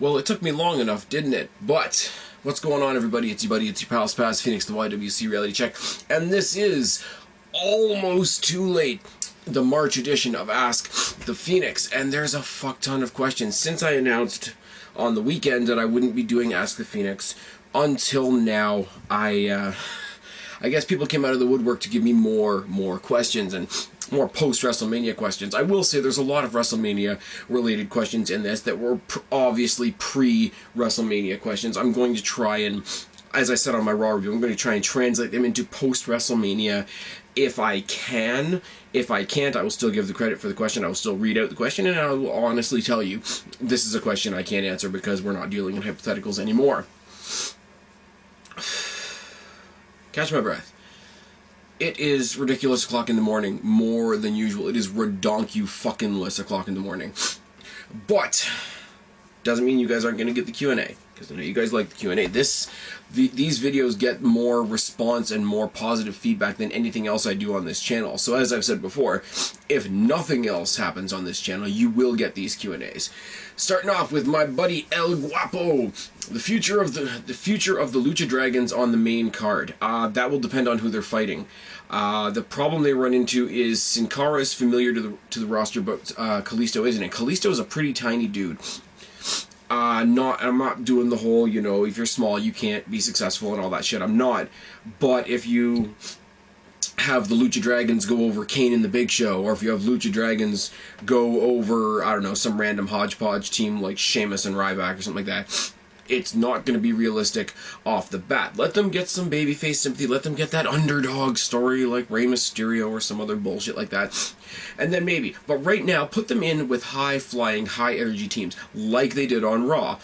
Well, it took me long enough, didn't it? But what's going on, everybody? It's your buddy, it's your pal Spaz, Phoenix, the YWC Reality Check, and this is almost too late, the March edition of Ask the Phoenix, and there's a fuck ton of questions. Since I announced on the weekend that I wouldn't be doing Ask the Phoenix, until now, I guess people came out of the woodwork to give me more questions and more post-WrestleMania questions. I will say there's a lot of WrestleMania-related questions in this that were obviously pre-WrestleMania questions. I'm going to try and, as I said on my Raw review, I'm going to try and translate them into post-WrestleMania if I can. If I can't, I will still give the credit for the question. I will still read out the question, and I will honestly tell you, this is a question I can't answer because we're not dealing in hypotheticals anymore. Catch my breath. It is ridiculous o'clock in the morning, more than usual. It is redonku-fucking-less o'clock in the morning. But, doesn't mean you guys aren't going to get the Q&A, because I know you guys like the Q&A. These videos get more response and more positive feedback than anything else I do on this channel. So as I've said before, if nothing else happens on this channel, you will get these Q&As. Starting off with my buddy El Guapo, the future of the Lucha Dragons on the main card. That will depend on who they're fighting. The problem they run into is Sin Cara is familiar to the roster, but Kalisto isn't. And Kalisto is a pretty tiny dude. I'm not doing the whole, you know, if you're small you can't be successful and all that shit. I'm not. But if you have the Lucha Dragons go over Kane and the Big Show, or if you have Lucha Dragons go over, I don't know, some random hodgepodge team like Sheamus and Ryback or something like that, it's not going to be realistic off the bat. Let them get some babyface sympathy, let them get that underdog story like Rey Mysterio or some other bullshit like that, and then maybe. But right now, put them in with high-flying, high-energy teams, like they did on Raw.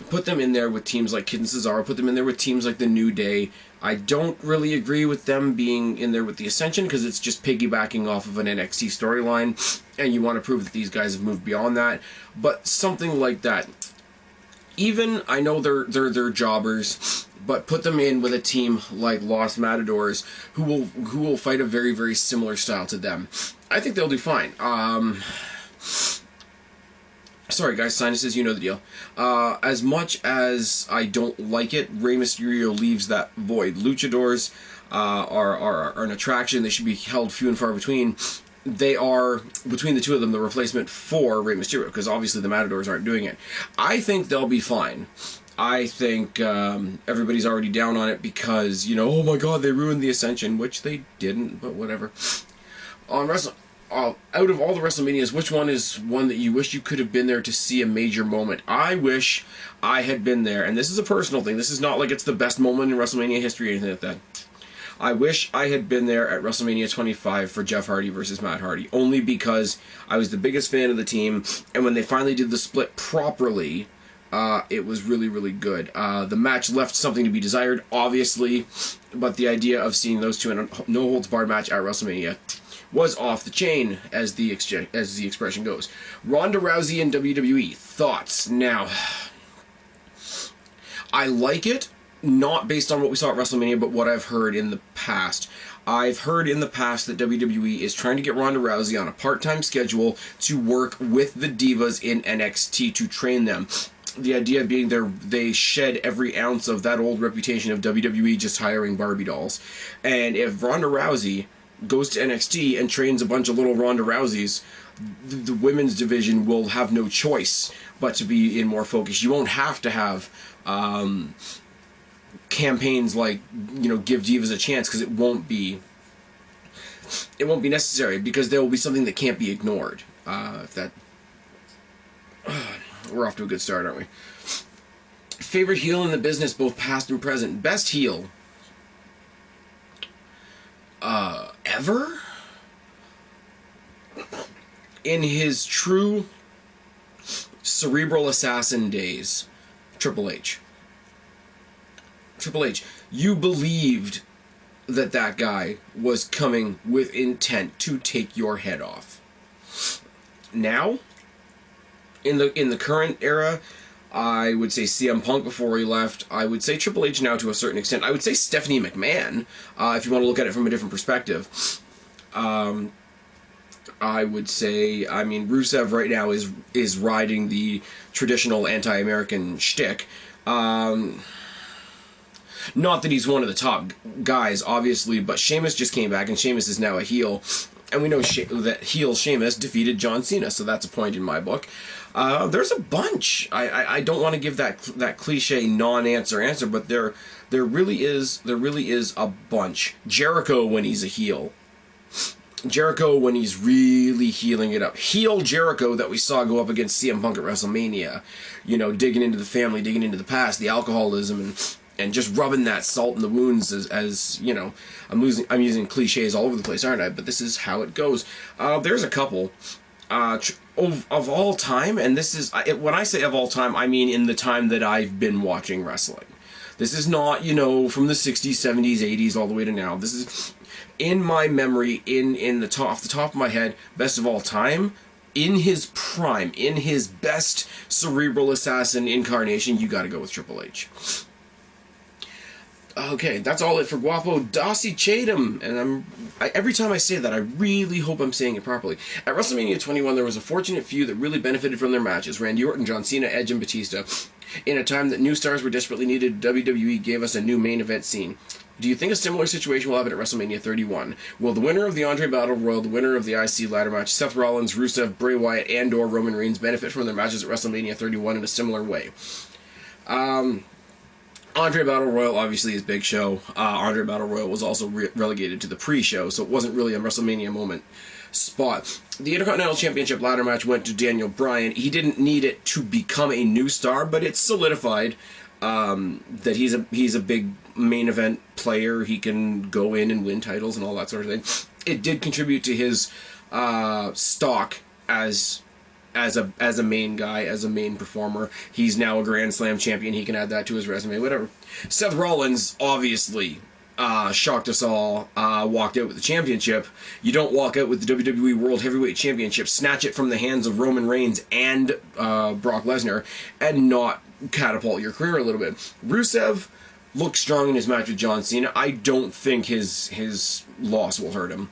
Put them in there with teams like Kid and Cesaro, put them in there with teams like The New Day. I don't really agree with them being in there with the Ascension, because it's just piggybacking off of an NXT storyline, and you want to prove that these guys have moved beyond that. But something like that. Even, I know they're jobbers, but put them in with a team like Los Matadors, who will fight a very, very similar style to them. I think they'll do fine. Sorry guys, sinuses, you know the deal. As much as I don't like it, Rey Mysterio leaves that void. Luchadors are an attraction. They should be held few and far between. They are, between the two of them, the replacement for Rey Mysterio, because obviously the Matadors aren't doing it. I think they'll be fine. I think everybody's already down on it because, you know, oh my god, they ruined the Ascension, which they didn't, but whatever. Out of all the WrestleManias, which one is one that you wish you could have been there to see a major moment? I wish I had been there, and this is a personal thing. This is not like it's the best moment in WrestleMania history or anything like that. I wish I had been there at WrestleMania 25 for Jeff Hardy versus Matt Hardy, only because I was the biggest fan of the team, and when they finally did the split properly, it was really, really good. The match left something to be desired, obviously, but the idea of seeing those two in a no-holds-barred match at WrestleMania was off the chain, as the expression goes. Ronda Rousey and WWE, thoughts? Now, I like it. Not based on what we saw at WrestleMania, but what I've heard in the past. I've heard in the past that WWE is trying to get Ronda Rousey on a part-time schedule to work with the divas in NXT to train them. The idea being they shed every ounce of that old reputation of WWE just hiring Barbie dolls. And if Ronda Rousey goes to NXT and trains a bunch of little Ronda Rouseys, the women's division will have no choice but to be in more focus. You won't have to have campaigns like, you know, give divas a chance, because it won't be necessary, because there will be something that can't be ignored. We're off to a good start, aren't we? Favorite heel in the business, both past and present. Best heel ever? In his true cerebral assassin days, Triple H. Triple H, you believed that guy was coming with intent to take your head off. Now, in the current era, I would say CM Punk before he left. I would say Triple H now to a certain extent. I would say Stephanie McMahon, if you want to look at it from a different perspective. I would say, I mean, Rusev right now is riding the traditional anti-American shtick. Not that he's one of the top guys, obviously, but Sheamus just came back, and Sheamus is now a heel. And we know that heel Sheamus defeated John Cena, so that's a point in my book. There's a bunch. I don't want to give that cliche non-answer, but there really is a bunch. Jericho when he's a heel. Jericho when he's really healing it up. Heel Jericho that we saw go up against CM Punk at WrestleMania. You know, digging into the family, digging into the past, the alcoholism, and just rubbing that salt in the wounds as you know, I'm using cliches all over the place, aren't I? But this is how it goes. There's a couple of all time, and this is when I say of all time, I mean in the time that I've been watching wrestling. This is not, you know, from the 60s, 70s, 80s all the way to now. This is in my memory, off the top of my head, best of all time. In his prime, in his best cerebral assassin incarnation, you got to go with Triple H. Okay, that's all it for Guapo Dossie Chatham, and every time I say that, I really hope I'm saying it properly. At WrestleMania 21, there was a fortunate few that really benefited from their matches: Randy Orton, John Cena, Edge, and Batista. In a time that new stars were desperately needed, WWE gave us a new main event scene. Do you think a similar situation will happen at WrestleMania 31? Will the winner of the Andre Battle Royal, the winner of the IC ladder match, Seth Rollins, Rusev, Bray Wyatt, and/or Roman Reigns benefit from their matches at WrestleMania 31 in a similar way? Andre Battle Royal obviously is Big Show. Andre Battle Royal was also relegated to the pre-show, so it wasn't really a WrestleMania moment spot. The Intercontinental Championship ladder match went to Daniel Bryan. He didn't need it to become a new star, but it solidified that he's a big main event player. He can go in and win titles and all that sort of thing. It did contribute to his stock as a main guy, as a main performer. He's now a Grand Slam champion. He can add that to his resume, whatever. Seth Rollins, obviously, shocked us all, walked out with the championship. You don't walk out with the WWE World Heavyweight Championship, snatch it from the hands of Roman Reigns and Brock Lesnar, and not catapult your career a little bit. Rusev looked strong in his match with John Cena. I don't think his loss will hurt him.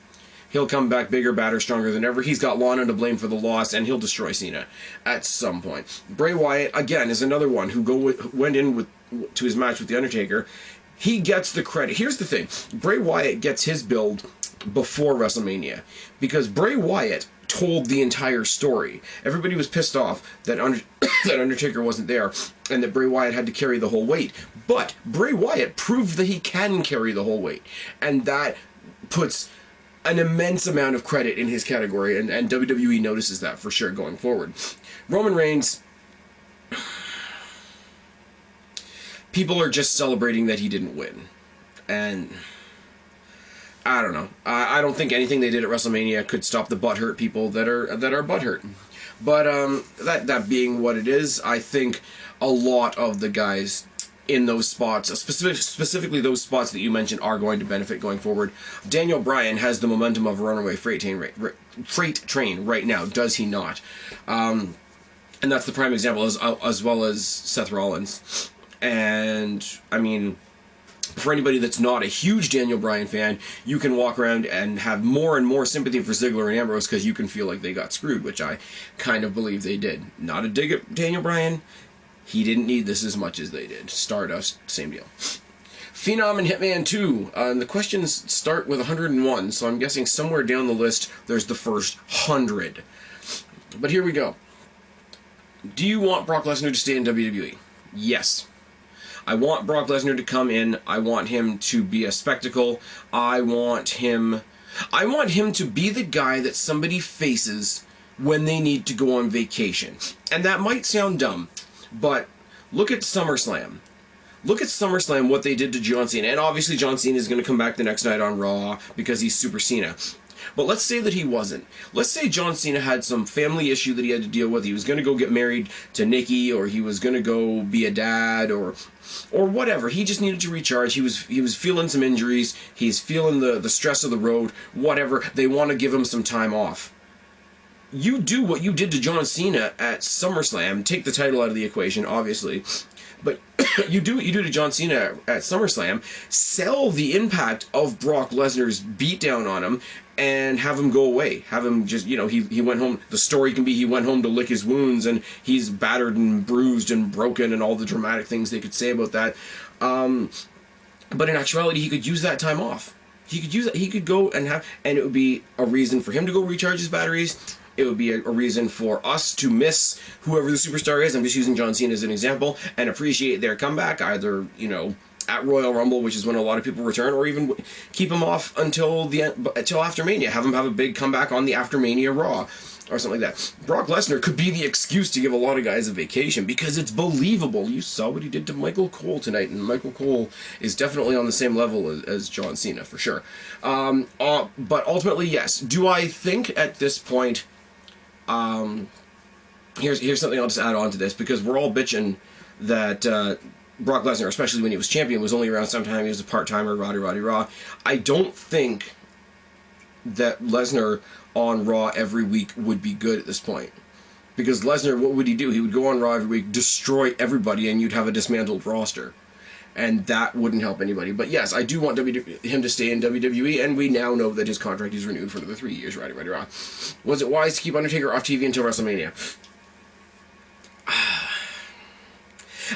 He'll come back bigger, badder, stronger than ever. He's got Lana to blame for the loss, and he'll destroy Cena at some point. Bray Wyatt, again, is another one who went in to his match with The Undertaker. He gets the credit. Here's the thing. Bray Wyatt gets his build before WrestleMania, because Bray Wyatt told the entire story. Everybody was pissed off that that Undertaker wasn't there, and that Bray Wyatt had to carry the whole weight. But Bray Wyatt proved that he can carry the whole weight, and that puts an immense amount of credit in his category, and WWE notices that for sure going forward. Roman Reigns, people are just celebrating that he didn't win, and I don't know. I don't think anything they did at WrestleMania could stop the butthurt people that are butthurt. But that being what it is, I think a lot of the guys in those spots, specifically those spots that you mentioned, are going to benefit going forward. Daniel Bryan has the momentum of a runaway freight train right now, does he not? And that's the prime example, as well as Seth Rollins. And, I mean, for anybody that's not a huge Daniel Bryan fan, you can walk around and have more and more sympathy for Ziggler and Ambrose because you can feel like they got screwed, which I kind of believe they did. Not a dig at Daniel Bryan. He didn't need this as much as they did. Stardust, same deal. Phenom and Hitman 2. The questions start with 101, so I'm guessing somewhere down the list there's the first 100. But here we go. Do you want Brock Lesnar to stay in WWE? Yes. I want Brock Lesnar to come in. I want him to be a spectacle. I want him to be the guy that somebody faces when they need to go on vacation. And that might sound dumb, but look at SummerSlam. Look at SummerSlam, what they did to John Cena. And obviously John Cena is going to come back the next night on Raw because he's Super Cena. But let's say that he wasn't. Let's say John Cena had some family issue that he had to deal with. He was going to go get married to Nikki, or he was going to go be a dad, or whatever. He just needed to recharge. He was feeling some injuries. He's feeling the stress of the road, whatever. They want to give him some time off. You do what you did to John Cena at SummerSlam. Take the title out of the equation, obviously. But you do what you do to John Cena at SummerSlam. Sell the impact of Brock Lesnar's beatdown on him, and have him go away. Have him just, you know, he went home. The story can be he went home to lick his wounds, and he's battered and bruised and broken, and all the dramatic things they could say about that. But in actuality, he could use that time off. He could use it. He could go and it would be a reason for him to go recharge his batteries. It would be a reason for us to miss whoever the superstar is. I'm just using John Cena as an example, and appreciate their comeback, either, you know, at Royal Rumble, which is when a lot of people return, or even keep him off until after Mania. Have him have a big comeback on the after Mania Raw, or something like that. Brock Lesnar could be the excuse to give a lot of guys a vacation, because it's believable. You saw what he did to Michael Cole tonight, and Michael Cole is definitely on the same level as John Cena, for sure. But ultimately, yes. Do I think at this point... here's something I'll just add on to this, because we're all bitching that Brock Lesnar, especially when he was champion, was only around sometime. He was a part-timer, Raw. I don't think that Lesnar on Raw every week would be good at this point. Because Lesnar, what would he do? He would go on Raw every week, destroy everybody, and you'd have a dismantled roster. And that wouldn't help anybody. But yes, I do want him to stay in WWE, and we now know that his contract is renewed for another 3 years. Right. Was it wise to keep Undertaker off TV until WrestleMania?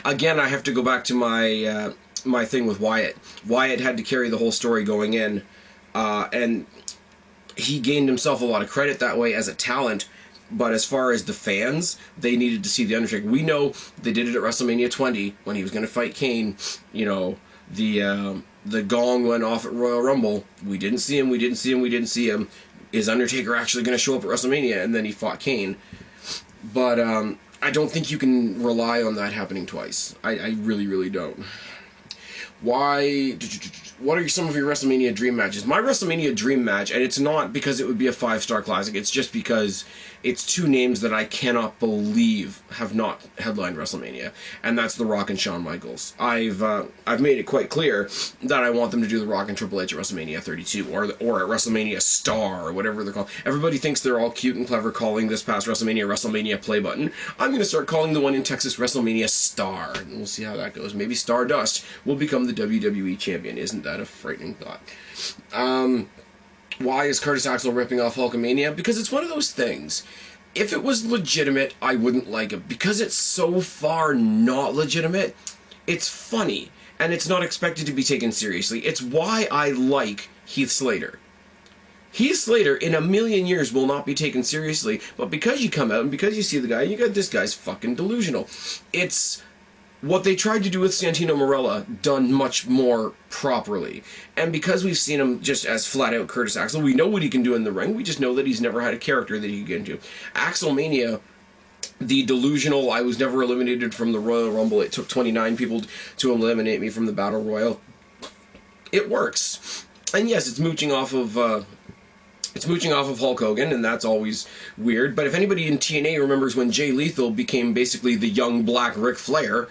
Again, I have to go back to my my thing with Wyatt. Wyatt had to carry the whole story going in, and he gained himself a lot of credit that way as a talent. But as far as the fans, they needed to see The Undertaker. We know they did it at WrestleMania 20 when he was going to fight Kane. You know, the gong went off at Royal Rumble. We didn't see him. Is Undertaker actually going to show up at WrestleMania? And then he fought Kane. But I don't think you can rely on that happening twice. I really, really don't. What are some of your WrestleMania dream matches? My WrestleMania dream match, and it's not because it would be a 5-star classic, it's just because it's two names that I cannot believe have not headlined WrestleMania, and that's The Rock and Shawn Michaels. I've made it quite clear that I want them to do The Rock and Triple H at WrestleMania 32, or at WrestleMania Star, or whatever they're called. Everybody thinks they're all cute and clever calling this past WrestleMania play button. I'm going to start calling the one in Texas WrestleMania Star, and we'll see how that goes. Maybe Stardust will become the WWE champion. Isn't that a frightening thought? Why is Curtis Axel ripping off Hulkamania? Because it's one of those things. If it was legitimate, I wouldn't like it. Because it's so far not legitimate, it's funny, and it's not expected to be taken seriously. It's why I like Heath Slater. Heath Slater, in a million years, will not be taken seriously, but because you come out and because you see the guy, you got this guy's fucking delusional. It's what they tried to do with Santino Marella done much more properly. And because we've seen him just as flat-out Curtis Axel, we know what he can do in the ring, we just know that he's never had a character that he can get into. Axelmania, the delusional, I was never eliminated from the Royal Rumble, it took 29 people to eliminate me from the Battle Royal. It works. And yes, it's mooching off of Hulk Hogan, and that's always weird. But if anybody in TNA remembers when Jay Lethal became basically the young black Ric Flair,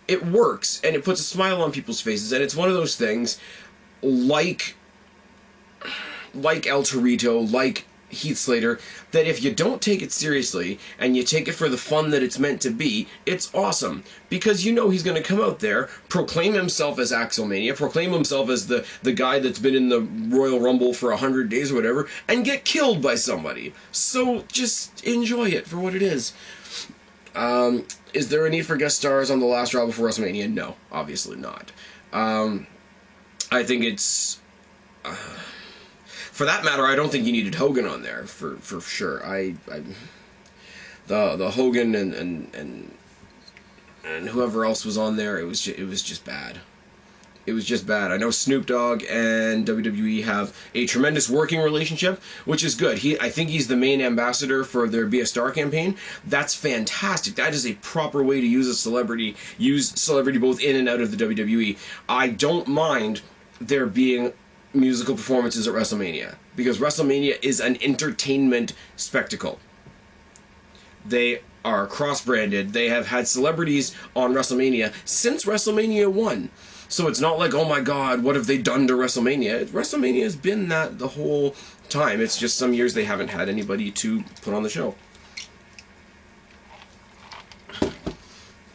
it works, and it puts a smile on people's faces, and it's one of those things, like El Torito, like Heath Slater, that if you don't take it seriously, and you take it for the fun that it's meant to be, it's awesome. Because you know he's going to come out there, proclaim himself as Axelmania, proclaim himself as the guy that's been in the Royal Rumble for 100 days or whatever, and get killed by somebody. So just enjoy it for what it is. Is there a need for guest stars on the last Raw before WrestleMania? No, obviously not. I think it's... for that matter, I don't think you needed Hogan on there for sure. The Hogan and whoever else was on there, it was just bad. It was just bad. I know Snoop Dogg and WWE have a tremendous working relationship, which is good. I think he's the main ambassador for their Be a Star campaign. That's fantastic. That is a proper way to use celebrity both in and out of the WWE. I don't mind there being musical performances at WrestleMania, because WrestleMania is an entertainment spectacle. They are cross-branded. They have had celebrities on WrestleMania since WrestleMania 1. So it's not like, oh my god, what have they done to WrestleMania? WrestleMania has been that the whole time. It's just some years they haven't had anybody to put on the show.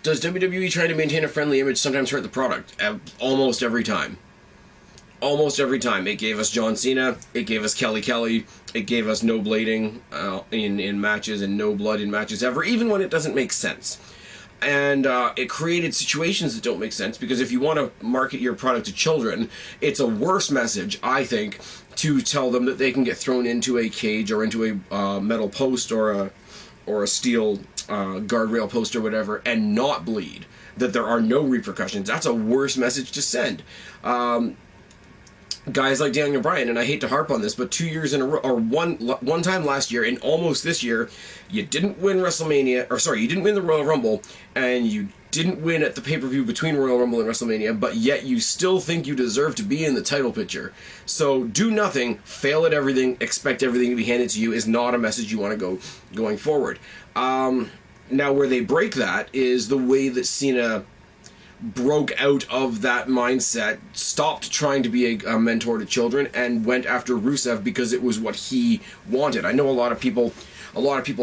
Does WWE try to maintain a friendly image sometimes hurt the product? Almost every time. Almost every time. It gave us John Cena, it gave us Kelly, it gave us no blading in matches and no blood in matches ever, even when it doesn't make sense. And it created situations that don't make sense, because if you want to market your product to children, it's a worse message, I think, to tell them that they can get thrown into a cage or into a metal post or a steel guardrail post or whatever and not bleed, that there are no repercussions. That's a worse message to send. Guys like Daniel Bryan, and I hate to harp on this, but 2 years in a row, or one time last year and almost this year, you didn't win WrestleMania, you didn't win the Royal Rumble, and you didn't win at the pay-per-view between Royal Rumble and WrestleMania, but yet you still think you deserve to be in the title picture. So do nothing, fail at everything, expect everything to be handed to you is not a message you want to go going forward. Now where they break that is the way that Cena broke out of that mindset, stopped trying to be a mentor to children, and went after Rusev because it was what he wanted. I know a lot of people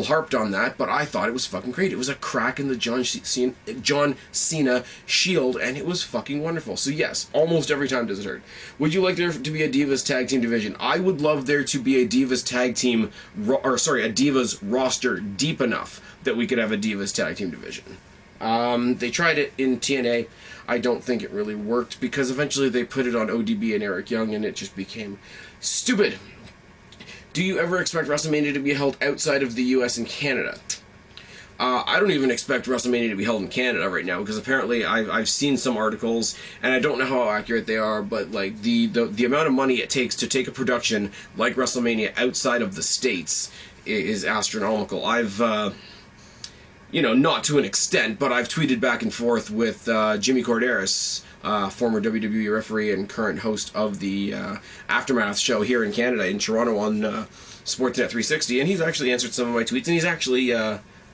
harped on that, but I thought it was fucking great. It was a crack in the John Cena shield, and it was fucking wonderful. So yes, almost every time does it hurt. Would you like there to be a Divas tag team division? I would love there to be a Divas tag team, a Divas roster deep enough that we could have a Divas tag team division. They tried it in TNA. I don't think it really worked, because eventually they put it on ODB and Eric Young, and it just became stupid. Do you ever expect WrestleMania to be held outside of the US and Canada? I don't even expect WrestleMania to be held in Canada right now, because apparently I've seen some articles, and I don't know how accurate they are, but like the amount of money it takes to take a production like WrestleMania outside of the States is astronomical. I've not to an extent, but I've tweeted back and forth with Jimmy Corderas, former WWE referee and current host of the Aftermath show here in Canada, in Toronto, on Sportsnet 360, and he's actually answered some of my tweets, and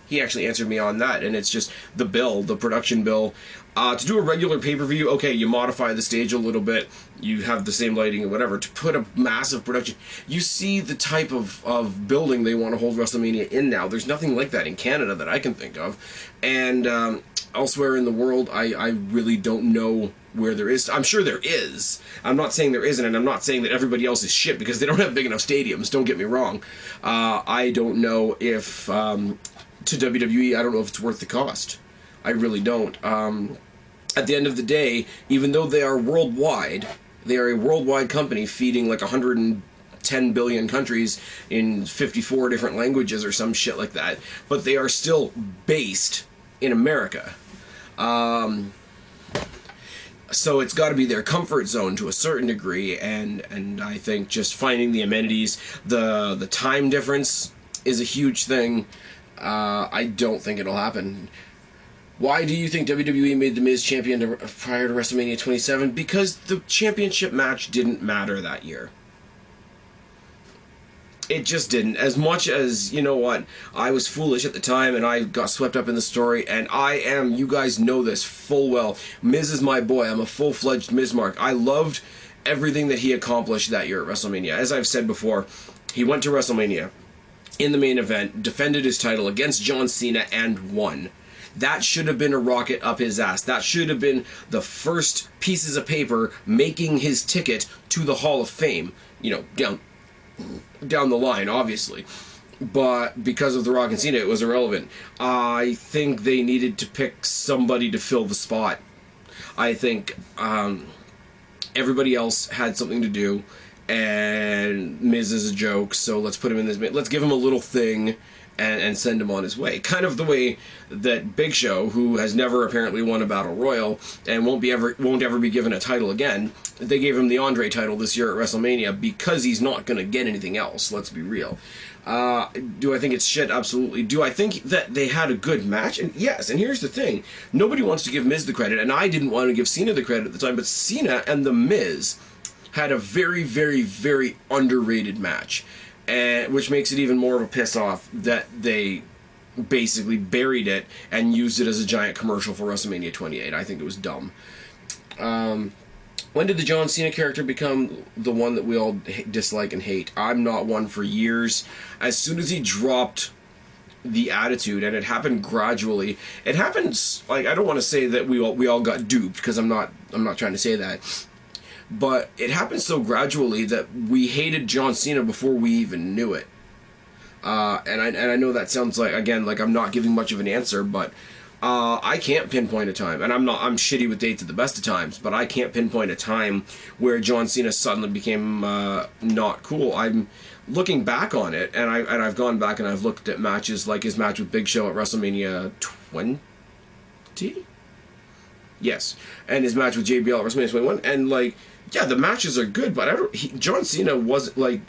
he actually answered me on that, and it's just the production bill. To do a regular pay-per-view, okay, you modify the stage a little bit, you have the same lighting and whatever. To put a massive production, you see the type of building they want to hold WrestleMania in now. There's nothing like that in Canada that I can think of. And elsewhere in the world, I really don't know where there is. I'm sure there is. I'm not saying there isn't, and I'm not saying that everybody else is shit, because they don't have big enough stadiums, don't get me wrong. I don't know if, to WWE, I don't know if it's worth the cost. I really don't. At the end of the day, even though they are worldwide, they are a worldwide company feeding like 110 billion countries in 54 different languages or some shit like that, but they are still based in America. So it's got to be their comfort zone to a certain degree, and I think just finding the amenities, the time difference is a huge thing. I don't think it'll happen. Why do you think WWE made The Miz champion prior to WrestleMania 27? Because the championship match didn't matter that year. It just didn't. As much as, you know what, I was foolish at the time and I got swept up in the story, and you guys know this full well, Miz is my boy. I'm a full-fledged Miz mark. I loved everything that he accomplished that year at WrestleMania. As I've said before, he went to WrestleMania in the main event, defended his title against John Cena, and won. That should have been a rocket up his ass. That should have been the first pieces of paper making his ticket to the Hall of Fame. Down the line, obviously. But because of The Rock and Cena, it was irrelevant. I think they needed to pick somebody to fill the spot. I think everybody else had something to do, and Miz is a joke, so let's put him in this. Let's give him a little thing and send him on his way. Kind of the way that Big Show, who has never apparently won a Battle Royal and won't ever be given a title again, they gave him the Andre title this year at WrestleMania because he's not going to get anything else, let's be real. Do I think it's shit? Absolutely. Do I think that they had a good match? And yes, and here's the thing. Nobody wants to give Miz the credit, and I didn't want to give Cena the credit at the time, but Cena and The Miz had a very, very, very underrated match. Which makes it even more of a piss off that they basically buried it and used it as a giant commercial for WrestleMania 28. I think it was dumb. When did the John Cena character become the one that we all dislike and hate? I'm not one for years. As soon as he dropped the attitude, and it happened gradually. It happens, like, I don't want to say that we all got duped, because I'm not trying to say that. but it happened so gradually that we hated John Cena before we even knew it. And I know that sounds like, again, like I'm not giving much of an answer, but I can't pinpoint a time, and I'm shitty with dates at the best of times, but I can't pinpoint a time where John Cena suddenly became not cool. I'm looking back on it, and I've gone back and I've looked at matches like his match with Big Show at WrestleMania 20. Yes, and his match with JBL at WrestleMania 21, and like, yeah, the matches are good, but John Cena wasn't like.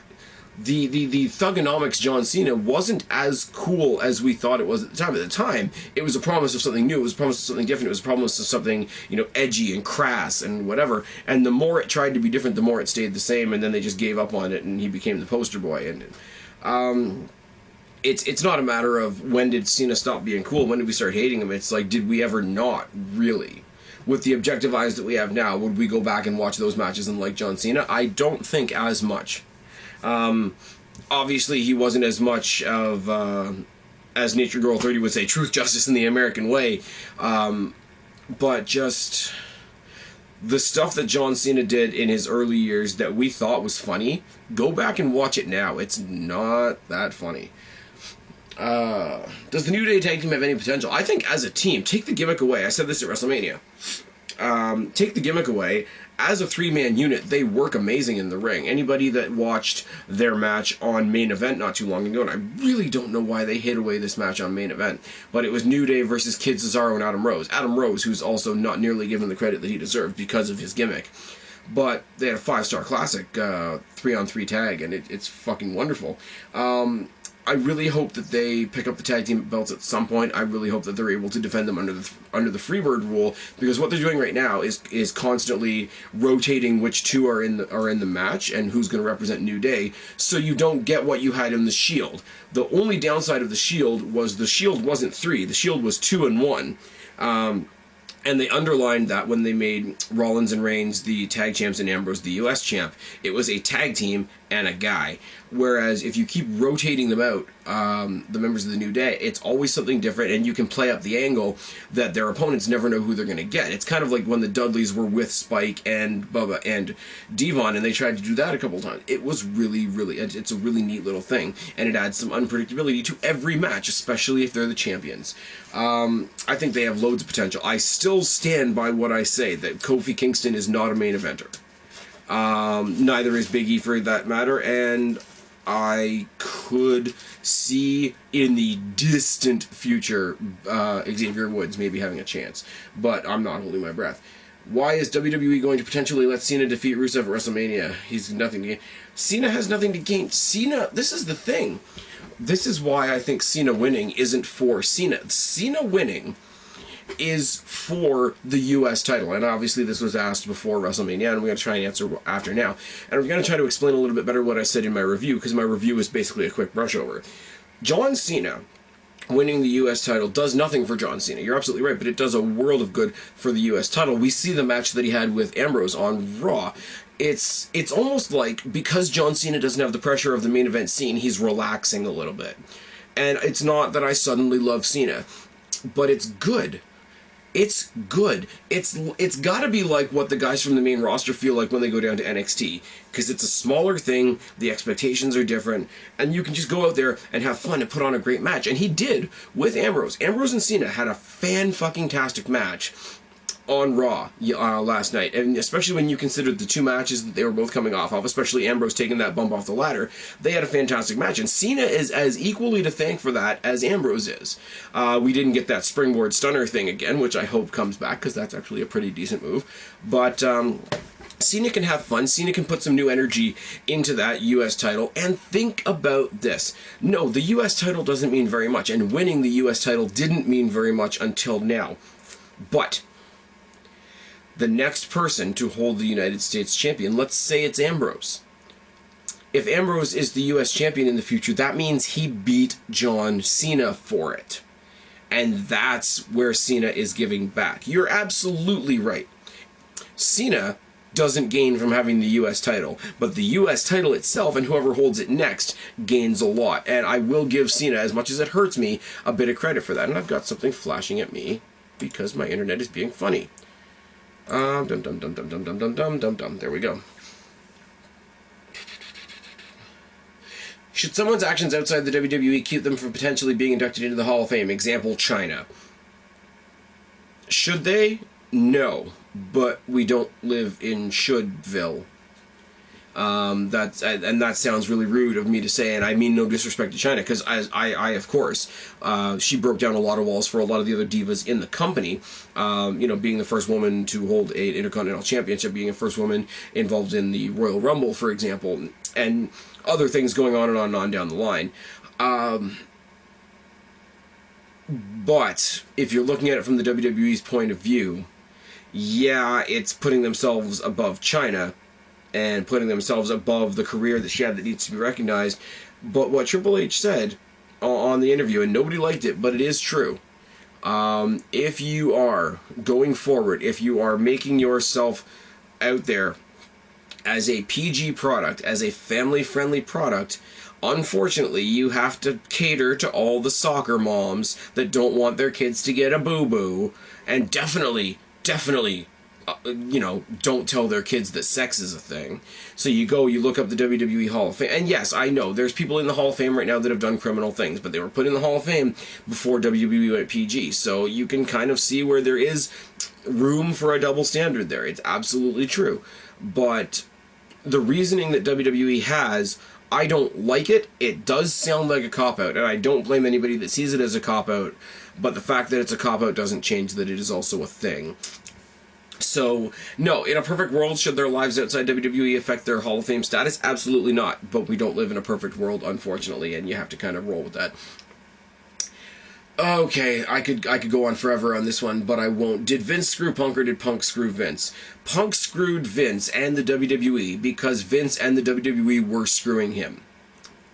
The thugonomics John Cena wasn't as cool as we thought it was at the time. At the time, it was a promise of something new. It was a promise of something different. It was a promise of something, edgy and crass and whatever. And the more it tried to be different, the more it stayed the same. And then they just gave up on it, and he became the poster boy. And it's not a matter of when did Cena stop being cool. When did we start hating him? It's like, did we ever not really? With the objective eyes that we have now, would we go back and watch those matches and like John Cena? I don't think as much. Obviously he wasn't as much of, as Nature Girl 30 would say, truth, justice, and the American way, but just the stuff that John Cena did in his early years that we thought was funny, go back and watch it now. It's not that funny. Does the New Day tag team have any potential? I think as a team, take the gimmick away. I said this at WrestleMania. Take the gimmick away. As a three-man unit, they work amazing in the ring. Anybody that watched their match on Main Event not too long ago, and I really don't know why they hid away this match on Main Event, but it was New Day versus Kid Cesaro and Adam Rose. Adam Rose, who's also not nearly given the credit that he deserved because of his gimmick. But they had a 5-star classic 3-on-3 tag, and it's fucking wonderful. I really hope that they pick up the tag team belts at some point. I really hope that they're able to defend them under the Freebird rule, because what they're doing right now is constantly rotating which two are in the match and who's going to represent New Day. So you don't get what you had in the Shield. The only downside of the Shield was the Shield wasn't 3. The Shield was 2 and 1. And they underlined that when they made Rollins and Reigns the tag champs and Ambrose the US champ. It was a tag team and a guy. Whereas if you keep rotating them out, the members of the New Day, it's always something different, and you can play up the angle that their opponents never know who they're going to get. It's kind of like when the Dudleys were with Spike and Bubba and Devon, and they tried to do that a couple times. It was really, it's a really neat little thing, and it adds some unpredictability to every match, especially if they're the champions. I think they have loads of potential. I still stand by what I say, that Kofi Kingston is not a main eventer. Neither is Big E for that matter, and I could see in the distant future Xavier Woods maybe having a chance, but I'm not holding my breath. Why is WWE going to potentially let Cena defeat Rusev at WrestleMania? He's nothing to gain. Cena has nothing to gain. Cena, this is the thing. This is why I think Cena winning isn't for Cena. Cena winning is for the U.S. title, and obviously this was asked before WrestleMania, and we're going to try and answer after now. And we're going to try to explain a little bit better what I said in my review, because my review is basically a quick brush over. John Cena winning the U.S. title does nothing for John Cena. You're absolutely right, but it does a world of good for the U.S. title. We see the match that he had with Ambrose on Raw. It's almost like, because John Cena doesn't have the pressure of the main event scene, he's relaxing a little bit. And it's not that I suddenly love Cena, but it's good. It's good. It's got to be like what the guys from the main roster feel like when they go down to NXT, because it's a smaller thing, the expectations are different, and you can just go out there and have fun and put on a great match. And he did with Ambrose. Ambrose and Cena had a fan-fucking-tastic match on Raw last night, and especially when you consider the two matches that they were both coming off of, especially Ambrose taking that bump off the ladder, they had a fantastic match, and Cena is as equally to thank for that as Ambrose is. We didn't get that springboard stunner thing again, which I hope comes back, because that's actually a pretty decent move, but Cena can have fun. Cena can put some new energy into that U.S. title, and think about this. No, the U.S. title doesn't mean very much, and winning the U.S. title didn't mean very much until now, but the next person to hold the United States champion, let's say it's Ambrose. If Ambrose is the U.S. champion in the future, that means he beat John Cena for it. And that's where Cena is giving back. You're absolutely right. Cena doesn't gain from having the U.S. title, but the U.S. title itself and whoever holds it next gains a lot. And I will give Cena, as much as it hurts me, a bit of credit for that. And I've got something flashing at me because my internet is being funny. Dum dum dum dum dum dum dum dum dum dum. There we go. Should someone's actions outside the WWE keep them from potentially being inducted into the Hall of Fame? Example, China. Should they? No. But we don't live in Shouldville. That sounds really rude of me to say, and I mean no disrespect to China, because I of course, she broke down a lot of walls for a lot of the other divas in the company. Being the first woman to hold an Intercontinental Championship, being the first woman involved in the Royal Rumble, for example, and other things going on and on and on down the line. But if you're looking at it from the WWE's point of view, yeah, it's putting themselves above China and putting themselves above the career that she had that needs to be recognized. But what Triple H said on the interview, and nobody liked it, but it is true, if you are going forward, if you are making yourself out there as a PG product, as a family-friendly product, unfortunately, you have to cater to all the soccer moms that don't want their kids to get a boo-boo, and definitely, don't tell their kids that sex is a thing. So you look up the WWE Hall of Fame, and yes, I know, there's people in the Hall of Fame right now that have done criminal things, but they were put in the Hall of Fame before WWE went PG, so you can kind of see where there is room for a double standard there. It's absolutely true. But the reasoning that WWE has, I don't like it. It does sound like a cop-out, and I don't blame anybody that sees it as a cop-out, but the fact that it's a cop-out doesn't change that it is also a thing. So, no, in a perfect world, should their lives outside WWE affect their Hall of Fame status? Absolutely not, but we don't live in a perfect world, unfortunately, and you have to kind of roll with that. Okay, I could go on forever on this one, but I won't. Did Vince screw Punk or did Punk screw Vince? Punk screwed Vince and the WWE because Vince and the WWE were screwing him.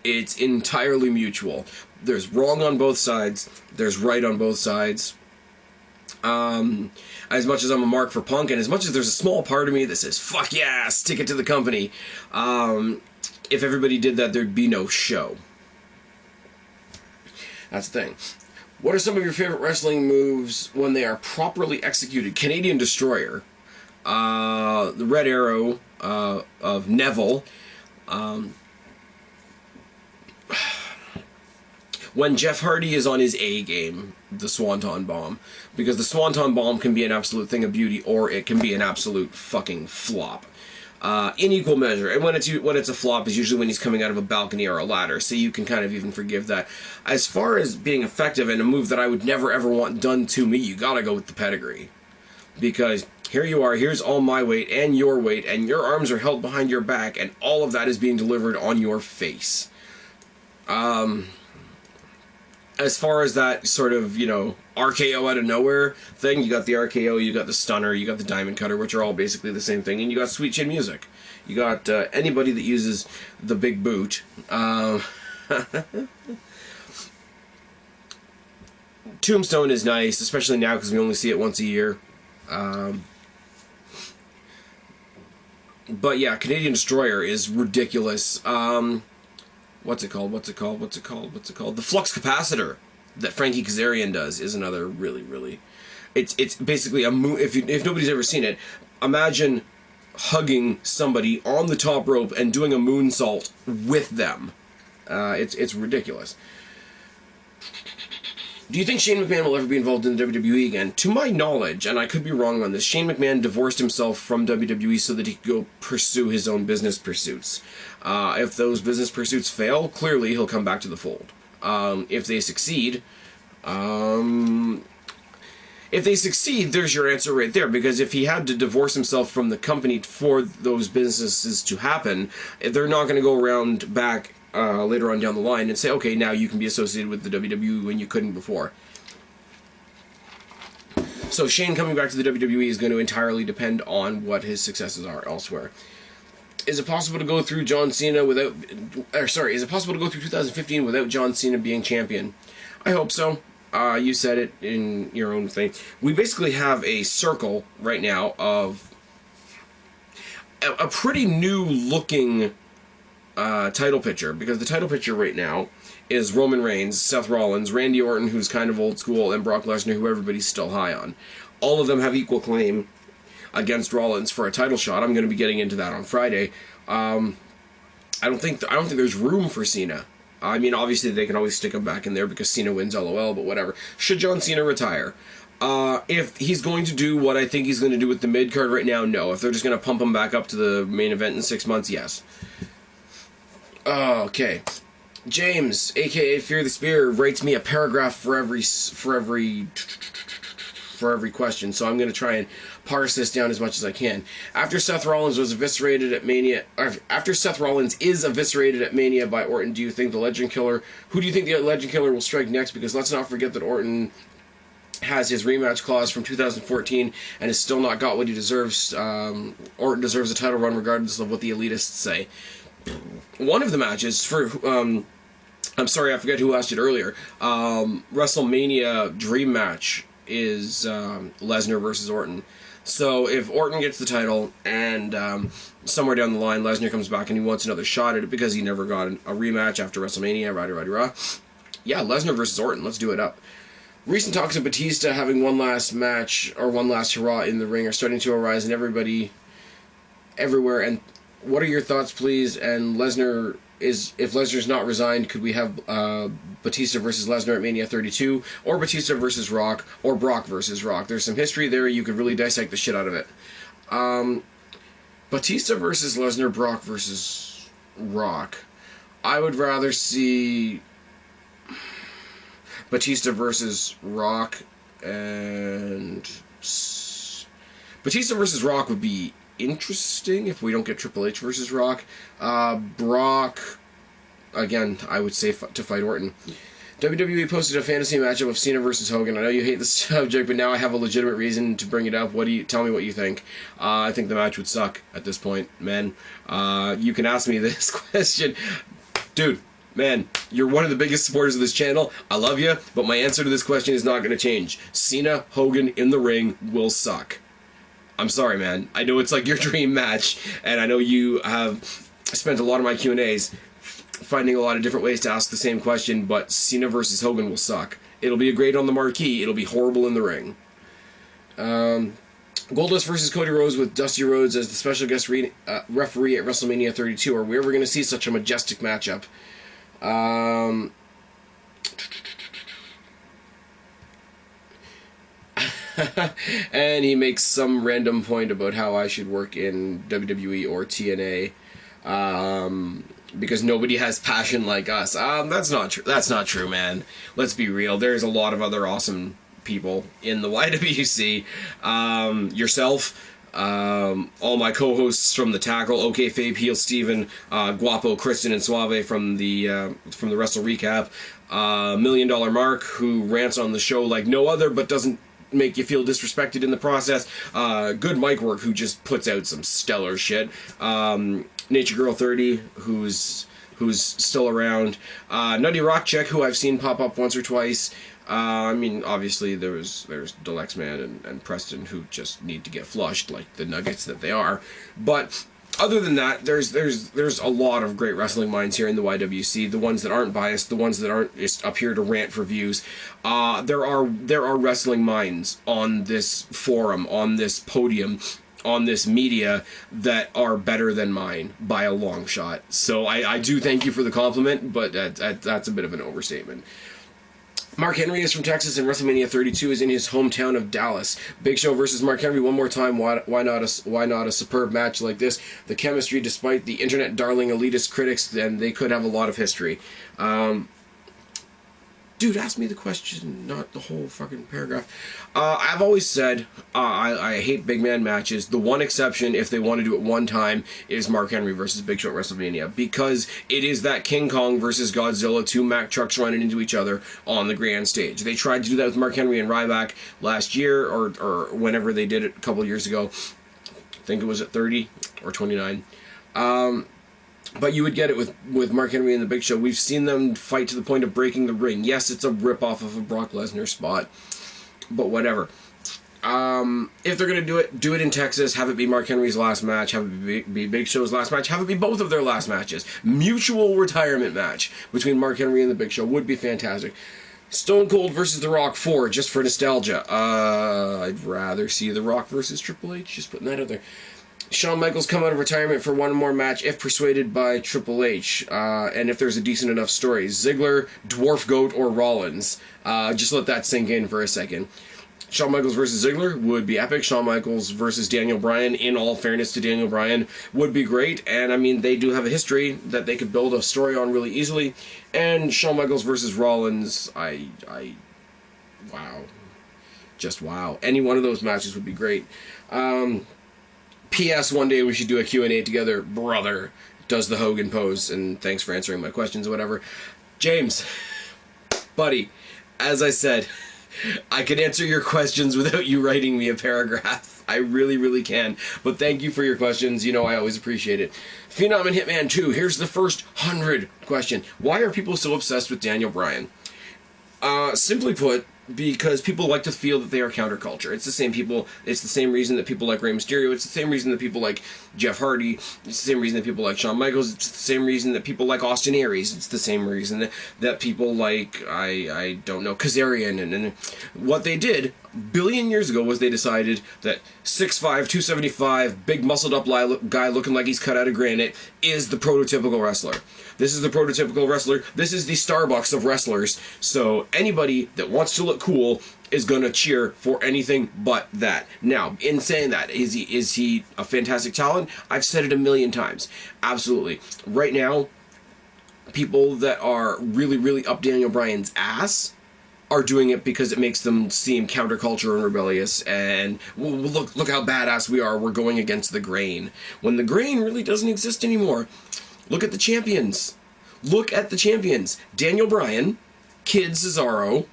It's entirely mutual. There's wrong on both sides. There's right on both sides. As much as I'm a mark for Punk, and as much as there's a small part of me that says, fuck yeah, stick it to the company, if everybody did that, there'd be no show. That's the thing. What are some of your favorite wrestling moves when they are properly executed? Canadian Destroyer. The Red Arrow of Neville. When Jeff Hardy is on his A game, the Swanton Bomb. Because the Swanton Bomb can be an absolute thing of beauty, or it can be an absolute fucking flop. In equal measure. And when it's a flop is usually when he's coming out of a balcony or a ladder, so you can kind of even forgive that. As far as being effective and a move that I would never ever want done to me, you gotta go with the pedigree. Because here you are, here's all my weight and your arms are held behind your back, and all of that is being delivered on your face. As far as that sort of, RKO out of nowhere thing, you got the RKO, you got the stunner, you got the diamond cutter, which are all basically the same thing, and you got sweet chin music. You got anybody that uses the big boot. Tombstone is nice, especially now because we only see it once a year. But yeah, Canadian Destroyer is ridiculous. What's it called? The flux capacitor that Frankie Kazarian does is another really. It's basically a moon. If nobody's ever seen it, imagine hugging somebody on the top rope and doing a moonsault with them. It's ridiculous. Do you think Shane McMahon will ever be involved in the WWE again? To my knowledge, and I could be wrong on this, Shane McMahon divorced himself from WWE so that he could go pursue his own business pursuits. If those business pursuits fail, clearly he'll come back to the fold. If they succeed, there's your answer right there, because if he had to divorce himself from the company for those businesses to happen, they're not going to go around back later on down the line and say, okay, now you can be associated with the WWE when you couldn't before. So Shane coming back to the WWE is going to entirely depend on what his successes are elsewhere. Is it possible to go through is it possible to go through 2015 without John Cena being champion? I hope so. You said it in your own thing. We basically have a circle right now of a pretty new looking title picture, because the title picture right now is Roman Reigns, Seth Rollins, Randy Orton, who's kind of old school, and Brock Lesnar, who everybody's still high on. All of them have equal claim. against Rollins for a title shot. I'm going to be getting into that on Friday. I don't think there's room for Cena. I mean, obviously they can always stick him back in there because Cena wins, LOL, but whatever. Should John Cena retire? If he's going to do what I think he's going to do with the mid-card right now, no. If they're just going to pump him back up to the main event in 6 months, yes. Okay. James, aka Fear the Spear, writes me a paragraph for every question, so I'm going to try and parse this down as much as I can. After Seth Rollins is eviscerated at Mania by Orton, do you think who do you think the Legend Killer will strike next? Because let's not forget that Orton has his rematch clause from 2014 and has still not got what he deserves. Orton deserves a title run regardless of what the elitists say. One of the matches for I'm sorry, I forget who asked it earlier. WrestleMania Dream Match is Lesnar versus Orton. So if Orton gets the title and somewhere down the line Lesnar comes back and he wants another shot at it because he never got a rematch after WrestleMania, rah. Yeah, Lesnar versus Orton. Let's do it up. Recent talks of Batista having one last match or one last hurrah in the ring are starting to arise in everywhere. And what are your thoughts, please? And if Lesnar's not resigned, could we have Batista versus Lesnar at Mania 32, or Batista versus Rock, or Brock versus Rock? There's some history there. You could really dissect the shit out of it. Batista versus Lesnar, Brock versus Rock. I would rather see Batista versus Rock, and Batista versus Rock would be interesting if we don't get Triple H versus Rock. Brock, again, I would say to fight Orton. WWE posted a fantasy matchup of Cena versus Hogan. I know you hate the subject, but now I have a legitimate reason to bring it up. Tell me what you think? I think the match would suck at this point, man. You can ask me this question. Dude, man, you're one of the biggest supporters of this channel. I love you, but my answer to this question is not going to change. Cena, Hogan in the ring will suck. I'm sorry, man. I know it's like your dream match, and I know you have spent a lot of my Q&As finding a lot of different ways to ask the same question, but Cena versus Hogan will suck. It'll be great on the marquee. It'll be horrible in the ring. Goldust versus Cody Rhodes with Dusty Rhodes as the special guest referee at WrestleMania 32. Are we ever going to see such a majestic matchup? And he makes some random point about how I should work in WWE or TNA, because nobody has passion like us. That's not true. That's not true, man. Let's be real. There's a lot of other awesome people in the YWC. Yourself, all my co-hosts from the Tackle, OK Fabe, Heel Steven, Guapo, Kristen, and Suave from the Wrestle Recap. $1 Million Mark, who rants on the show like no other, but doesn't make you feel disrespected in the process. Good mic work, who just puts out some stellar shit. Nature Girl 30, who's still around. Nutty Rock Check, who I've seen pop up once or twice. I mean, obviously there's Deluxe Man and Preston, who just need to get flushed like the nuggets that they are. But other than that, there's a lot of great wrestling minds here in the YWC. The ones that aren't biased, the ones that aren't just up here to rant for views. There are wrestling minds on this forum, on this podium, on this media that are better than mine by a long shot. So I do thank you for the compliment, but that's a bit of an overstatement. Mark Henry is from Texas, and WrestleMania 32 is in his hometown of Dallas. Big Show versus Mark Henry one more time. Why not a superb match like this? The chemistry, despite the internet darling elitist critics, and they could have a lot of history. Dude, ask me the question, not the whole fucking paragraph. I've always said I hate big man matches. The one exception, if they want to do it one time, is Mark Henry versus Big Show at WrestleMania, because it is that King Kong versus Godzilla, two Mack trucks running into each other on the grand stage. They tried to do that with Mark Henry and Ryback last year, or whenever they did it a couple years ago. I think it was at 30 or 29. But you would get it with Mark Henry and the Big Show. We've seen them fight to the point of breaking the ring. Yes, it's a rip-off of a Brock Lesnar spot, but whatever. If they're going to do it in Texas, have it be Mark Henry's last match, have it be Big Show's last match, have it be both of their last matches. Mutual retirement match between Mark Henry and the Big Show would be fantastic. Stone Cold versus The Rock 4, just for nostalgia. I'd rather see The Rock versus Triple H, just putting that out there. Shawn Michaels come out of retirement for one more match if persuaded by Triple H, and if there's a decent enough story. Ziggler, Dwarf Goat, or Rollins. Just let that sink in for a second. Shawn Michaels versus Ziggler would be epic. Shawn Michaels versus Daniel Bryan, in all fairness to Daniel Bryan, would be great. And, I mean, they do have a history that they could build a story on really easily. And Shawn Michaels versus Rollins, wow. Just wow. Any one of those matches would be great. P.S. One day we should do a Q&A together. Brother does the Hogan pose. And thanks for answering my questions or whatever. James, buddy, as I said, I can answer your questions without you writing me a paragraph. I really, really can. But thank you for your questions. You know I always appreciate it. Phenom and Hitman 2. Here's the first 100 question. Why are people so obsessed with Daniel Bryan? Simply put, because people like to feel that they are counterculture. It's the same people. It's the same reason that people like Rey Mysterio. It's the same reason that people like Jeff Hardy. It's the same reason that people like Shawn Michaels. It's the same reason that people like Austin Aries. It's the same reason that people like, I don't know, Kazarian. And what they did a billion years ago was they decided that 6'5", 275, big muscled up guy looking like he's cut out of granite is the prototypical wrestler. This is the prototypical wrestler. This is the Starbucks of wrestlers. So anybody that wants to look cool is going to cheer for anything but that. Now, in saying that, is he a fantastic talent? I've said it a million times. Absolutely. Right now, people that are really, really up Daniel Bryan's ass are doing it because it makes them seem counterculture and rebellious, and look how badass we are. We're going against the grain. When the grain really doesn't exist anymore. Look at the champions. Look at the champions. Daniel Bryan, Kid Cesaro,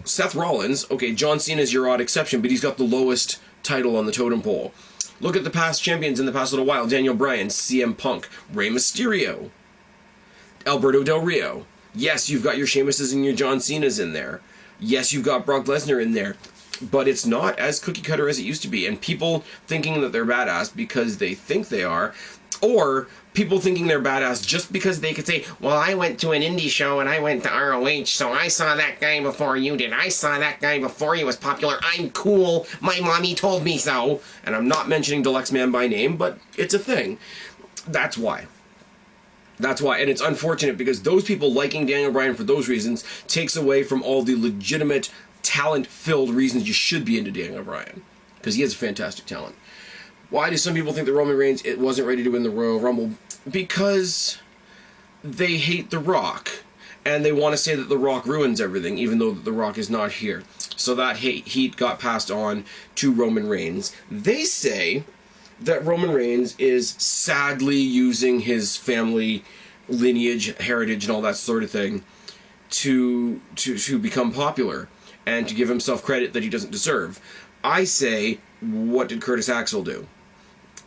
Seth Rollins. Okay, John Cena's your odd exception, but he's got the lowest title on the totem pole. Look at the past champions in the past little while. Daniel Bryan, CM Punk, Rey Mysterio, Alberto Del Rio. Yes, you've got your Sheamuses and your John Cenas in there. Yes, you've got Brock Lesnar in there. But it's not as cookie cutter as it used to be. And people thinking that they're badass because they think they are, or people thinking they're badass just because they could say, well, I went to an indie show and I went to ROH, so I saw that guy before you did. I saw that guy before he was popular. I'm cool. My mommy told me so. And I'm not mentioning Deluxe Man by name, but it's a thing. That's why. That's why. And it's unfortunate because those people liking Daniel Bryan for those reasons takes away from all the legitimate, talent-filled reasons you should be into Daniel Bryan. Because he has a fantastic talent. Why do some people think that Roman Reigns wasn't ready to win the Royal Rumble? Because they hate The Rock. And they want to say that The Rock ruins everything, even though The Rock is not here. So that heat got passed on to Roman Reigns. They say that Roman Reigns is sadly using his family lineage, heritage, and all that sort of thing to become popular and to give himself credit that he doesn't deserve. I say, what did Curtis Axel do?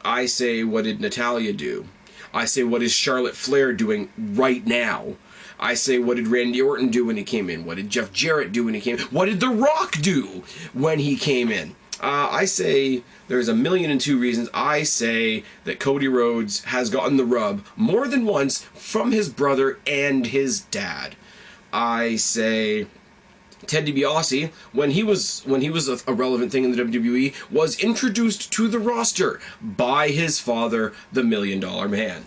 I say, what did Natalya do? I say, what is Charlotte Flair doing right now? I say, what did Randy Orton do when he came in? What did Jeff Jarrett do when he came in? What did The Rock do when he came in? I say there's 1,000,002 reasons. I say that Cody Rhodes has gotten the rub more than once from his brother and his dad. I say Ted DiBiase, when he was a relevant thing in the WWE, was introduced to the roster by his father, the $1 Million Man.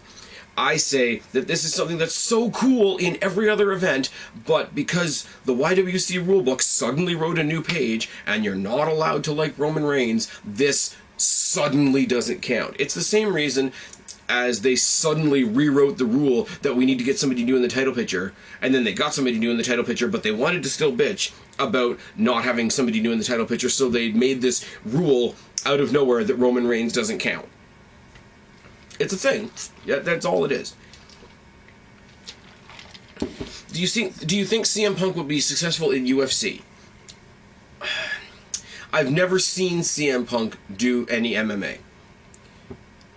I say that this is something that's so cool in every other event, but because the YWC rulebook suddenly wrote a new page and you're not allowed to like Roman Reigns, this suddenly doesn't count. It's the same reason as they suddenly rewrote the rule that we need to get somebody new in the title picture, and then they got somebody new in the title picture, but they wanted to still bitch about not having somebody new in the title picture, so they made this rule out of nowhere that Roman Reigns doesn't count. It's a thing. Yeah, that's all it is. Do you think CM Punk would be successful in UFC? I've never seen CM Punk do any MMA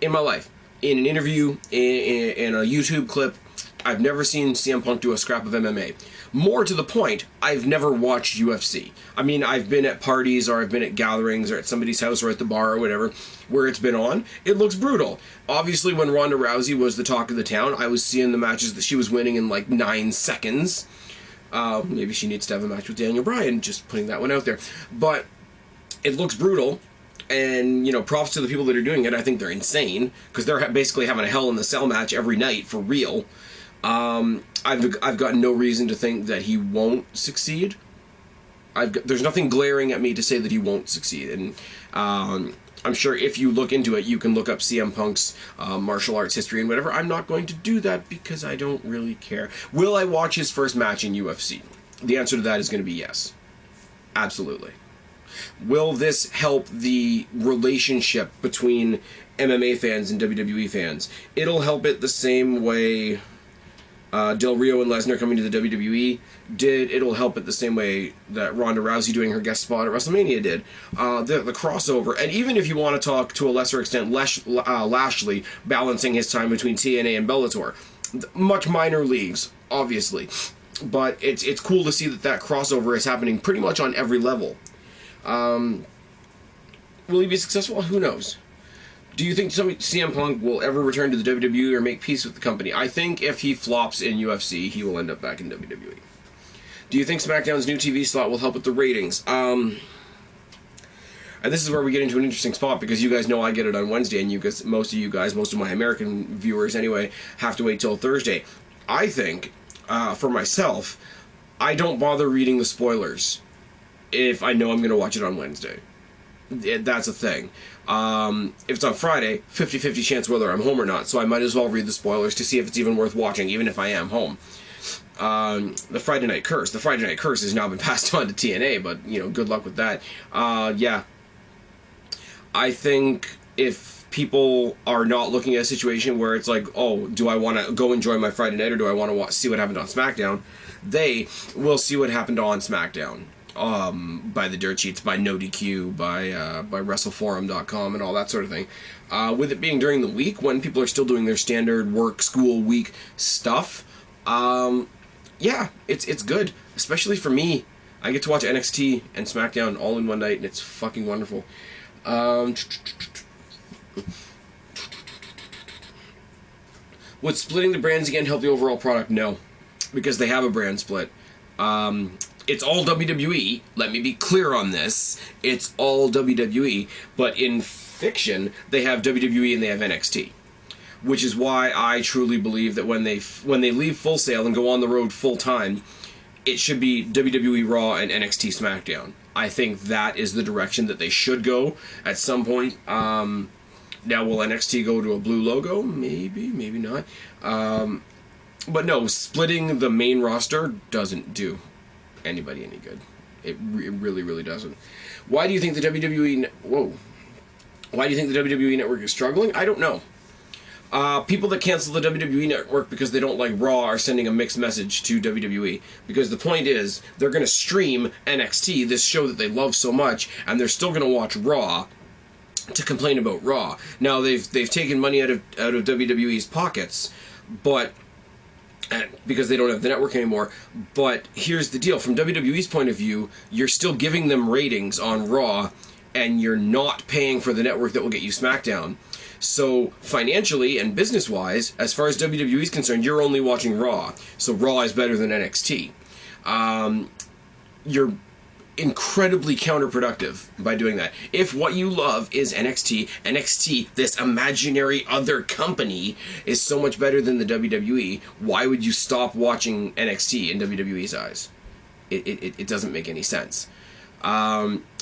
in my life. In an interview, in a YouTube clip, I've never seen CM Punk do a scrap of MMA. More to the point, I've never watched UFC. I mean, I've been at parties, or I've been at gatherings, or at somebody's house, or at the bar, or whatever, where it's been on. It looks brutal. Obviously, when Ronda Rousey was the talk of the town, I was seeing the matches that she was winning in like 9 seconds. Maybe she needs to have a match with Daniel Bryan, just putting that one out there. But it looks brutal, and, you know, props to the people that are doing it. I think they're insane, because they're basically having a Hell in the Cell match every night, for real. I've got no reason to think that he won't succeed. There's nothing glaring at me to say that he won't succeed, and I'm sure if you look into it, you can look up CM Punk's martial arts history and whatever. I'm not going to do that because I don't really care. Will I watch his first match in UFC? The answer to that is going to be yes. Absolutely. Will this help the relationship between MMA fans and WWE fans? It'll help it the same way Del Rio and Lesnar coming to the WWE did. It'll help it the same way that Ronda Rousey doing her guest spot at WrestleMania did. The crossover, and even if you want to talk to a lesser extent, Lashley balancing his time between TNA and Bellator, much minor leagues, obviously, but it's cool to see that crossover is happening pretty much on every level. Will he be successful? Who knows? Do you think CM Punk will ever return to the WWE or make peace with the company? I think if he flops in UFC, he will end up back in WWE. Do you think SmackDown's new TV slot will help with the ratings? And this is where we get into an interesting spot, because you guys know I get it on Wednesday, and most of my American viewers anyway, have to wait till Thursday. I think, for myself, I don't bother reading the spoilers if I know I'm going to watch it on Wednesday. That's a thing. If it's on Friday, 50-50 chance whether I'm home or not, so I might as well read the spoilers to see if it's even worth watching, even if I am home. The Friday Night Curse. The Friday Night Curse has now been passed on to TNA, but, you know, good luck with that. Yeah. I think if people are not looking at a situation where it's like, oh, do I want to go enjoy my Friday night, or do I want to see what happened on SmackDown, they will see what happened on SmackDown. By the dirt sheets, by NoDQ, by WrestleForum.com, and all that sort of thing. With it being during the week, when people are still doing their standard work, school, week stuff, yeah, it's good. Especially for me. I get to watch NXT and SmackDown all in one night, and it's fucking wonderful. Would splitting the brands again help the overall product? No. Because they have a brand split. It's all WWE. Let me be clear on this. It's all WWE. But in fiction, they have WWE and they have NXT. Which is why I truly believe that when they leave Full Sail and go on the road full time, it should be WWE Raw and NXT SmackDown. I think that is the direction that they should go at some point. Now, will NXT go to a blue logo? Maybe, maybe not. But no, splitting the main roster doesn't do anybody any good. It really, really doesn't. Why do you think the WWE... Why do you think the WWE Network is struggling? I don't know. People that cancel the WWE Network because they don't like Raw are sending a mixed message to WWE. Because the point is, they're going to stream NXT, this show that they love so much, and they're still going to watch Raw to complain about Raw. Now, they've taken money out of WWE's pockets, but... because they don't have the network anymore. But here's the deal. From WWE's point of view, you're still giving them ratings on Raw, and you're not paying for the network that will get you SmackDown. So financially and business-wise, as far as WWE's concerned, you're only watching Raw. So Raw is better than NXT. You're incredibly counterproductive by doing that. If what you love is NXT, this imaginary other company, is so much better than the WWE, why would you stop watching NXT in WWE's eyes? It doesn't make any sense.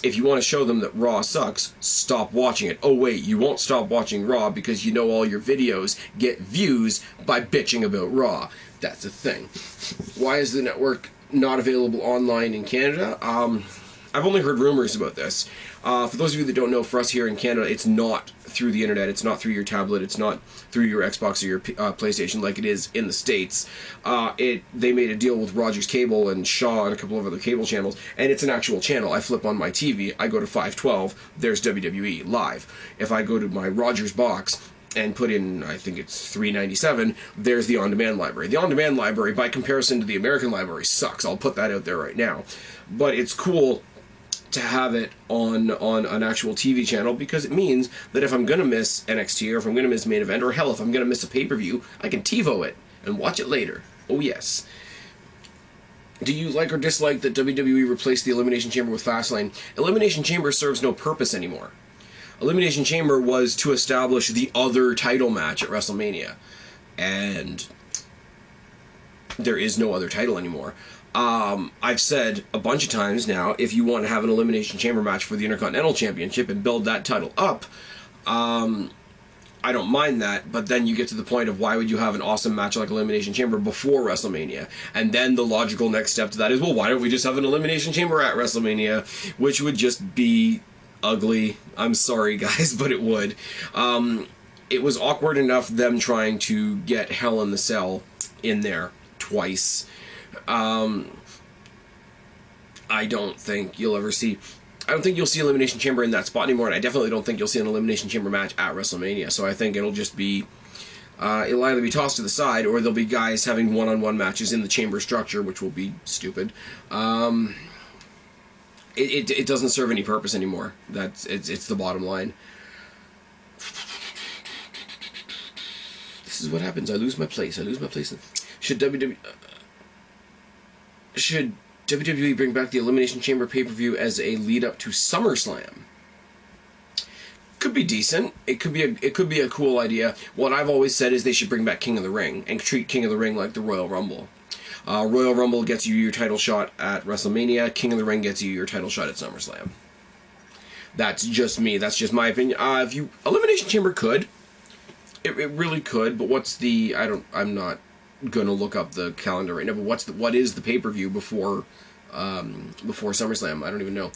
If you want to show them that Raw sucks, stop watching it. Oh wait, you won't stop watching Raw because you know all your videos get views by bitching about Raw. That's a thing. Why is the network not available online in Canada? I've only heard rumors about this. For those of you that don't know, for us here in Canada, it's not through the internet, it's not through your tablet, it's not through your Xbox or your PlayStation like it is in the States. They made a deal with Rogers Cable and Shaw and a couple of other cable channels, and it's an actual channel. I flip on my TV, I go to 512, there's WWE live. If I go to my Rogers box and put in, I think it's $3.97, there's the on-demand library. The on-demand library, by comparison to the American library, sucks. I'll put that out there right now. But it's cool to have it on an actual TV channel, because it means that if I'm going to miss NXT, or if I'm going to miss Main Event, or hell, if I'm going to miss a pay-per-view, I can TiVo it and watch it later. Oh yes. Do you like or dislike that WWE replaced the Elimination Chamber with Fastlane? Elimination Chamber serves no purpose anymore. Elimination Chamber was to establish the other title match at WrestleMania. And there is no other title anymore. I've said a bunch of times now, if you want to have an Elimination Chamber match for the Intercontinental Championship and build that title up, I don't mind that, but then you get to the point of why would you have an awesome match like Elimination Chamber before WrestleMania? And then the logical next step to that is, well, why don't we just have an Elimination Chamber at WrestleMania? Which would just be ugly. I'm sorry, guys, but it would. It was awkward enough them trying to get Hell in the Cell in there twice. I don't think you'll ever see... I don't think you'll see Elimination Chamber in that spot anymore, and I definitely don't think you'll see an Elimination Chamber match at WrestleMania. So I think it'll just be... it'll either be tossed to the side, or there'll be guys having one-on-one matches in the chamber structure, which will be stupid. It doesn't serve any purpose anymore. It's the bottom line. This is what happens. I lose my place. Should WWE bring back the Elimination Chamber pay-per-view as a lead-up to SummerSlam? Could be decent. It could be a cool idea. What I've always said is they should bring back King of the Ring and treat King of the Ring like the Royal Rumble. Royal Rumble gets you your title shot at WrestleMania. King of the Ring gets you your title shot at SummerSlam. That's just me. That's just my opinion. Elimination Chamber could. It really could, but what's the... I'm not gonna look up the calendar right now, but what is the pay-per-view before SummerSlam? I don't even know.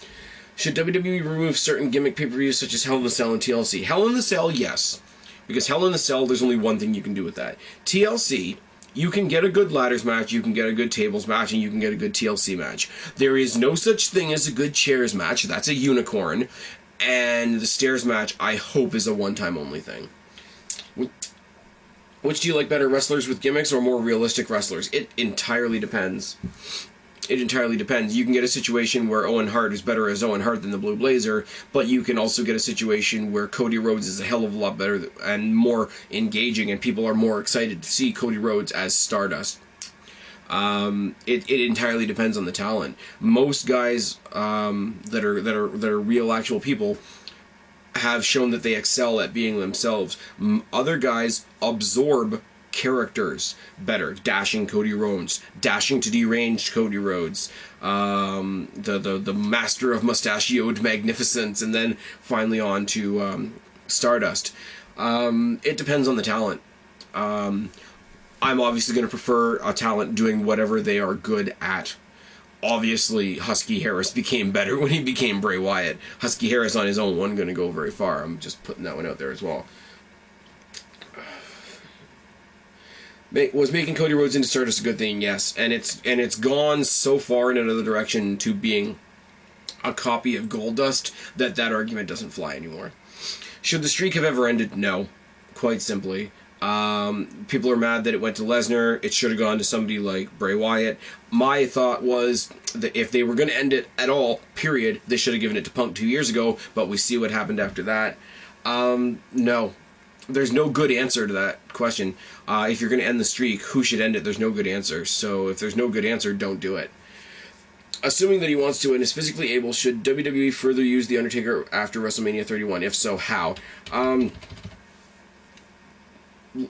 Should WWE remove certain gimmick pay-per-views such as Hell in the Cell and TLC? Hell in the Cell, yes. Because Hell in the Cell, there's only one thing you can do with that. TLC, you can get a good ladders match, you can get a good tables match, and you can get a good TLC match. There is no such thing as a good chairs match. That's a unicorn. And the stairs match, I hope, is a one-time only thing. Which do you like better, wrestlers with gimmicks or more realistic wrestlers? It entirely depends. It entirely depends. You can get a situation where Owen Hart is better as Owen Hart than the Blue Blazer, but you can also get a situation where Cody Rhodes is a hell of a lot better and more engaging, and people are more excited to see Cody Rhodes as Stardust. It entirely depends on the talent. Most guys that are real actual people have shown that they excel at being themselves. Other guys absorb characters better. Dashing Cody Rhodes, dashing to deranged Cody Rhodes, the master of mustachioed magnificence, and then finally on to Stardust. It depends on the talent. I'm obviously going to prefer a talent doing whatever they are good at. Obviously, Husky Harris became better when he became Bray Wyatt. Husky Harris on his own wasn't going to go very far. I'm just putting that one out there as well. Was making Cody Rhodes into Stardust a good thing? Yes, and it's gone so far in another direction to being a copy of Goldust that argument doesn't fly anymore. Should the streak have ever ended? No, quite simply. People are mad that it went to Lesnar. It should have gone to somebody like Bray Wyatt. My thought was that if they were going to end it at all, period, they should have given it to Punk 2 years ago, but we see what happened after that. No. There's no good answer to that question. If you're going to end the streak, who should end it? There's no good answer. So if there's no good answer, don't do it. Assuming that he wants to and is physically able, should WWE further use The Undertaker after WrestleMania 31? If so, how?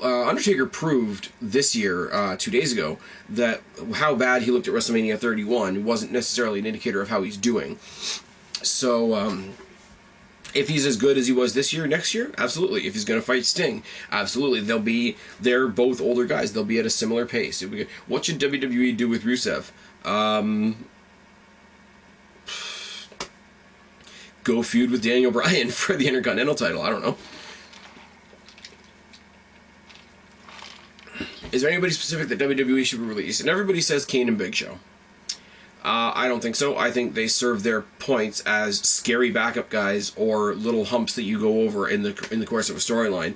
Undertaker proved this year, 2 days ago, that how bad he looked at WrestleMania 31 wasn't necessarily an indicator of how he's doing. So, if he's as good as he was this year, next year, absolutely. If he's going to fight Sting, absolutely. They're both older guys. They'll be at a similar pace. What should WWE do with Rusev? Go feud with Daniel Bryan for the Intercontinental title. I don't know. Is there anybody specific that WWE should release? And everybody says Kane and Big Show. I don't think so. I think they serve their points as scary backup guys or little humps that you go over in the course of a storyline.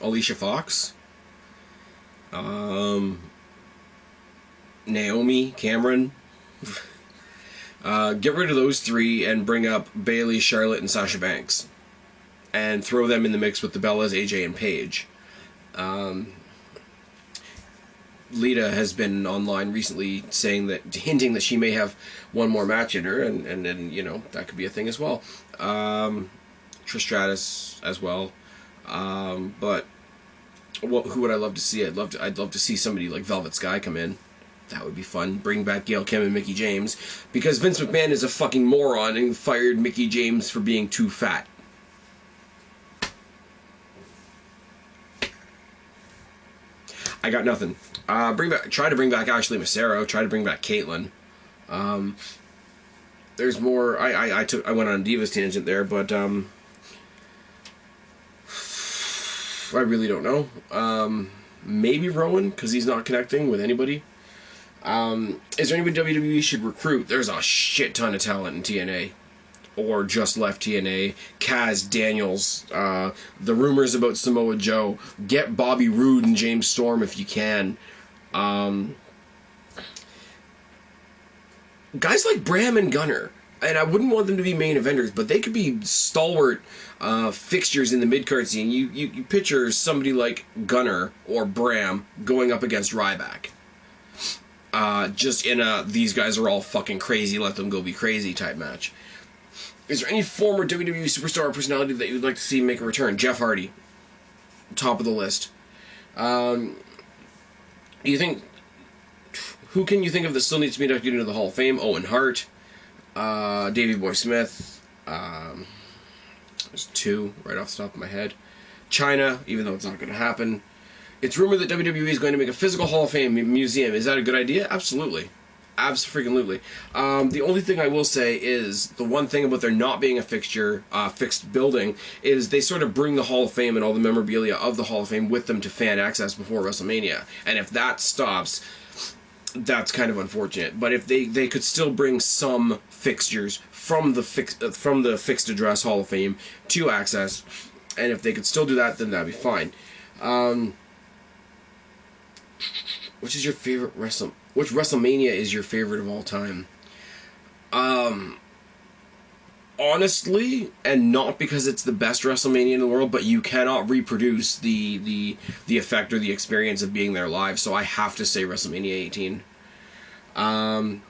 Alicia Fox, Naomi, Cameron. Get rid of those three and bring up Bayley, Charlotte, and Sasha Banks. And throw them in the mix with the Bellas, AJ, and Paige. Lita has been online recently hinting that she may have one more match in her, and you know, that could be a thing as well. Trish Stratus as well. But who would I love to see? I'd love to see somebody like Velvet Sky come in. That would be fun. Bring back Gail Kim and Mickie James, because Vince McMahon is a fucking moron and fired Mickie James for being too fat. I got nothing. Try to bring back Ashley Massaro. Try to bring back Caitlyn. There's more. I went on a Divas tangent there, but I really don't know. Maybe Rowan, because he's not connecting with anybody. Is there anybody WWE should recruit? There's a shit ton of talent in TNA. Or just left TNA. Kaz Daniels. The rumors about Samoa Joe. Get Bobby Roode and James Storm if you can. Guys like Bram and Gunner. And I wouldn't want them to be main eventers, but they could be stalwart fixtures in the mid-card scene. You picture somebody like Gunner or Bram going up against Ryback. Just in a these guys are all fucking crazy, let them go be crazy type match. Is there any former WWE superstar or personality that you'd like to see make a return? Jeff Hardy. Top of the list. Do you think... Who can you think of that still needs to be inducted into the Hall of Fame? Owen Hart. Davey Boy Smith. There's two right off the top of my head. Chyna, even though it's not going to happen. It's rumored that WWE is going to make a physical Hall of Fame museum. Is that a good idea? Absolutely. Abso-freaking-lutely. The only thing I will say is the one thing about there not being a fixed building is they sort of bring the Hall of Fame and all the memorabilia of the Hall of Fame with them to fan access before WrestleMania. And if that stops, that's kind of unfortunate. But if they could still bring some fixtures from the fixed address Hall of Fame to access, and if they could still do that, then that'd be fine. Which is your favorite Which WrestleMania is your favorite of all time? Honestly, and not because it's the best WrestleMania in the world, but you cannot reproduce the effect or the experience of being there live, so I have to say WrestleMania 18. Do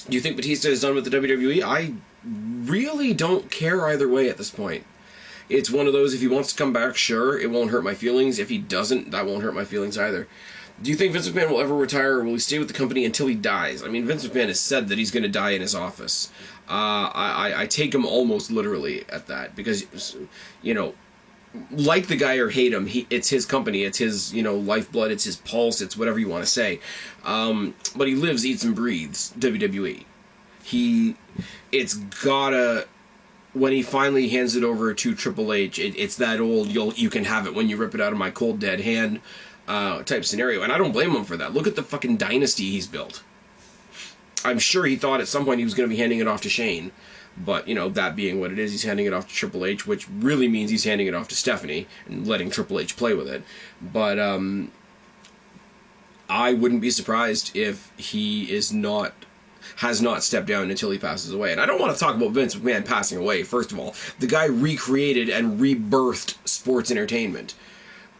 you think Batista is done with the WWE? I really don't care either way at this point. It's one of those, if he wants to come back, sure, it won't hurt my feelings. If he doesn't, that won't hurt my feelings either. Do you think Vince McMahon will ever retire, or will he stay with the company until he dies? I mean, Vince McMahon has said that he's going to die in his office. I take him almost literally at that, because, you know, like the guy or hate him, it's his company, it's his, you know, lifeblood, it's his pulse, it's whatever you want to say. But he lives, eats, and breathes WWE. It's gotta... When he finally hands it over to Triple H, it's that old, you can have it when you rip it out of my cold dead hand type scenario, and I don't blame him for that. Look at the fucking dynasty he's built. I'm sure he thought at some point he was going to be handing it off to Shane, but, you know, that being what it is, he's handing it off to Triple H, which really means he's handing it off to Stephanie and letting Triple H play with it. But I wouldn't be surprised if he has not stepped down until he passes away. And I don't want to talk about Vince McMahon passing away, first of all. The guy recreated and rebirthed sports entertainment.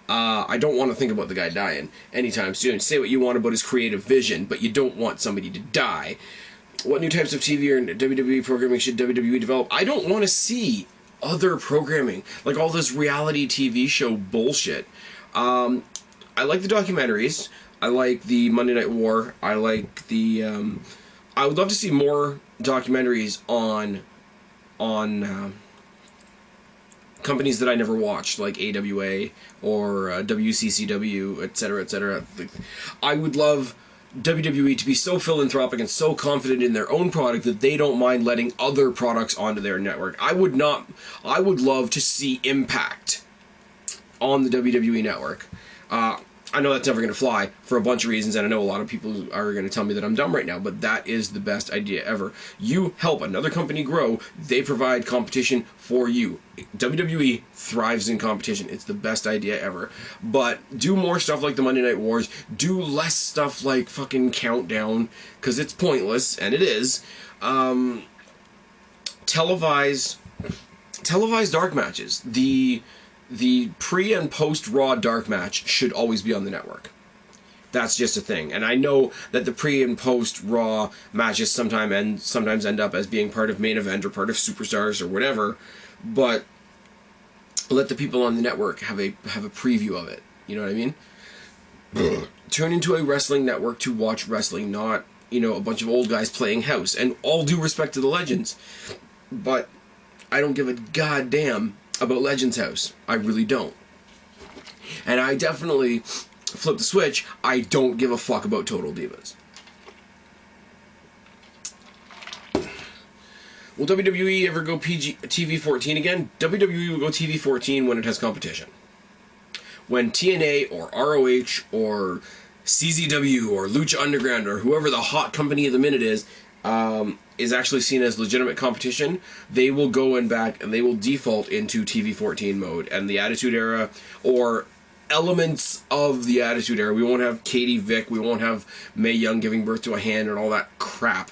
I don't want to think about the guy dying anytime soon. Say what you want about his creative vision, but you don't want somebody to die. What new types of TV or WWE programming should WWE develop? I don't want to see other programming, like all this reality TV show bullshit. I like the documentaries. I like the Monday Night War. I like the... I would love to see more documentaries on companies that I never watched, like AWA or WCCW, etc., etc. I would love WWE to be so philanthropic and so confident in their own product that they don't mind letting other products onto their network. I would love to see Impact on the WWE network. I know that's never going to fly for a bunch of reasons, and I know a lot of people are going to tell me that I'm dumb right now, but that is the best idea ever. You help another company grow, they provide competition for you. WWE thrives in competition. It's the best idea ever. But do more stuff like the Monday Night Wars. Do less stuff like fucking Countdown, because it's pointless, and it is. Televise dark matches. The pre and post Raw dark match should always be on the network. That's just a thing. And I know that the pre and post Raw matches sometimes end up as being part of main event or part of Superstars or whatever, but let the people on the network have a preview of it. You know what I mean? Turn into a wrestling network to watch wrestling, not, you know, a bunch of old guys playing house. And all due respect to the Legends, but I don't give a goddamn about Legends House. I really don't. And I definitely flip the switch. I don't give a fuck about Total Divas. Will WWE ever go TV-14 again? WWE will go TV-14 when it has competition. When TNA or ROH or CZW or Lucha Underground or whoever the hot company of the minute is actually seen as legitimate competition, they will go and back and they will default into TV-14 mode. And the Attitude Era, or elements of the Attitude Era, we won't have Katie Vick, we won't have Mae Young giving birth to a hand and all that crap.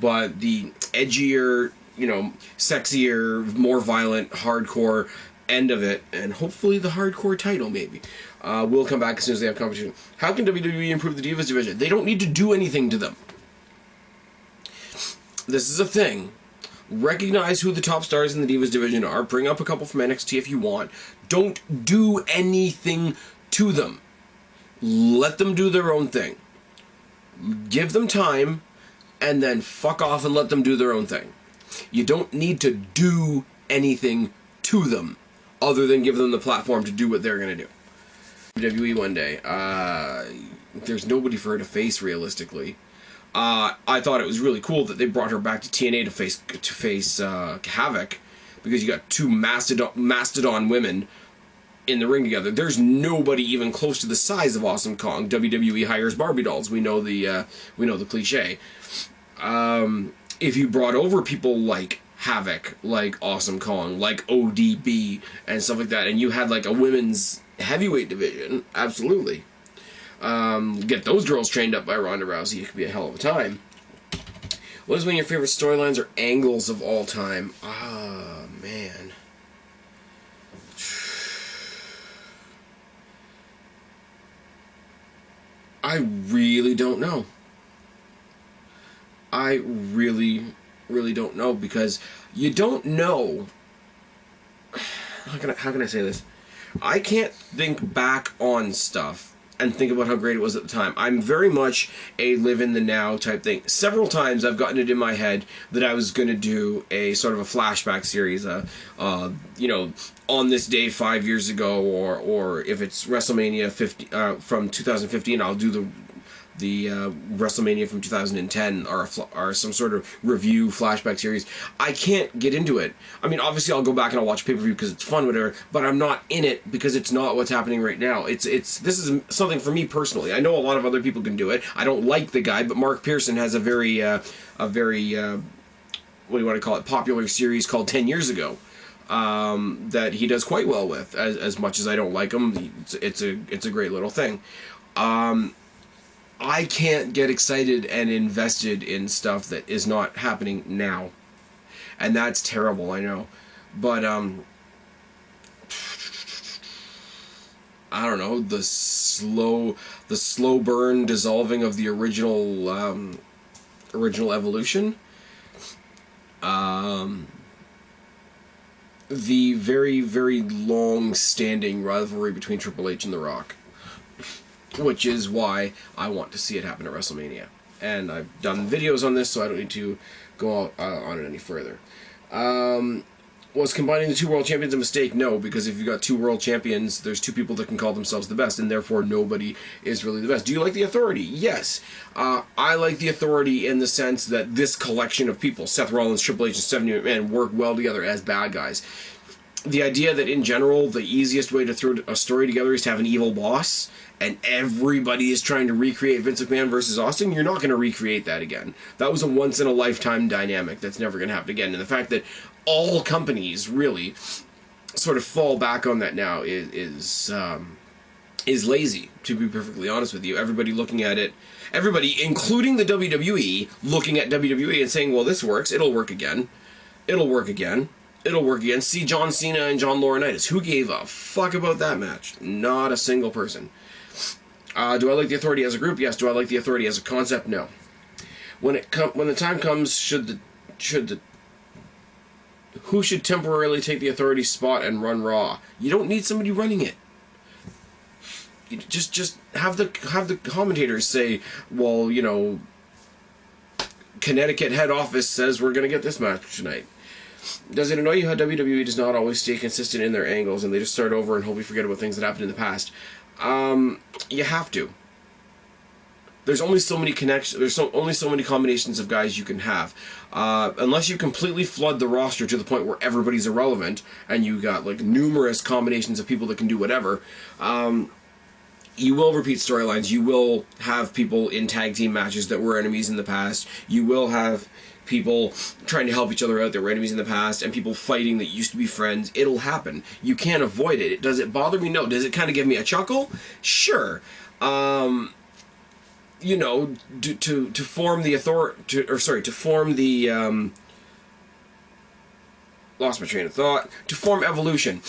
But the edgier, you know, sexier, more violent, hardcore end of it, and hopefully the hardcore title maybe, will come back as soon as they have competition. How can WWE improve the Divas division? They don't need to do anything to them. This is a thing. Recognize who the top stars in the Divas division are. Bring up a couple from NXT if you want. Don't do anything to them. Let them do their own thing. Give them time, and then fuck off and let them do their own thing. You don't need to do anything to them other than give them the platform to do what they're going to do. WWE one day. There's nobody for her to face realistically. I thought it was really cool that they brought her back to TNA to face Havoc, because you got two mastodon women in the ring together. There's nobody even close to the size of Awesome Kong. WWE hires Barbie dolls. We know the cliche. If you brought over people like Havoc, like Awesome Kong, like ODB, and stuff like that, and you had like a women's heavyweight division, absolutely. Get those girls trained up by Ronda Rousey, it could be a hell of a time. What is one of your favorite storylines or angles of all time? Ah, man. I really don't know. I really don't know, because you don't know. How can I say this? I can't think back on stuff and think about how great it was at the time. I'm very much a live in the now type thing. Several times I've gotten it in my head that I was going to do a sort of a flashback series, you know, on this day 5 years ago, or if it's WrestleMania 50 from 2015, I'll do the WrestleMania from 2010 or some sort of review flashback series. I can't get into it. I mean, obviously I'll go back and I'll watch pay-per-view because it's fun, whatever, but I'm not in it because it's not what's happening right now. This is something for me personally. I know a lot of other people can do it. I don't like the guy, but Mark Pearson has a very what do you want to call it, popular series called 10 Years Ago. That he does quite well with. As much as I don't like him, it's a great little thing. I can't get excited and invested in stuff that is not happening now. And that's terrible, I know. But, I don't know, the slow burn dissolving of the original Evolution. The very, very long-standing rivalry between Triple H and The Rock. Which is why I want to see it happen at WrestleMania. And I've done videos on this, so I don't need to go on it any further. Was combining the two world champions a mistake? No, because if you've got two world champions, there's two people that can call themselves the best, and therefore nobody is really the best. Do you like the Authority? Yes. I like the Authority in the sense that this collection of people, Seth Rollins, Triple H, and Stephanie McMahon, work well together as bad guys. The idea that in general, the easiest way to throw a story together is to have an evil boss, and everybody is trying to recreate Vince McMahon versus Austin, you're not going to recreate that again. That was a once-in-a-lifetime dynamic that's never going to happen again. And the fact that all companies really sort of fall back on that now is lazy, to be perfectly honest with you. Everybody looking at it, everybody, including the WWE, looking at WWE and saying, well, this works, it'll work again. It'll work again. It'll work again. See John Cena and John Laurinaitis. Who gave a fuck about that match? Not a single person. Do I like the Authority as a group? Yes. Do I like the Authority as a concept? No. When the time comes, who should temporarily take the Authority spot and run Raw? You don't need somebody running it. You just have the commentators say, well, you know, Connecticut head office says we're going to get this match tonight. Does it annoy you how WWE does not always stay consistent in their angles and they just start over and hope you forget about things that happened in the past? You have to. There's only so many connections. There's only so many combinations of guys you can have, unless you completely flood the roster to the point where everybody's irrelevant and you got like numerous combinations of people that can do whatever. You will repeat storylines. You will have people in tag team matches that were enemies in the past. You will have people trying to help each other out that were enemies in the past, and people fighting that used to be friends. It'll happen. You can't avoid it. Does it bother me? No. Does it kind of give me a chuckle? Sure. You know, to form the to form the lost my train of thought. To form Evolution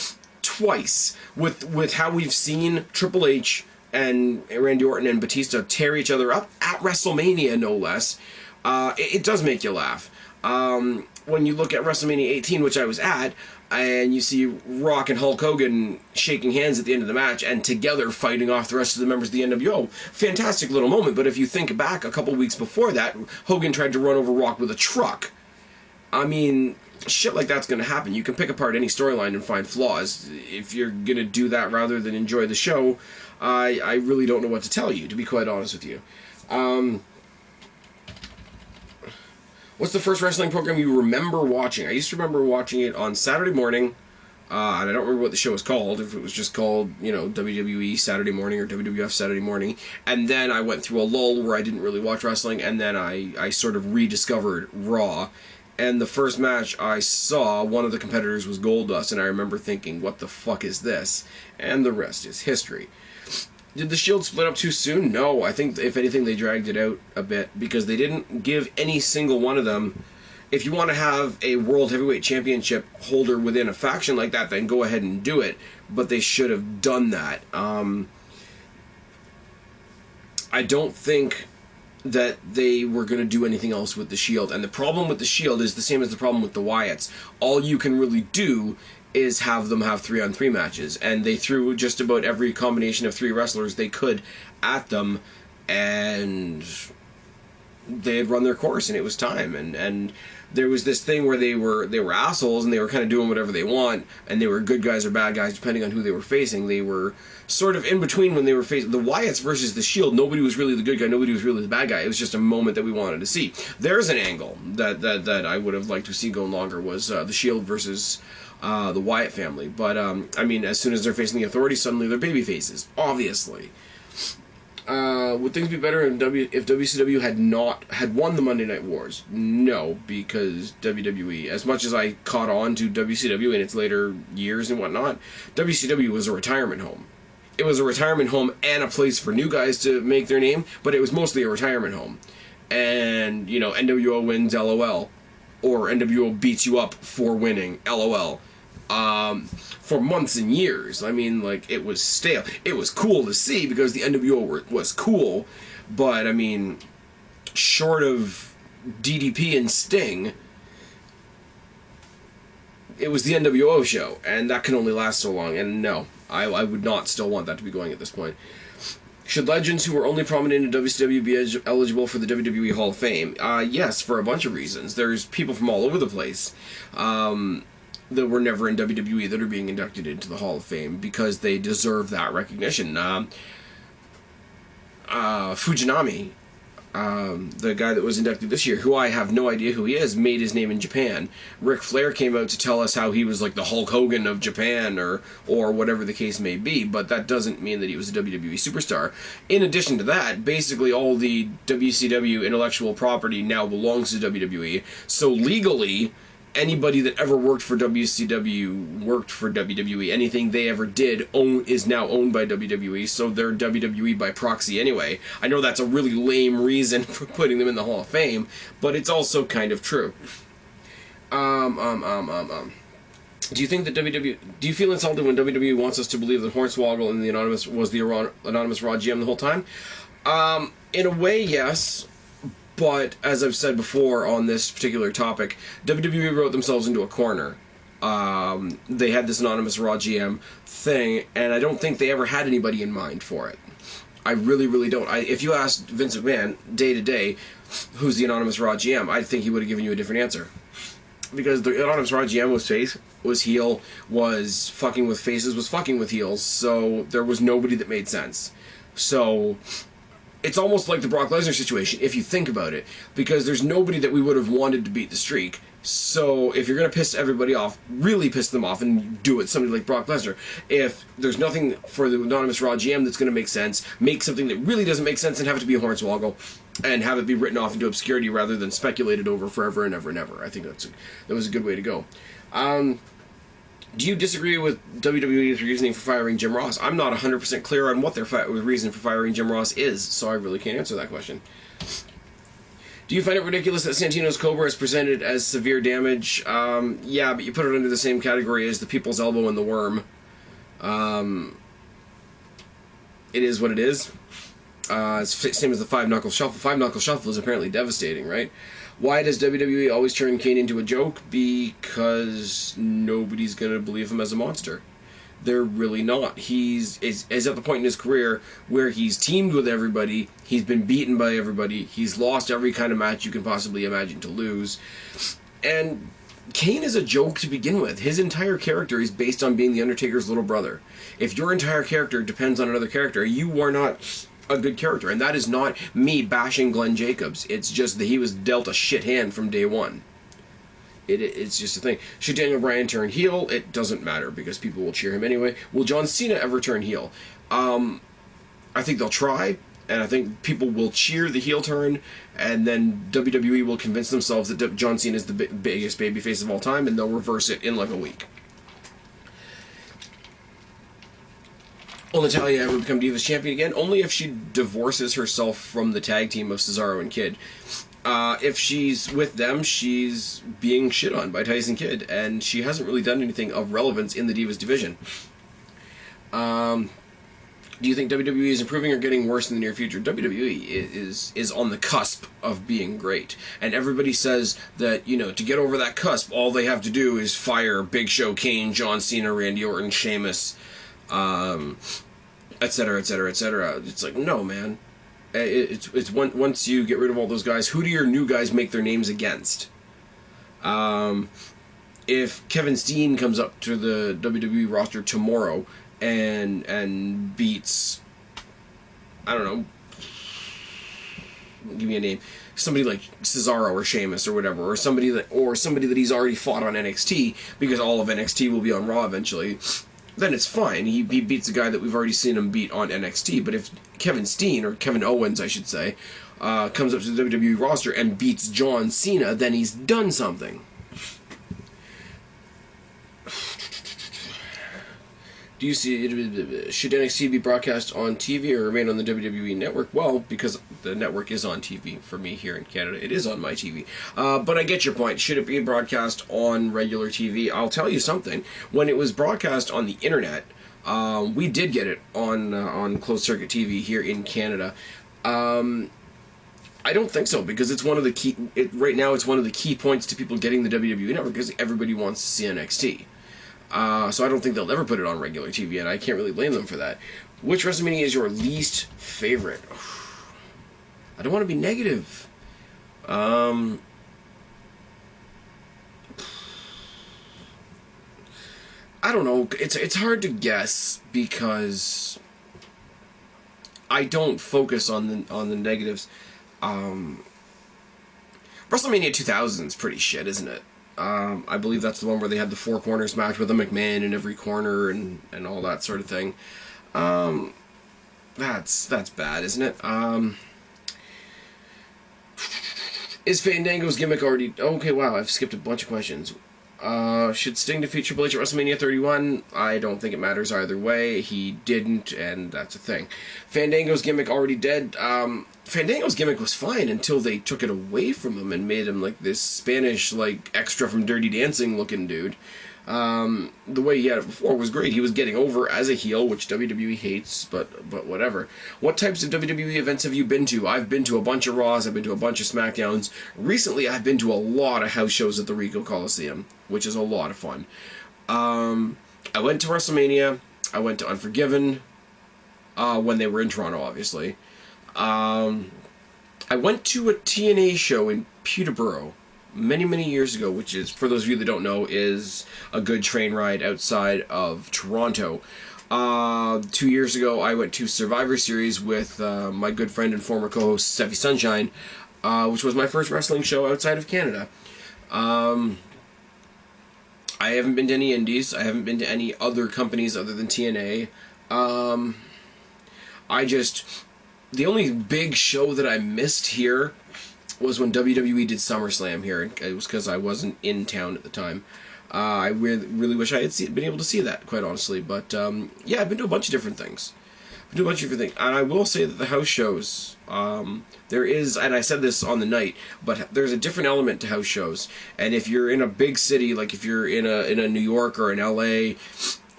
twice with how we've seen Triple H and Randy Orton and Batista tear each other up at WrestleMania, no less. It does make you laugh. When you look at WrestleMania 18, which I was at, and you see Rock and Hulk Hogan shaking hands at the end of the match and together fighting off the rest of the members of the NWO. Fantastic little moment, but if you think back a couple weeks before that, Hogan tried to run over Rock with a truck. I mean, shit like that's going to happen. You can pick apart any storyline and find flaws. If you're going to do that rather than enjoy the show, I really don't know what to tell you, to be quite honest with you. What's the first wrestling program you remember watching? I used to remember watching it on Saturday morning, and I don't remember what the show was called, if it was just called, you know, WWE Saturday Morning or WWF Saturday Morning, and then I went through a lull where I didn't really watch wrestling, and then I sort of rediscovered Raw, and the first match I saw, one of the competitors was Goldust, and I remember thinking, what the fuck is this? And the rest is history. Did the Shield split up too soon? No, I think, if anything, they dragged it out a bit, because they didn't give any single one of them... If you want to have a World Heavyweight Championship holder within a faction like that, then go ahead and do it, but they should have done that. I don't think that they were going to do anything else with the Shield, and the problem with the Shield is the same as the problem with the Wyatts. All you can really do is have them have 3-on-3 matches, and they threw just about every combination of 3 wrestlers they could at them, and they had run their course, and it was time, and there was this thing where they were assholes, and they were kind of doing whatever they want, and they were good guys or bad guys depending on who they were facing. They were sort of in between when they were facing the Wyatts versus the Shield. Nobody was really the good guy, nobody was really the bad guy. It was just a moment that we wanted to see. There's an angle that I would have liked to see go longer, was the Shield versus the Wyatt family. But I mean, as soon as they're facing the Authority, suddenly they're baby faces, obviously. Would things be better if WCW had won the Monday Night Wars? No, because WWE, as much as I caught on to WCW in its later years and whatnot, WCW was a retirement home. It was a retirement home and a place for new guys to make their name, but it was mostly a retirement home. And, you know, NWO wins, LOL. Or NWO beats you up for winning, LOL. For months and years. I mean, like, it was stale. It was cool to see because the NWO was cool, but, I mean, short of DDP and Sting, it was the NWO show, and that can only last so long, and no, I would not still want that to be going at this point. Should legends who were only prominent in WCW be eligible for the WWE Hall of Fame? Yes, for a bunch of reasons. There's people from all over the place that were never in WWE that are being inducted into the Hall of Fame because they deserve that recognition. Fujinami, the guy that was inducted this year, who I have no idea who he is, made his name in Japan. Ric Flair came out to tell us how he was like the Hulk Hogan of Japan, or whatever the case may be, but that doesn't mean that he was a WWE superstar. In addition to that, basically all the WCW intellectual property now belongs to WWE, so legally, anybody that ever worked for WCW worked for WWE. Anything they ever did is now owned by WWE, so they're WWE by proxy anyway. I know that's a really lame reason for putting them in the Hall of Fame, but it's also kind of true. Do you think that do you feel insulted when WWE wants us to believe that Hornswoggle and the Anonymous was the Anonymous Raw GM the whole time? In a way, yes. But, as I've said before on this particular topic, WWE wrote themselves into a corner. They had this Anonymous Raw GM thing, and I don't think they ever had anybody in mind for it. I really, really don't. If you asked Vince McMahon, day to day, who's the Anonymous Raw GM, I think he would have given you a different answer. Because the Anonymous Raw GM was face, was heel, was fucking with faces, was fucking with heels, so there was nobody that made sense. So it's almost like the Brock Lesnar situation, if you think about it, because there's nobody that we would have wanted to beat the streak. So if you're going to piss everybody off, really piss them off and do it somebody like Brock Lesnar. If there's nothing for the Anonymous Raw GM that's going to make sense, make something that really doesn't make sense and have it to be a Hornswoggle and have it be written off into obscurity rather than speculated over forever and ever and ever. I think that was a good way to go. Do you disagree with WWE's reasoning for firing Jim Ross? I'm not 100% clear on what their reason for firing Jim Ross is, so I really can't answer that question. Do you find it ridiculous that Santino's Cobra is presented as severe damage? Yeah, but you put it under the same category as the People's Elbow and the Worm. It is what it is. It's same as the Five-Knuckle Shuffle. Five-Knuckle Shuffle is apparently devastating, right? Why does WWE always turn Kane into a joke? Because nobody's going to believe him as a monster. They're really not. He's at the point in his career where he's teamed with everybody, he's been beaten by everybody, he's lost every kind of match you can possibly imagine to lose. And Kane is a joke to begin with. His entire character is based on being The Undertaker's little brother. If your entire character depends on another character, you are not a good character. And that is not me bashing Glenn Jacobs. It's just that he was dealt a shit hand from day one. It's just a thing. Should Daniel Bryan turn heel? It doesn't matter because people will cheer him anyway. Will John Cena ever turn heel? I think they'll try, and I think people will cheer the heel turn, and then WWE will convince themselves that John Cena is the biggest babyface of all time, and they'll reverse it in like a week. Will Natalya ever become Divas Champion again? Only if she divorces herself from the tag team of Cesaro and Kidd. If she's with them, she's being shit on by Tyson Kidd, and she hasn't really done anything of relevance in the Divas division. Do you think WWE is improving or getting worse in the near future? WWE is on the cusp of being great, and everybody says that, you know, to get over that cusp, all they have to do is fire Big Show, Kane, John Cena, Randy Orton, Sheamus, etc., etc., etc. It's like, no, man. It's once you get rid of all those guys, who do your new guys make their names against? If Kevin Steen comes up to the WWE roster tomorrow and beats, I don't know, give me a name, somebody like Cesaro or Sheamus or whatever, or somebody that he's already fought on NXT, because all of NXT will be on Raw eventually, then it's fine. He beats a guy that we've already seen him beat on NXT. But if Kevin Steen, or Kevin Owens, I should say, comes up to the WWE roster and beats John Cena, then he's done something. Do you see, should NXT be broadcast on TV or remain on the WWE network? Well, because the network is on TV for me here in Canada, it is on my TV. But I get your point. Should it be broadcast on regular TV? I'll tell you something. When it was broadcast on the internet, we did get it on closed circuit TV here in Canada. I don't think so, because it's one of the key. Right now, it's one of the key points to people getting the WWE network, because everybody wants to see NXT. So I don't think they'll ever put it on regular TV, and I can't really blame them for that. Which WrestleMania is your least favorite? I don't want to be negative. I don't know. It's hard to guess because I don't focus on the negatives. WrestleMania 2000 is pretty shit, isn't it? I believe that's the one where they had the Four Corners match with a McMahon in every corner and all that sort of thing. That's bad, isn't it? Is Fandango's gimmick already... Okay, wow, I've skipped a bunch of questions. Should Sting defeat Triple H at WrestleMania 31? I don't think it matters either way. He didn't, and that's a thing. Fandango's gimmick already dead. Fandango's gimmick was fine until they took it away from him and made him like this Spanish, like, extra from Dirty Dancing looking dude. The way he had it before was great. He was getting over as a heel, which WWE hates, but whatever. What types of WWE events have you been to? I've been to a bunch of Raws, I've been to a bunch of SmackDowns. Recently, I've been to a lot of house shows at the Ricoh Coliseum, which is a lot of fun. I went to WrestleMania, I went to Unforgiven, when they were in Toronto, obviously. I went to a TNA show in Peterborough many years ago, which is, for those of you that don't know, is a good train ride outside of Toronto. 2 years ago, I went to Survivor Series with my good friend and former co-host, Steffi Sunshine, which was my first wrestling show outside of Canada. I haven't been to any indies. I haven't been to any other companies other than TNA. The only big show that I missed here was when WWE did SummerSlam here. It was because I wasn't in town at the time. I really wish I had been able to see that, quite honestly. But, yeah, I've been to a bunch of different things. And I will say that the house shows, there is, and I said this on the night, but there's a different element to house shows. And if you're in a big city, like if you're in a New York or an LA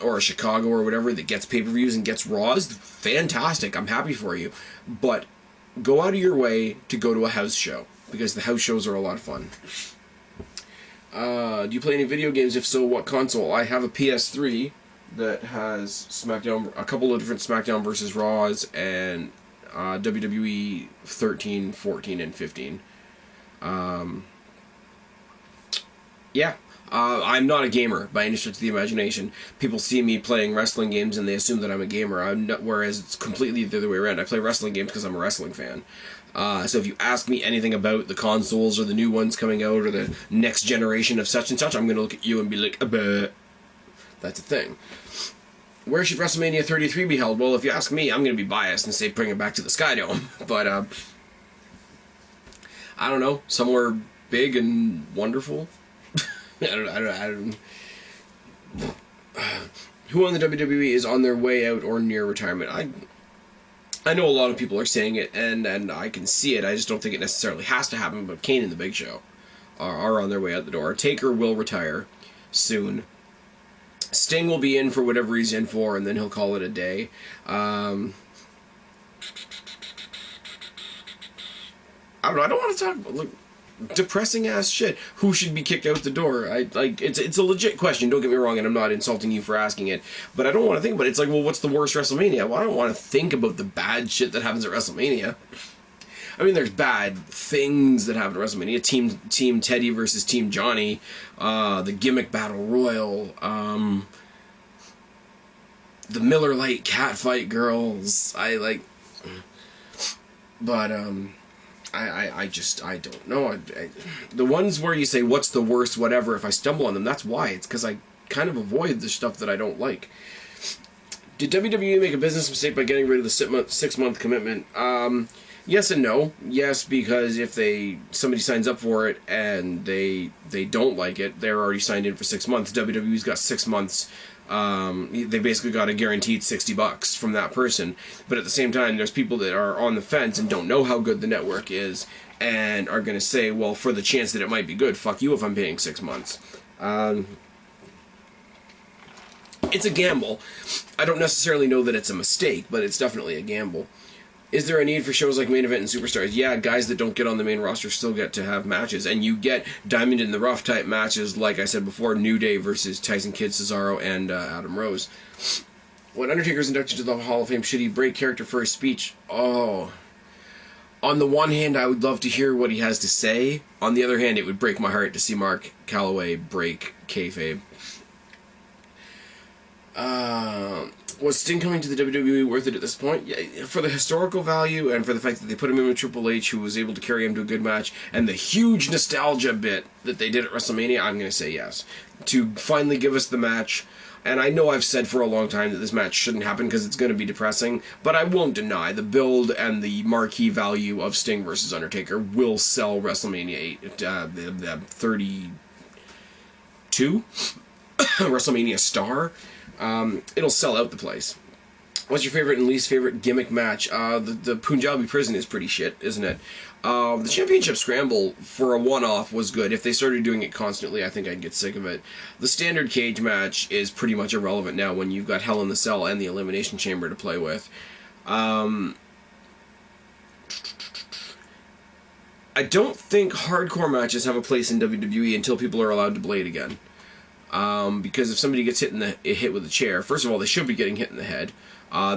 or a Chicago or whatever that gets pay-per-views and gets Raws, fantastic, I'm happy for you. But go out of your way to go to a house show, because the house shows are a lot of fun. Do you play any video games? If so, what console? I have a PS3 that has SmackDown, a couple of different SmackDown versus Raws, and WWE 13, 14, and 15. Yeah. I'm not a gamer by any stretch of the imagination. People see me playing wrestling games and they assume that I'm a gamer. Whereas it's completely the other way around. I play wrestling games because I'm a wrestling fan. So if you ask me anything about the consoles or the new ones coming out or the next generation of such and such, I'm going to look at you and be like, that's a thing. Where should WrestleMania 33 be held? Well, if you ask me, I'm going to be biased and say bring it back to the Skydome. But, I don't know. Somewhere big and wonderful. I don't. Who on the WWE is on their way out or near retirement? I know a lot of people are saying it, and I can see it. I just don't think it necessarily has to happen. But Kane and the Big Show are on their way out the door. Taker will retire soon. Sting will be in for whatever he's in for, and then he'll call it a day. I don't know. I don't want to talk about, look, depressing ass shit. Who should be kicked out the door? It's a legit question, don't get me wrong, and I'm not insulting you for asking it, but I don't want to think about it. It's like, well, what's the worst WrestleMania? Well, I don't want to think about the bad shit that happens at WrestleMania. I mean, there's bad things that happen at WrestleMania. Team Teddy versus Team Johnny, the gimmick battle royal, the Miller Lite catfight girls. I don't know. The ones where you say, what's the worst, whatever, if I stumble on them, that's why. It's because I kind of avoid the stuff that I don't like. Did WWE make a business mistake by getting rid of the 6-month commitment? Yes and no. Yes, because if somebody signs up for it and they don't like it, they're already signed in for 6 months. WWE's got 6 months. They basically got a guaranteed $60 from that person. But at the same time, there's people that are on the fence and don't know how good the network is and are going to say, well, for the chance that it might be good, fuck you if I'm paying 6 months. It's a gamble. I don't necessarily know that it's a mistake, but it's definitely a gamble. Is there a need for shows like Main Event and Superstars? Yeah, guys that don't get on the main roster still get to have matches, and you get Diamond in the Rough type matches, like I said before, New Day versus Tyson Kidd, Cesaro, and Adam Rose. When Undertaker's inducted to the Hall of Fame, should he break character for his speech? Oh. On the one hand, I would love to hear what he has to say. On the other hand, it would break my heart to see Mark Calloway break kayfabe. Was Sting coming to the WWE worth it at this point? Yeah, for the historical value and for the fact that they put him in with Triple H, who was able to carry him to a good match, and the huge nostalgia bit that they did at WrestleMania, I'm going to say yes. To finally give us the match, and I know I've said for a long time that this match shouldn't happen because it's going to be depressing, but I won't deny the build and the marquee value of Sting versus Undertaker will sell WrestleMania 8, the 32 WrestleMania star. It'll sell out the place. What's your favorite and least favorite gimmick match? The Punjabi prison is pretty shit, isn't it? The championship scramble for a one-off was good. If they started doing it constantly, I think I'd get sick of it. The standard cage match is pretty much irrelevant now when you've got Hell in the Cell and the Elimination Chamber to play with. I don't think hardcore matches have a place in WWE until people are allowed to blade again. Because if somebody gets hit with a chair, first of all, they should be getting hit in the head.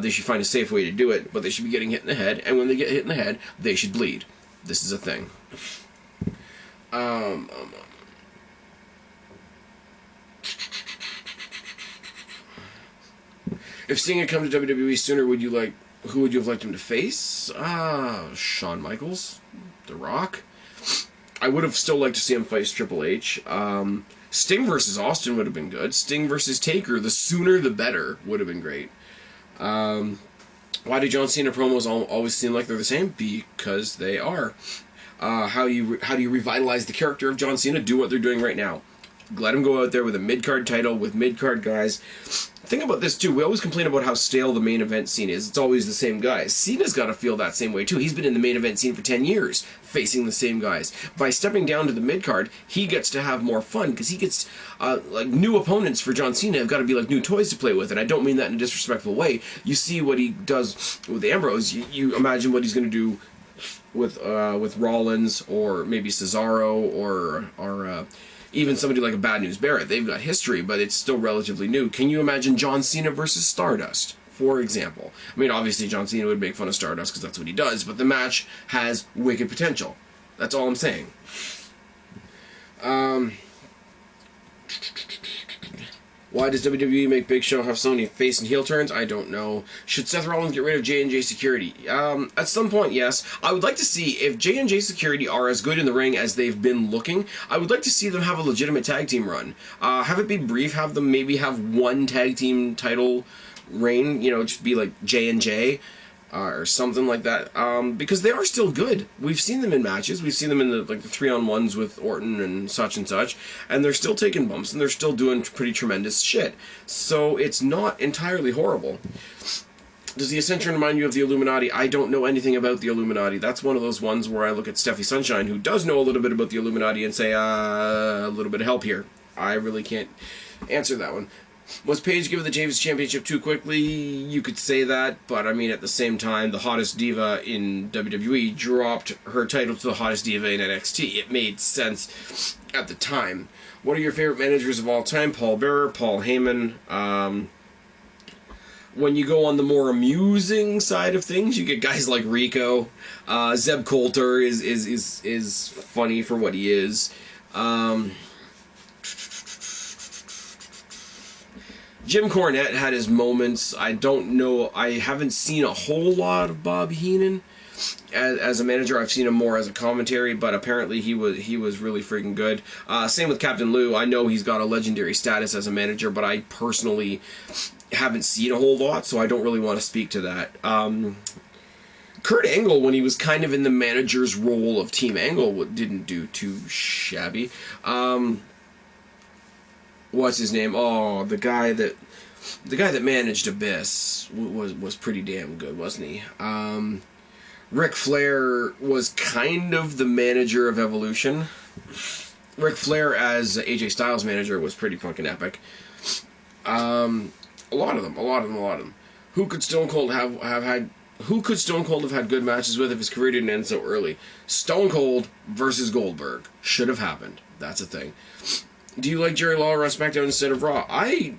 They should find a safe way to do it, but they should be getting hit in the head, and when they get hit in the head, they should bleed. This is a thing. If Sting had come to WWE sooner, who would you have liked him to face? Shawn Michaels, The Rock. I would have still liked to see him face Triple H. Sting versus Austin would have been good. Sting versus Taker, the sooner the better, would have been great. Why do John Cena promos always seem like they're the same? Because they are. How do you revitalize the character of John Cena? Do what they're doing right now. Let him go out there with a mid-card title, with mid-card guys. Think about this, too. We always complain about how stale the main event scene is. It's always the same guys. Cena's got to feel that same way, too. He's been in the main event scene for 10 years, facing the same guys. By stepping down to the mid-card, he gets to have more fun, because he gets, new opponents for John Cena have got to be like new toys to play with, and I don't mean that in a disrespectful way. You see what he does with Ambrose. You imagine what he's going to do with Rollins, or maybe Cesaro, or even somebody like a Bad News Barrett. They've got history, but it's still relatively new. Can you imagine John Cena versus Stardust, for example? I mean, obviously John Cena would make fun of Stardust because that's what he does, but the match has wicked potential. That's all I'm saying. Why does WWE make Big Show have so many face and heel turns? I don't know. Should Seth Rollins get rid of J&J Security? At some point, yes. I would like to see, if J&J Security are as good in the ring as they've been looking, I would like to see them have a legitimate tag team run. Have it be brief, have them maybe have one tag team title reign, just be like J&J. Or something like that, because they are still good. We've seen them in matches. We've seen them in the 3-on-1s with Orton and such, and they're still taking bumps, and they're still doing pretty tremendous shit. So it's not entirely horrible. Does the Ascension remind you of the Illuminati? I don't know anything about the Illuminati. That's one of those ones where I look at Steffi Sunshine, who does know a little bit about the Illuminati, and say, a little bit of help here. I really can't answer that one. Was Paige given the James Championship too quickly? You could say that, but I mean, at the same time, the hottest diva in WWE dropped her title to the hottest diva in NXT. It made sense at the time. What are your favorite managers of all time? Paul Bearer, Paul Heyman. When you go on the more amusing side of things, you get guys like Rico. Zeb Coulter is funny for what he is. Jim Cornette had his moments. I don't know. I haven't seen a whole lot of Bob Heenan as a manager. I've seen him more as a commentary, but apparently he was really freaking good. Same with Captain Lou. I know he's got a legendary status as a manager, but I personally haven't seen a whole lot, so I don't really want to speak to that. Kurt Angle, when he was kind of in the manager's role of Team Angle, didn't do too shabby. What's his name? Oh, the guy that managed Abyss was pretty damn good, wasn't he? Ric Flair was kind of the manager of Evolution. Ric Flair as AJ Styles manager was pretty fucking epic. A lot of them. Who could Stone Cold have had good matches with if his career didn't end so early? Stone Cold versus Goldberg should have happened. That's a thing. Do you like Jerry Lawler on SmackDown instead of Raw? I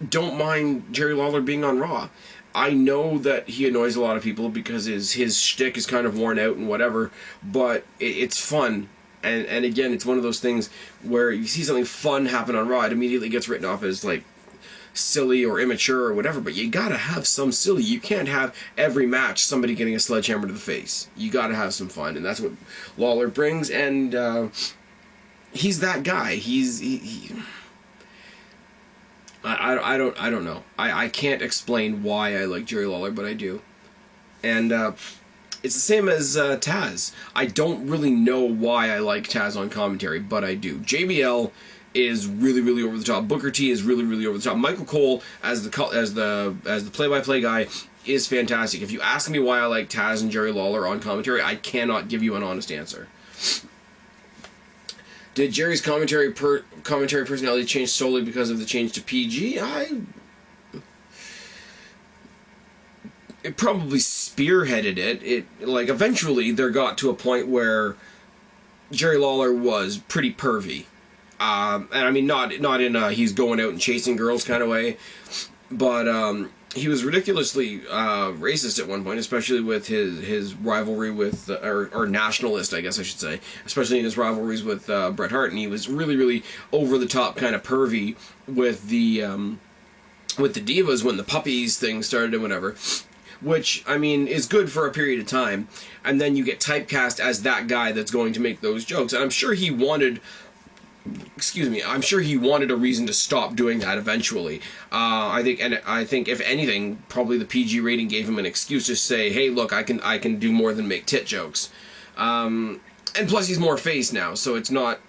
don't mind Jerry Lawler being on Raw. I know that he annoys a lot of people because his shtick is kind of worn out and whatever, but it's fun. And again, it's one of those things where you see something fun happen on Raw, it immediately gets written off as like silly or immature or whatever, but you gotta have some silly. You can't have every match somebody getting a sledgehammer to the face. You gotta have some fun, and that's what Lawler brings, and he's that guy. I don't know. I can't explain why I like Jerry Lawler, but I do. And it's the same as Taz. I don't really know why I like Taz on commentary, but I do. JBL is really, really over the top. Booker T is really, really over the top. Michael Cole as the play-by-play guy is fantastic. If you ask me why I like Taz and Jerry Lawler on commentary, I cannot give you an honest answer. Did Jerry's commentary personality change solely because of the change to PG? It probably spearheaded it. Eventually there got to a point where Jerry Lawler was pretty pervy. And I mean, not in a he's going out and chasing girls kind of way, but he was ridiculously racist at one point, especially with his rivalry with, or nationalist, I guess I should say, especially in his rivalries with Bret Hart, and he was really, really over the top kind of pervy with the divas when the puppies thing started and whatever. Which, I mean, is good for a period of time, and then you get typecast as that guy that's going to make those jokes, and I'm sure he wanted a reason to stop doing that eventually. I think if anything, probably the PG rating gave him an excuse to say, hey, look, I can do more than make tit jokes. And plus he's more face now, so it's not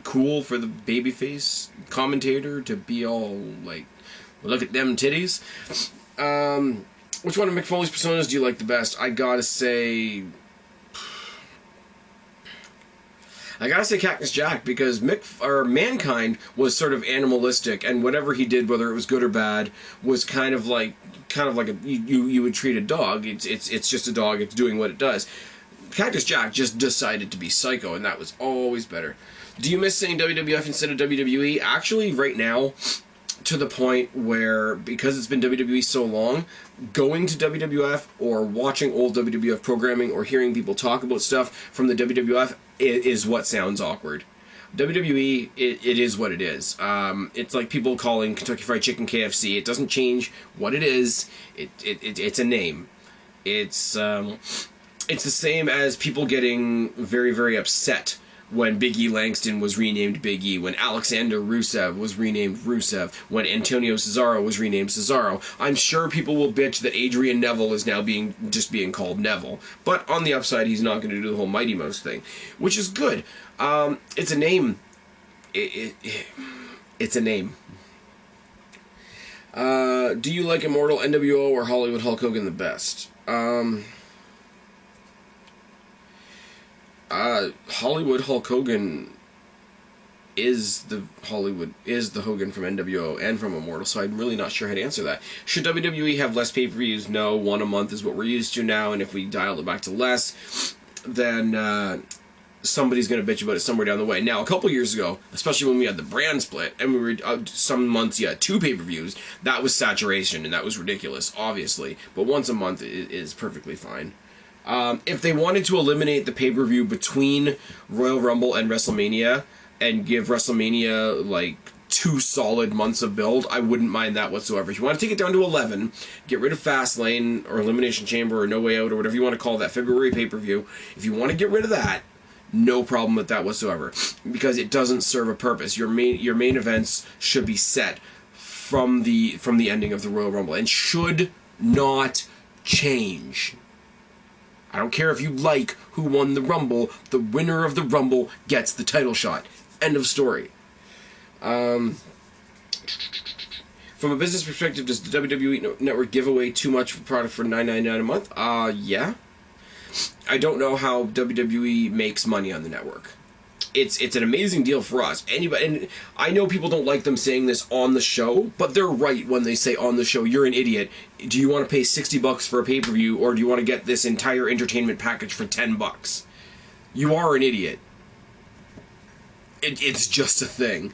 cool for the babyface commentator to be all like, look at them titties. Which one of Mick Foley's personas do you like the best? I gotta say Cactus Jack, because Mankind was sort of animalistic, and whatever he did, whether it was good or bad, was kind of like you would treat a dog. It's just a dog. It's doing what it does. Cactus Jack just decided to be psycho, and that was always better. Do you miss saying WWF instead of WWE? Actually, right now, to the point where, because it's been WWE so long, going to WWF or watching old WWF programming or hearing people talk about stuff from the WWF is what sounds awkward. WWE, it is what it is. It's like people calling Kentucky Fried Chicken KFC. It doesn't change what it is. It's a name. It's the same as people getting very, very upset when Big E Langston was renamed Big E, when Alexander Rusev was renamed Rusev, when Antonio Cesaro was renamed Cesaro. I'm sure people will bitch that Adrian Neville is now being called Neville. But on the upside, he's not going to do the whole Mighty Mouse thing, which is good. It's a name. It's a name. Do you like Immortal, NWO, or Hollywood Hulk Hogan the best? Hollywood Hulk Hogan is the Hogan from NWO and from Immortal, so I'm really not sure how to answer that. Should WWE have less pay-per-views? No, one a month is what we're used to now, and if we dial it back to less, then somebody's going to bitch about it somewhere down the way. Now, a couple years ago, especially when we had the brand split, and we were some months you had 2 pay-per-views, that was saturation, and that was ridiculous, obviously, but once a month is perfectly fine. If they wanted to eliminate the pay-per-view between Royal Rumble and WrestleMania and give WrestleMania like 2 solid months of build, I wouldn't mind that whatsoever. If you want to take it down to 11, get rid of Fastlane or Elimination Chamber or No Way Out or whatever you want to call that February pay-per-view, if you want to get rid of that, no problem with that whatsoever, because it doesn't serve a purpose. Your main events should be set from the ending of the Royal Rumble and should not change. I don't care if you like who won the Rumble, the winner of the Rumble gets the title shot. End of story. From a business perspective, does the WWE Network give away too much product for $9.99 a month? Yeah. I don't know how WWE makes money on the network. It's an amazing deal for us. Anybody, and I know people don't like them saying this on the show, but they're right when they say on the show, you're an idiot. Do you want to pay $60 for a pay-per-view, or do you want to get this entire entertainment package for $10? You are an idiot. It's just a thing.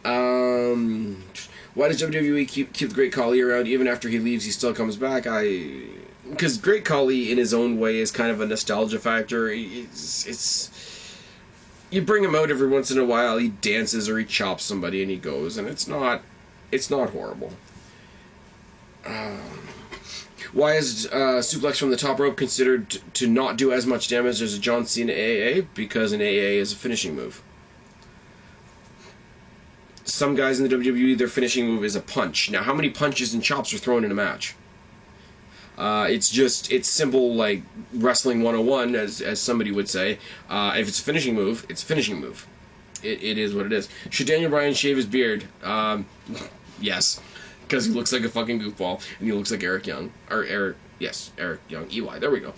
Why does WWE keep the Great Khali around? Even after he leaves, he still comes back. Because Great Khali, in his own way, is kind of a nostalgia factor. It's you bring him out every once in a while, he dances or he chops somebody and he goes, and it's not horrible. Why is suplex from the top rope considered to not do as much damage as a John Cena AAA? Because an AAA is a finishing move. Some guys in the WWE, their finishing move is a punch. Now, how many punches and chops are thrown in a match? It's simple, like wrestling 101, as somebody would say. If it's a finishing move, it's a finishing move. it is what it is. Should Daniel Bryan shave his beard? Yes. Because he looks like a fucking goofball, and he looks like Eric Young. Eric Young, EY, there we go.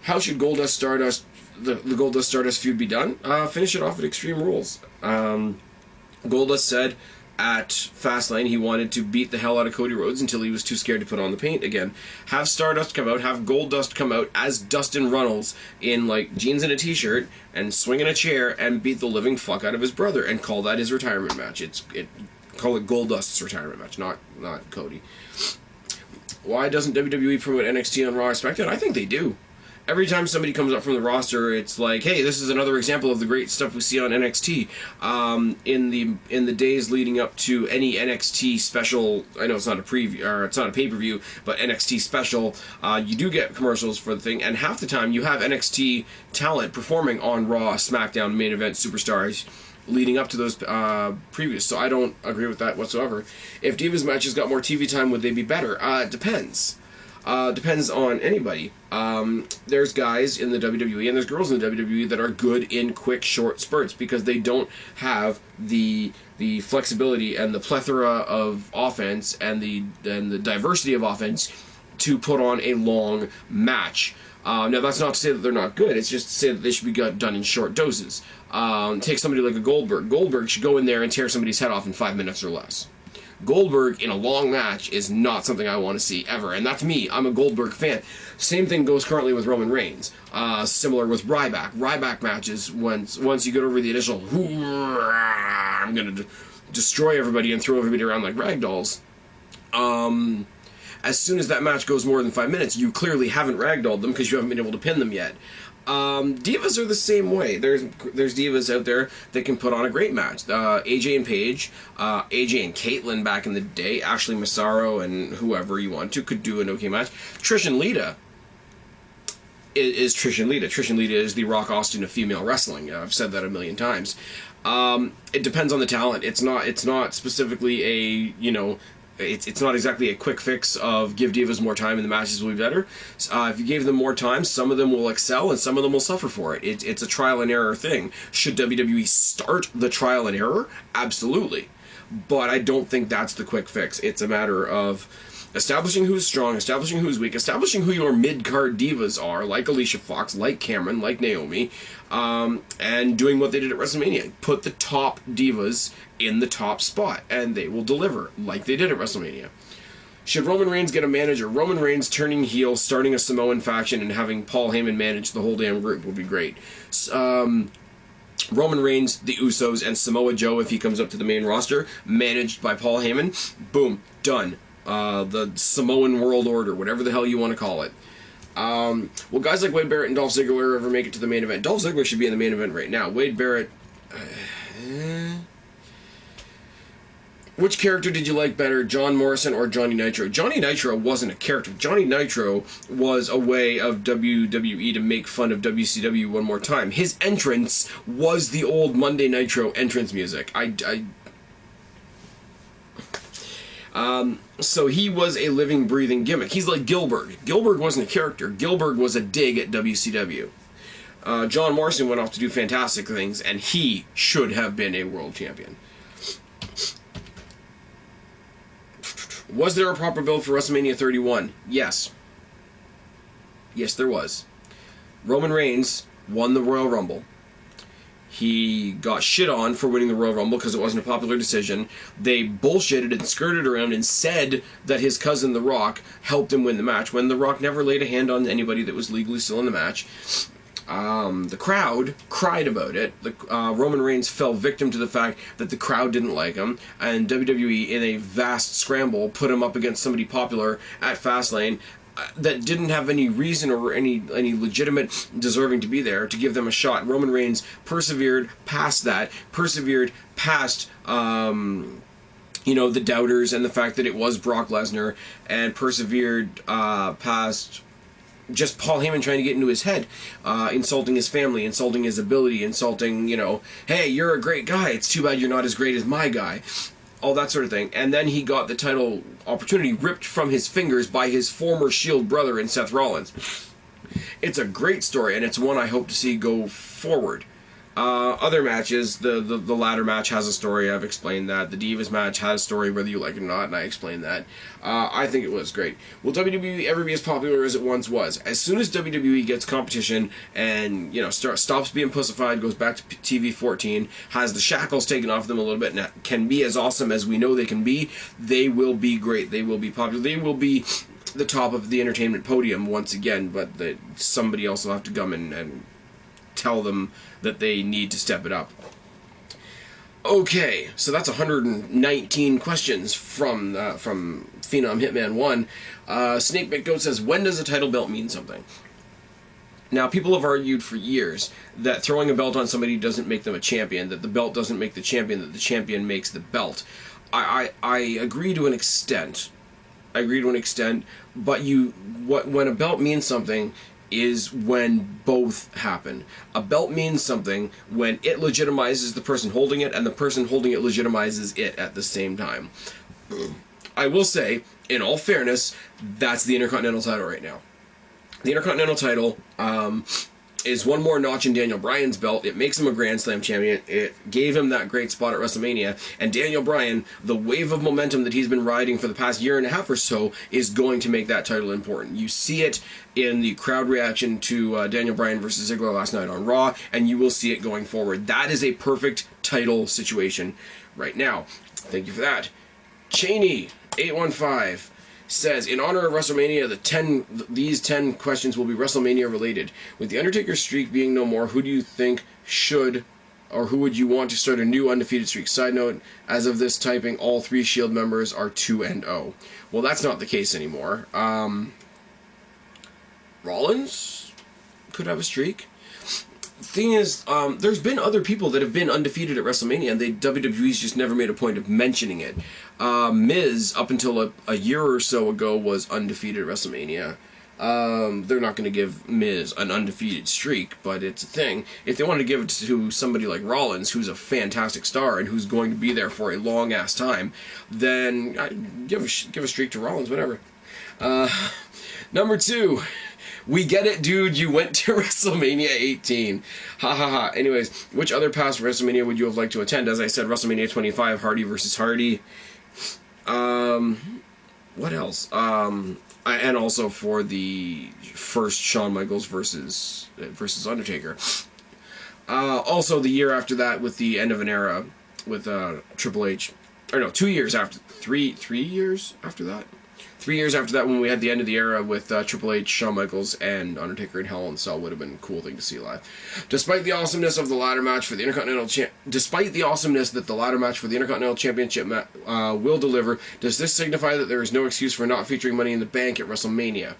How should Goldust Stardust, the Goldust Stardust feud be done? Finish it off at Extreme Rules. Goldust said at Fastlane he wanted to beat the hell out of Cody Rhodes until he was too scared to put on the paint again. Have Stardust come out, have Goldust come out as Dustin Runnels in, like, jeans and a t-shirt, and swing in a chair, and beat the living fuck out of his brother, and call that his retirement match. Call it Goldust's retirement match, not Cody. Why doesn't WWE promote NXT on Raw or SmackDown? I think they do. Every time somebody comes up from the roster, it's like, hey, this is another example of the great stuff we see on NXT. In the days leading up to any NXT special, I know it's not a preview, or it's not a pay-per-view, but NXT special, you do get commercials for the thing, and half the time you have NXT talent performing on Raw, SmackDown, main event superstars leading up to those previews. So I don't agree with that whatsoever. If Divas matches got more TV time, would they be better? It depends. Depends on anybody. There's guys in the WWE and there's girls in the WWE that are good in quick, short spurts because they don't have the flexibility and the plethora of offense and the diversity of offense to put on a long match. Now, that's not to say that they're not good. It's just to say that they should be done in short doses. Take somebody like a Goldberg. Goldberg should go in there and tear somebody's head off in 5 minutes or less. Goldberg in a long match is not something I want to see ever, and that's me. I'm a Goldberg fan. Same thing goes currently with Roman Reigns. Similar with Ryback. Ryback matches, once you get over the initial, I'm going to destroy everybody and throw everybody around like ragdolls. As soon as that match goes more than 5 minutes, you clearly haven't ragdolled them because you haven't been able to pin them yet. Divas are the same way. There's divas out there that can put on a great match. AJ and Paige, AJ and Caitlyn back in the day, Ashley Massaro and whoever you want to could do an okay match. Trish and Lita is Trish and Lita. Trish and Lita is the Rock Austin of female wrestling. I've said that a million times. It depends on the talent. It's not specifically a, it's not exactly a quick fix of give divas more time and the matches will be better. If you gave them more time, some of them will excel and some of them will suffer for it. It's a trial and error thing. Should WWE start the trial and error? Absolutely. But I don't think that's the quick fix. It's a matter of establishing who's strong, establishing who's weak, establishing who your mid-card divas are, like Alicia Fox, like Cameron, like Naomi, and doing what they did at WrestleMania. Put the top divas in the top spot, and they will deliver, like they did at WrestleMania. Should Roman Reigns get a manager? Roman Reigns turning heel, starting a Samoan faction, and having Paul Heyman manage the whole damn group would be great. Roman Reigns, the Usos, and Samoa Joe, if he comes up to the main roster, managed by Paul Heyman, boom, done. The Samoan World Order, whatever the hell you want to call it. Will guys like Wade Barrett and Dolph Ziggler ever make it to the main event? Dolph Ziggler should be in the main event right now. Wade Barrett... Which character did you like better, John Morrison or Johnny Nitro? Johnny Nitro wasn't a character. Johnny Nitro was a way of WWE to make fun of WCW one more time. His entrance was the old Monday Nitro entrance music. So he was a living, breathing gimmick. He's like Gilbert. Gilbert wasn't a character. Gilbert was a dig at WCW. John Morrison went off to do fantastic things, and he should have been a world champion. Was there a proper build for WrestleMania 31? Yes. Yes, there was. Roman Reigns won the Royal Rumble. He got shit on for winning the Royal Rumble because it wasn't a popular decision. They bullshitted and skirted around and said that his cousin The Rock helped him win the match, when The Rock never laid a hand on anybody that was legally still in the match. The crowd cried about it. Roman Reigns fell victim to the fact that the crowd didn't like him, and WWE, in a vast scramble, put him up against somebody popular at Fastlane that didn't have any reason or any legitimate deserving to be there to give them a shot. Roman Reigns persevered past that, persevered past the doubters and the fact that it was Brock Lesnar, and persevered past just Paul Heyman trying to get into his head, insulting his family, insulting his ability, insulting, hey, you're a great guy, it's too bad you're not as great as my guy. All that sort of thing. And then he got the title opportunity ripped from his fingers by his former Shield brother in Seth Rollins. It's a great story, and it's one I hope to see go forward. Other matches, the ladder match has a story. I've explained that. The Divas match has a story, whether you like it or not, and I explained that. I think it was great. Will WWE ever be as popular as it once was? As soon as WWE gets competition and, you know, stops being pussified, goes back to TV 14, has the shackles taken off them a little bit, and can be as awesome as we know they can be, they will be great. They will be popular. They will be the top of the entertainment podium once again, but somebody else will have to come in and tell them that they need to step it up. Okay, so that's 119 questions from Phenom Hitman 1. Snake McGoat says, when does a title belt mean something? Now, people have argued for years that throwing a belt on somebody doesn't make them a champion, that the belt doesn't make the champion, that the champion makes the belt. I agree to an extent. But when a belt means something is when both happen. A belt means something when it legitimizes the person holding it, and the person holding it legitimizes it at the same time. I will say, in all fairness, that's the Intercontinental title right now. The Intercontinental title is one more notch in Daniel Bryan's belt. It makes him a Grand Slam champion. It gave him that great spot at WrestleMania. And Daniel Bryan, the wave of momentum that he's been riding for the past year and a half or so, is going to make that title important. You see it in the crowd reaction to Daniel Bryan versus Ziggler last night on Raw, and you will see it going forward. That is a perfect title situation right now. Thank you for that. Cheney815 says, in honor of WrestleMania, these 10 questions will be WrestleMania related. With The Undertaker's streak being no more, who do you think should, or who would you want to start a new undefeated streak? Side note, as of this typing, all 3 Shield members are 2-0. Well, that's not the case anymore. Rollins could have a streak. Thing is, there's been other people that have been undefeated at WrestleMania, and WWE's just never made a point of mentioning it. Miz, up until a year or so ago, was undefeated at WrestleMania. They're not going to give Miz an undefeated streak, but it's a thing. If they wanted to give it to somebody like Rollins, who's a fantastic star and who's going to be there for a long-ass time, then give a streak to Rollins, whatever. Number 2... We get it, dude. You went to WrestleMania 18. Ha ha ha. Anyways, which other past WrestleMania would you have liked to attend? As I said, WrestleMania 25, Hardy versus Hardy. What else? And also for the first Shawn Michaels versus Undertaker. Also the year after that with the end of an era with Triple H. Or no, 2 years after. 3 years after that? 3 years after that, when we had the end of the era with Triple H, Shawn Michaels, and Undertaker in Hell in a Cell, would have been a cool thing to see live. Despite the awesomeness of the ladder match for the Intercontinental Championship will deliver, does this signify that there is no excuse for not featuring Money in the Bank at WrestleMania?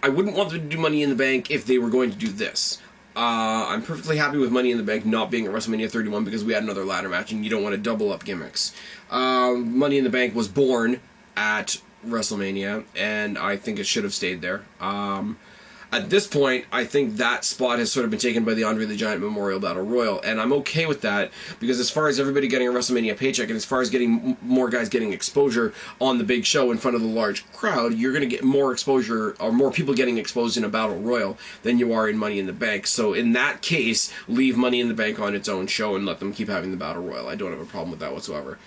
I wouldn't want them to do Money in the Bank if they were going to do this. I'm perfectly happy with Money in the Bank not being at WrestleMania 31 because we had another ladder match and you don't want to double up gimmicks. Money in the Bank was born at WrestleMania and I think it should have stayed there. At this point, I think that spot has sort of been taken by the Andre the Giant Memorial Battle Royal, and I'm okay with that because as far as everybody getting a WrestleMania paycheck and as far as getting more guys getting exposure on the big show in front of the large crowd, you're going to get more exposure or more people getting exposed in a Battle Royal than you are in Money in the Bank. So in that case, leave Money in the Bank on its own show and let them keep having the Battle Royal. I don't have a problem with that whatsoever.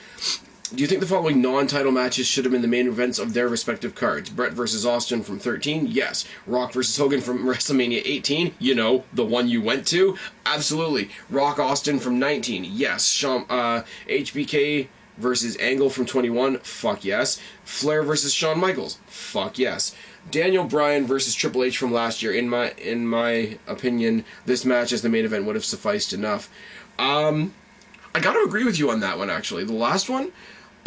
Do you think the following non-title matches should have been the main events of their respective cards? Brett versus Austin from 13? Yes. Rock versus Hogan from WrestleMania 18? You know, the one you went to? Absolutely. Rock Austin from 19? Yes. HBK versus Angle from 21? Fuck yes. Flair versus Shawn Michaels? Fuck yes. Daniel Bryan versus Triple H from last year? In my opinion, this match as the main event would have sufficed enough. I gotta agree with you on that one, actually. The last one...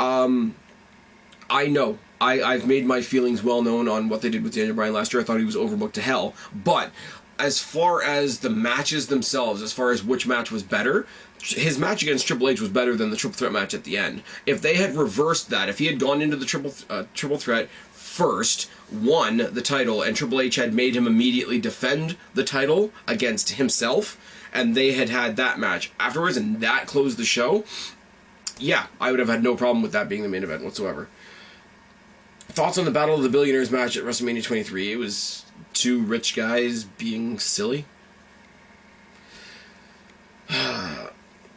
I know. I've made my feelings well known on what they did with Daniel Bryan last year. I thought he was overbooked to hell. But as far as the matches themselves, as far as which match was better, his match against Triple H was better than the triple threat match at the end. If they had reversed that, if he had gone into the triple threat first, won the title, and Triple H had made him immediately defend the title against himself, and they had that match afterwards, and that closed the show... Yeah, I would have had no problem with that being the main event whatsoever. Thoughts on the Battle of the Billionaires match at WrestleMania 23? It was two rich guys being silly.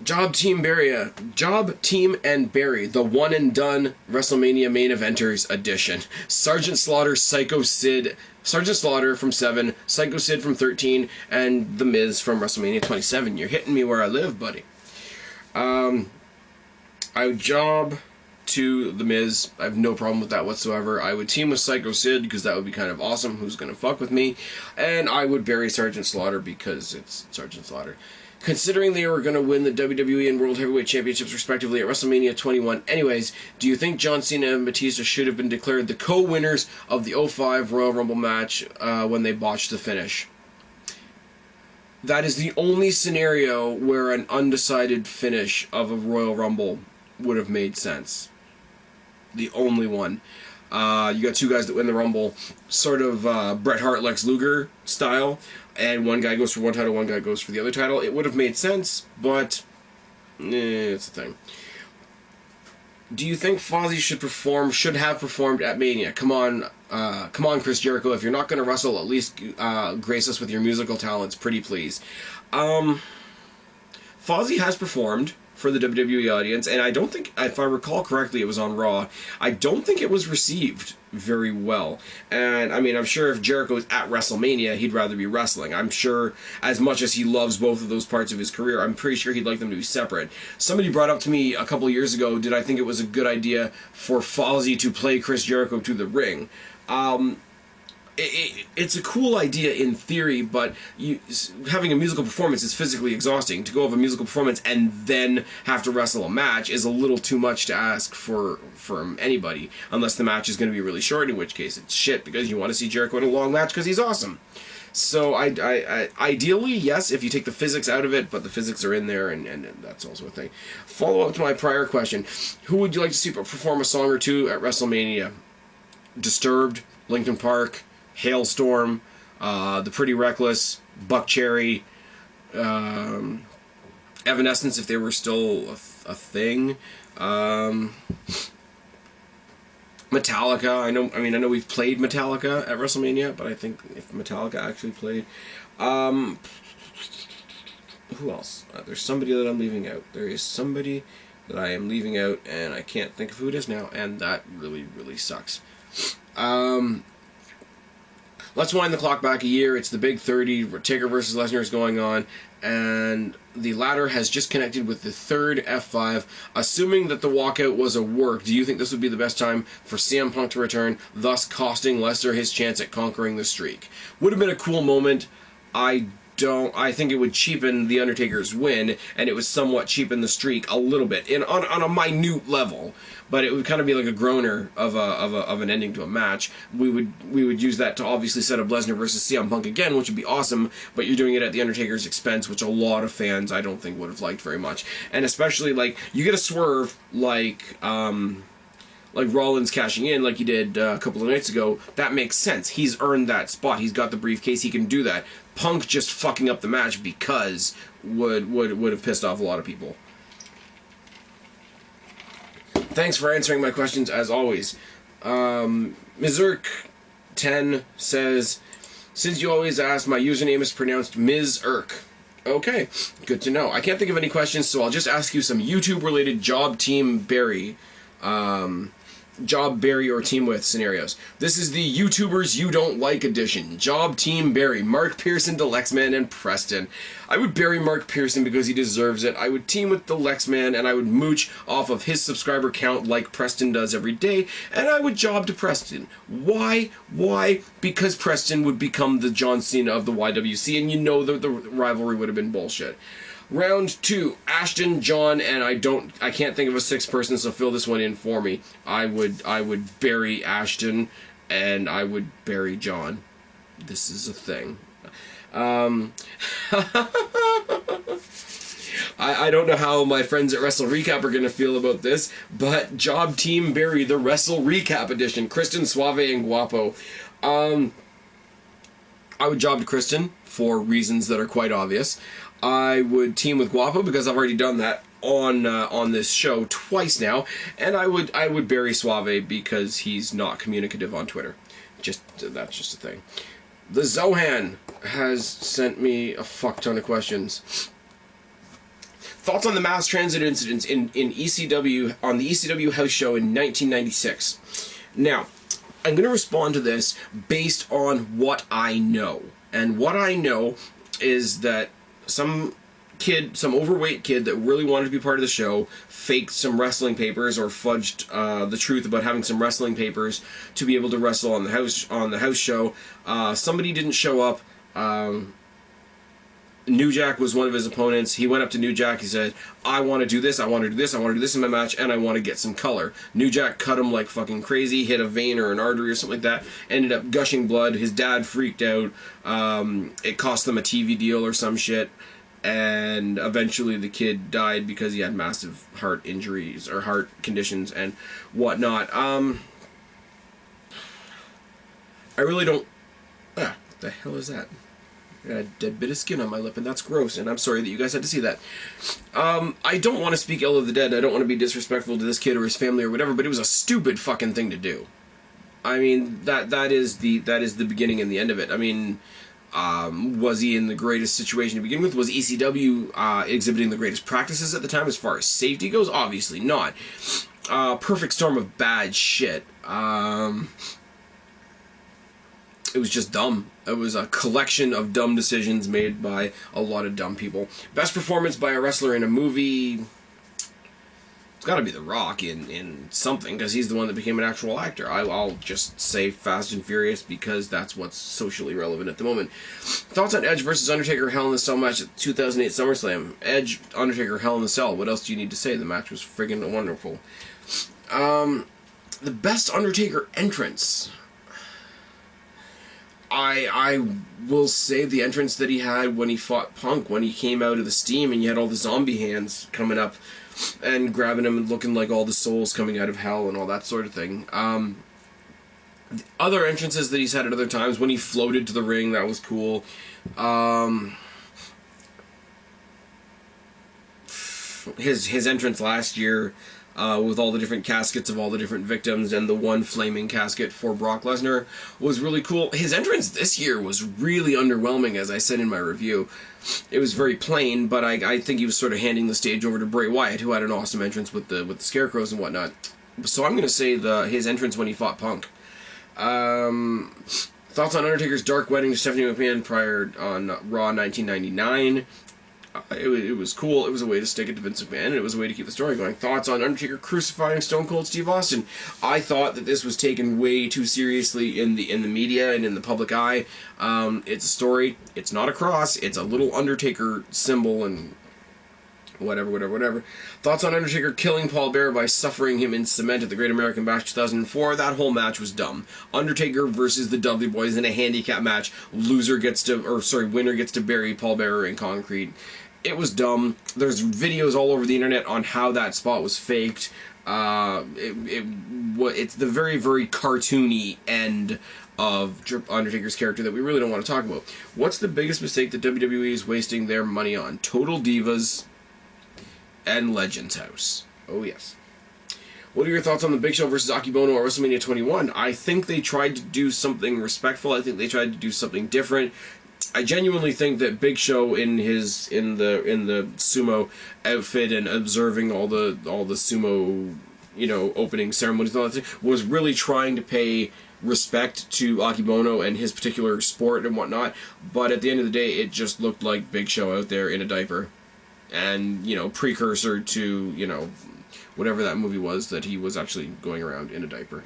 Job Team and Barry, the one and done WrestleMania main eventers edition. Sergeant Slaughter, Sergeant Slaughter from 7, Psycho Sid from 13, and The Miz from WrestleMania 27. You're hitting me where I live, buddy. I would job to The Miz. I have no problem with that whatsoever. I would team with Psycho Sid because that would be kind of awesome. Who's gonna fuck with me? And I would bury Sergeant Slaughter because it's Sergeant Slaughter. Considering they were going to win the WWE and World Heavyweight Championships respectively at WrestleMania 21 anyways, do you think John Cena and Batista should have been declared the co-winners of the 05 Royal Rumble match when they botched the finish? That is the only scenario where an undecided finish of a Royal Rumble would have made sense. The only one. You got two guys that win the Rumble, sort of Bret Hart, Lex Luger style, and one guy goes for one title, one guy goes for the other title. It would have made sense, but it's a thing. Do you think Fozzy should have performed at Mania? Come on, Chris Jericho. If you're not going to wrestle, at least grace us with your musical talents, pretty please. Fozzy has performed for the WWE audience, and I don't think, if I recall correctly, it was on Raw. I don't think it was received very well. And, I mean, I'm sure if Jericho's at WrestleMania, he'd rather be wrestling. I'm sure, as much as he loves both of those parts of his career, I'm pretty sure he'd like them to be separate. Somebody brought up to me a couple years ago, did I think it was a good idea for Fozzy to play Chris Jericho to the ring? It's a cool idea in theory, but having a musical performance is physically exhausting. To go have a musical performance and then have to wrestle a match is a little too much to ask from anybody, unless the match is going to be really short, in which case it's shit, because you want to see Jericho in a long match because he's awesome. So I ideally, yes, if you take the physics out of it, but the physics are in there, and that's also a thing. Follow up to my prior question, who would you like to see perform a song or two at WrestleMania? Disturbed, Linkin Park, Hailstorm, The Pretty Reckless, Buck Cherry, Evanescence if they were still a thing, Metallica. I know we've played Metallica at WrestleMania, but I think if Metallica actually played, who else? There's somebody that I'm leaving out. There is somebody that I am leaving out, and I can't think of who it is now, and that really, really sucks. Let's wind the clock back a year. It's the Big 30. Taker versus Lesnar is going on, and the ladder has just connected with the third F5. Assuming that the walkout was a work, do you think this would be the best time for CM Punk to return, thus costing Lesnar his chance at conquering the streak? Would have been a cool moment. I think it would cheapen the Undertaker's win, and it would somewhat cheapen the streak a little bit on a minute level. But it would kind of be like a groaner of an ending to a match. We would use that to obviously set up Lesnar versus CM Punk again, which would be awesome. But you're doing it at the Undertaker's expense, which a lot of fans I don't think would have liked very much. And especially like you get a swerve like Rollins cashing in like he did a couple of nights ago. That makes sense. He's earned that spot. He's got the briefcase. He can do that. Punk just fucking up the match because would have pissed off a lot of people. Thanks for answering my questions as always. Mizurk10 says, since you always ask, my username is pronounced Ms. Okay, good to know. I can't think of any questions, so I'll just ask you some YouTube-related job team Barry or team with scenarios. This is the YouTubers You Don't Like edition. Job Team Barry, Mark Pearson, the Lexman, and Preston. I would bury Mark Pearson because he deserves it. I would team with the Lexman, and I would mooch off of his subscriber count like Preston does every day, and I would job to Preston. Why? Because Preston would become the John Cena of the YWC, and you know the rivalry would have been bullshit. Round 2, Ashton, John, and I can't think of a sixth person, so fill this one in for me. I would bury Ashton, and I would bury John. This is a thing. I don't know how my friends at Wrestle Recap are going to feel about this, but Job Team Barry, the Wrestle Recap edition. Kristen, Suave, and Guapo. I would job to Kristen for reasons that are quite obvious. I would team with Guapo because I've already done that on this show twice now, and I would bury Suave because he's not communicative on Twitter. That's just a thing. The Zohan has sent me a fuck ton of questions. Thoughts on the mass transit incidents in ECW, on the ECW house show in 1996. Now, I'm going to respond to this based on what I know. And what I know is that some overweight kid that really wanted to be part of the show faked some wrestling papers or fudged the truth about having some wrestling papers to be able to wrestle on the house show. Somebody didn't show up. New Jack was one of his opponents. He went up to New Jack. He said, I want to do this, I want to do this, I want to do this in my match, and I want to get some color. New Jack cut him like fucking crazy, hit a vein or an artery or something like that, ended up gushing blood. His dad freaked out. It cost them a TV deal or some shit, and eventually the kid died because he had massive heart injuries or heart conditions and whatnot. I really don't... what the hell is that? I got a dead bit of skin on my lip, and that's gross, and I'm sorry that you guys had to see that. I don't want to speak ill of the dead. I don't want to be disrespectful to this kid or his family or whatever, but it was a stupid fucking thing to do. I mean, that is the beginning and the end of it. I mean, was he in the greatest situation to begin with? Was ECW exhibiting the greatest practices at the time as far as safety goes? Obviously not. Perfect storm of bad shit. It was just dumb. It was a collection of dumb decisions made by a lot of dumb people. Best performance by a wrestler in a movie... It's got to be The Rock in something, because he's the one that became an actual actor. I'll just say Fast and Furious, because that's what's socially relevant at the moment. Thoughts on Edge versus Undertaker Hell in the Cell match at 2008 SummerSlam. Edge, Undertaker, Hell in the Cell. What else do you need to say? The match was friggin' wonderful. The best Undertaker entrance... I will say the entrance that he had when he fought Punk, when he came out of the steam and you had all the zombie hands coming up and grabbing him and looking like all the souls coming out of hell and all that sort of thing. The other entrances that he's had at other times, when he floated to the ring, that was cool. His entrance last year, with all the different caskets of all the different victims and the one flaming casket for Brock Lesnar, was really cool. His entrance this year was really underwhelming, as I said in my review. It was very plain, but I think he was sort of handing the stage over to Bray Wyatt, who had an awesome entrance with the scarecrows and whatnot. So I'm going to say his entrance when he fought Punk. Thoughts on Undertaker's dark wedding to Stephanie McMahon prior on Raw 1999. It was cool. It was a way to stick it to Vince McMahon, and it was a way to keep the story going. Thoughts on Undertaker crucifying Stone Cold Steve Austin. I thought that this was taken way too seriously in the media and in the public eye. It's a story. It's not a cross. It's a little Undertaker symbol and whatever. Thoughts on Undertaker killing Paul Bearer by suffering him in cement at the Great American Bash 2004. That whole match was dumb. Undertaker versus the Dudley Boys in a handicap match. Winner gets to bury Paul Bearer in concrete. It was dumb. There's videos all over the internet on how that spot was faked. It's the very, very cartoony end of Undertaker's character that we really don't want to talk about. What's the biggest mistake that WWE is wasting their money on? Total Divas and Legends House. Oh, yes. What are your thoughts on the Big Show versus Akebono at WrestleMania 21? I think they tried to do something respectful. I think they tried to do something different. I genuinely think that Big Show in the sumo outfit and observing all the sumo, opening ceremonies and all that thing, was really trying to pay respect to Akebono and his particular sport and whatnot. But at the end of the day, it just looked like Big Show out there in a diaper, and precursor to whatever that movie was that he was actually going around in a diaper.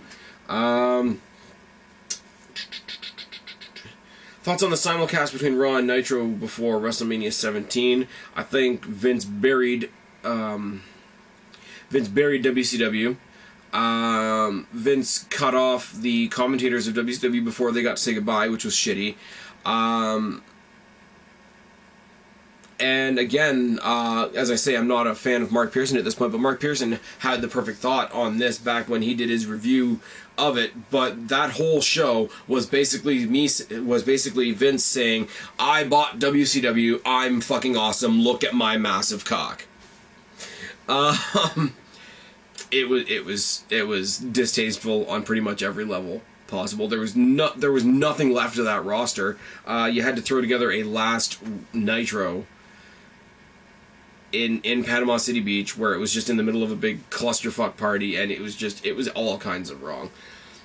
Thoughts on the simulcast between Raw and Nitro before WrestleMania 17? I think Vince buried WCW. Vince cut off the commentators of WCW before they got to say goodbye, which was shitty. And again, as I say, I'm not a fan of Mark Pearson at this point, but Mark Pearson had the perfect thought on this back when he did his review of it. But that whole show was basically Vince saying, "I bought WCW. I'm fucking awesome. Look at my massive cock." It was distasteful on pretty much every level possible. There was nothing left of that roster. You had to throw together a last Nitro. in Panama City Beach, where it was just in the middle of a big clusterfuck party, and it was all kinds of wrong.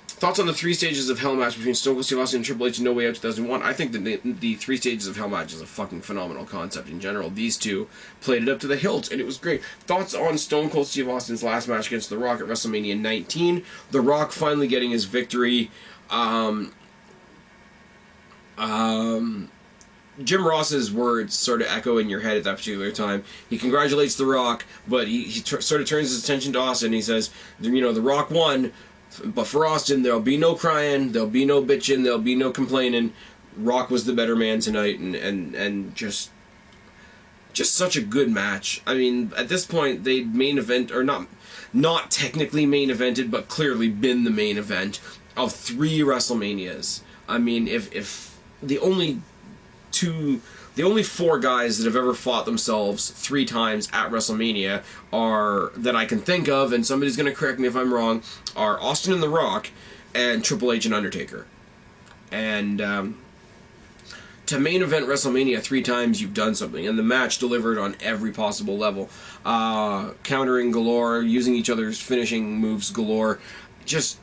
Thoughts on the 3 stages of Hell match between Stone Cold Steve Austin and Triple H in No Way Out 2001? I think that the 3 stages of Hell match is a fucking phenomenal concept in general. These two played it up to the hilt, and it was great. Thoughts on Stone Cold Steve Austin's last match against The Rock at WrestleMania 19? The Rock finally getting his victory. Jim Ross's words sort of echo in your head at that particular time. He congratulates The Rock, but he sort of turns his attention to Austin. He says, The Rock won, but for Austin, there'll be no crying, there'll be no bitching, there'll be no complaining. Rock was the better man tonight, and just such a good match. I mean, at this point, they main event, or not technically main evented, but clearly been the main event of 3 WrestleManias. I mean, if the only 4 guys that have ever fought themselves 3 times at WrestleMania are, that I can think of, and somebody's going to correct me if I'm wrong, are Austin and The Rock and Triple H and Undertaker. And to main event WrestleMania 3 times, you've done something, and the match delivered on every possible level. Countering galore, using each other's finishing moves galore, just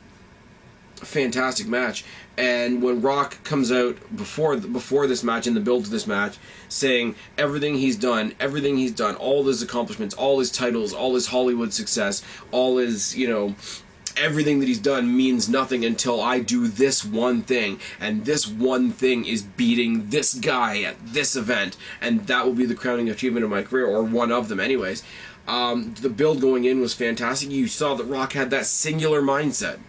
a fantastic match. And when Rock comes out before this match, in the build to this match, saying everything he's done, all his accomplishments, all his titles, all his Hollywood success, all his, everything that he's done means nothing until I do this one thing, and this one thing is beating this guy at this event, and that will be the crowning achievement of my career, or one of them anyways. The build going in was fantastic. You saw that Rock had that singular mindset.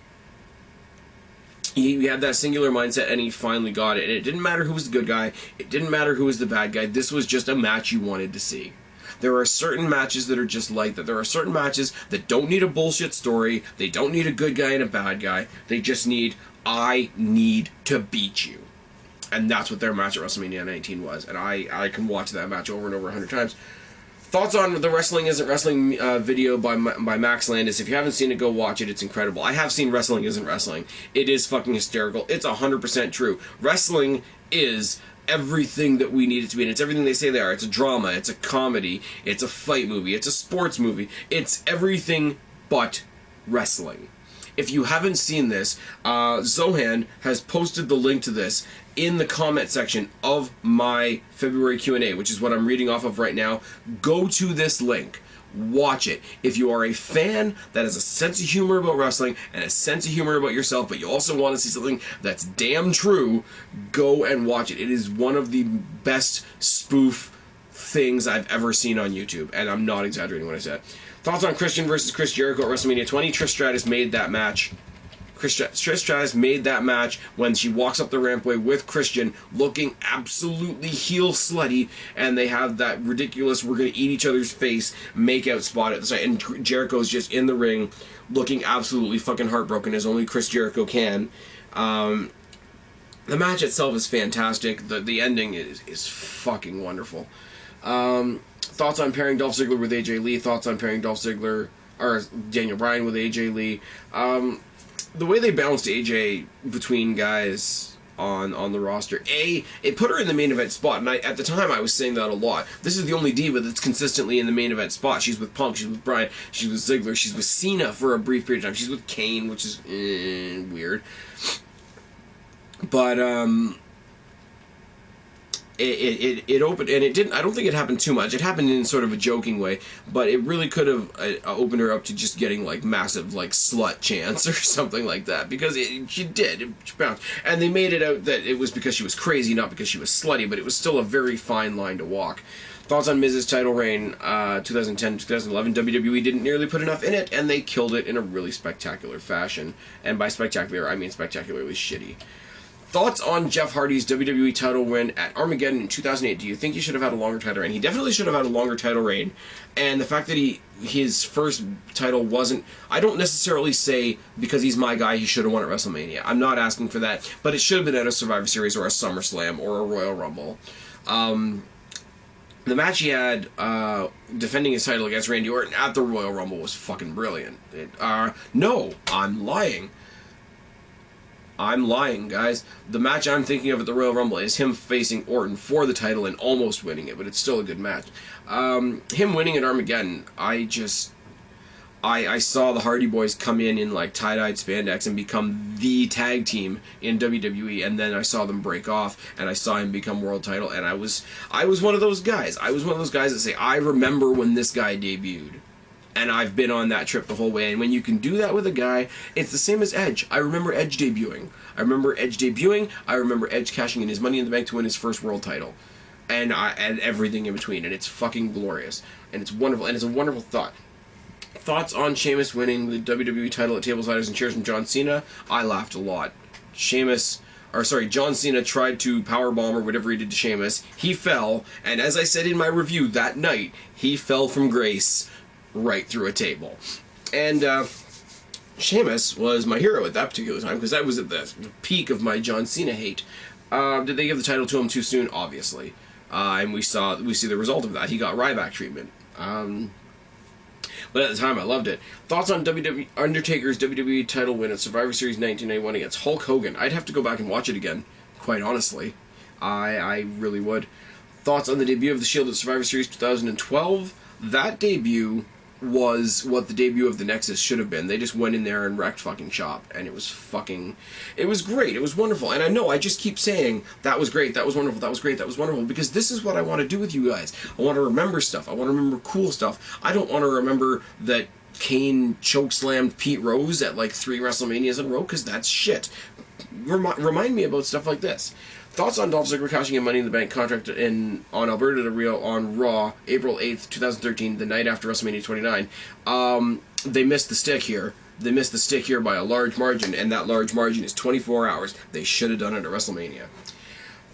He had that singular mindset, and he finally got it. And it didn't matter who was the good guy. It didn't matter who was the bad guy. This was just a match you wanted to see. There are certain matches that are just like that. There are certain matches that don't need a bullshit story. They don't need a good guy and a bad guy. They just need, I need to beat you. And that's what their match at WrestleMania 19 was. And I can watch that match over and over 100 times. Thoughts on the Wrestling Isn't Wrestling video by Max Landis. If you haven't seen it, go watch it. It's incredible. I have seen Wrestling Isn't Wrestling. It is fucking hysterical. It's 100% true. Wrestling is everything that we need it to be, and it's everything they say they are. It's a drama, it's a comedy, it's a fight movie, it's a sports movie. It's everything but wrestling. If you haven't seen this, Zohan has posted the link to this in the comment section of my February Q&A, which is what I'm reading off of right now. Go to this link. Watch it. If you are a fan that has a sense of humor about wrestling and a sense of humor about yourself, but you also want to see something that's damn true, go and watch it. It is one of the best spoof things I've ever seen on YouTube, and I'm not exaggerating when I say it. Thoughts on Christian versus Chris Jericho at WrestleMania 20? Trish Stratus made that match. Trish Stratus made that match when she walks up the rampway with Christian looking absolutely heel slutty, and they have that ridiculous we're going to eat each other's face make-out spot at the side, and Jericho's just in the ring looking absolutely fucking heartbroken as only Chris Jericho can. The match itself is fantastic. The ending is fucking wonderful. Thoughts on pairing Dolph Ziggler with AJ Lee? Thoughts on pairing Dolph Ziggler or Daniel Bryan with AJ Lee? The way they bounced AJ between guys on the roster, it put her in the main event spot, and at the time I was saying that a lot. This is the only diva that's consistently in the main event spot. She's with Punk, she's with Bryan, she's with Ziggler, she's with Cena for a brief period of time, she's with Kane, which is weird. But it opened, and it didn't. I don't think it happened too much. It happened in sort of a joking way, but it really could have opened her up to just getting like massive like slut chants or something like that, because she bounced, and they made it out that it was because she was crazy, not because she was slutty. But it was still a very fine line to walk. Thoughts on Miz's title reign, 2010-2011. WWE didn't nearly put enough in it, and they killed it in a really spectacular fashion. And by spectacular, I mean spectacularly shitty. Thoughts on Jeff Hardy's WWE title win at Armageddon in 2008. Do you think he should have had a longer title reign? He definitely should have had a longer title reign. And the fact that his first title wasn't... I don't necessarily say because he's my guy he should have won at WrestleMania. I'm not asking for that. But it should have been at a Survivor Series or a SummerSlam or a Royal Rumble. The match he had defending his title against Randy Orton at the Royal Rumble was fucking brilliant. No, I'm lying. I'm lying, guys. The match I'm thinking of at the Royal Rumble is him facing Orton for the title and almost winning it, but it's still a good match. Him winning at Armageddon, I saw the Hardy Boys come in like tie-dyed spandex and become the tag team in WWE, and then I saw them break off, and I saw him become world title, and I was one of those guys. I was one of those guys that say, I remember when this guy debuted. And I've been on that trip the whole way. And when you can do that with a guy, it's the same as Edge. I remember Edge debuting. I remember Edge cashing in his Money in the Bank to win his first world title. And everything in between. And it's fucking glorious. And it's wonderful. And it's a wonderful thought. Thoughts on Sheamus winning the WWE title at Tables, Ladders, and Chairs from John Cena? I laughed a lot. John Cena tried to powerbomb or whatever he did to Sheamus. He fell. And as I said in my review that night, he fell from grace right through a table. And Sheamus was my hero at that particular time, because that was at the peak of my John Cena hate. Did they give the title to him too soon? Obviously. And we see the result of that. He got Ryback treatment. But at the time, I loved it. Thoughts on Undertaker's WWE title win at Survivor Series 1991 against Hulk Hogan? I'd have to go back and watch it again, quite honestly. I really would. Thoughts on the debut of The Shield at Survivor Series 2012? That debut was what the debut of the Nexus should have been. They just went in there and wrecked fucking shop, and it was great, it was wonderful. And I know I just keep saying that was great, that was wonderful, that was great, that was wonderful, because this is what I want to do with you guys. I want to remember stuff. I want to remember cool stuff. I don't want to remember that Kane chokeslammed Pete Rose at like 3 WrestleManias in a row, because that's shit. Remind me about stuff like this. Thoughts on Dolph Ziggler cashing in Money in the Bank contract on Alberto Del Rio on Raw, April 8th, 2013, the night after WrestleMania 29. They missed the stick here. They missed the stick here by a large margin, and that large margin is 24 hours. They should have done it at WrestleMania.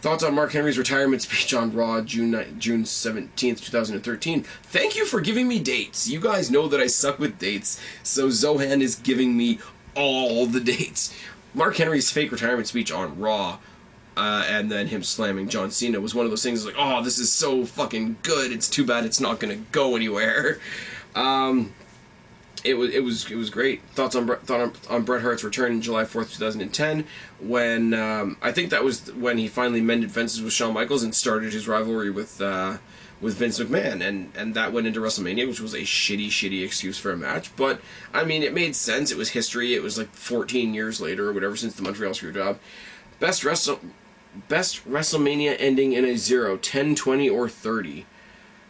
Thoughts on Mark Henry's retirement speech on Raw, June 17th, 2013. Thank you for giving me dates. You guys know that I suck with dates, so Zohan is giving me all the dates. Mark Henry's fake retirement speech on Raw, and then him slamming John Cena was one of those things like, oh, this is so fucking good. It's too bad it's not going to go anywhere. It was great. Thought on Bret Hart's return in July 4th, 2010, when I think that was when he finally mended fences with Shawn Michaels and started his rivalry with Vince McMahon, and that went into WrestleMania, which was a shitty excuse for a match. But I mean, it made sense. It was history. It was like 14 years later or whatever since the Montreal Screwjob. Best WrestleMania ending in a 0, 10, 20, or 30.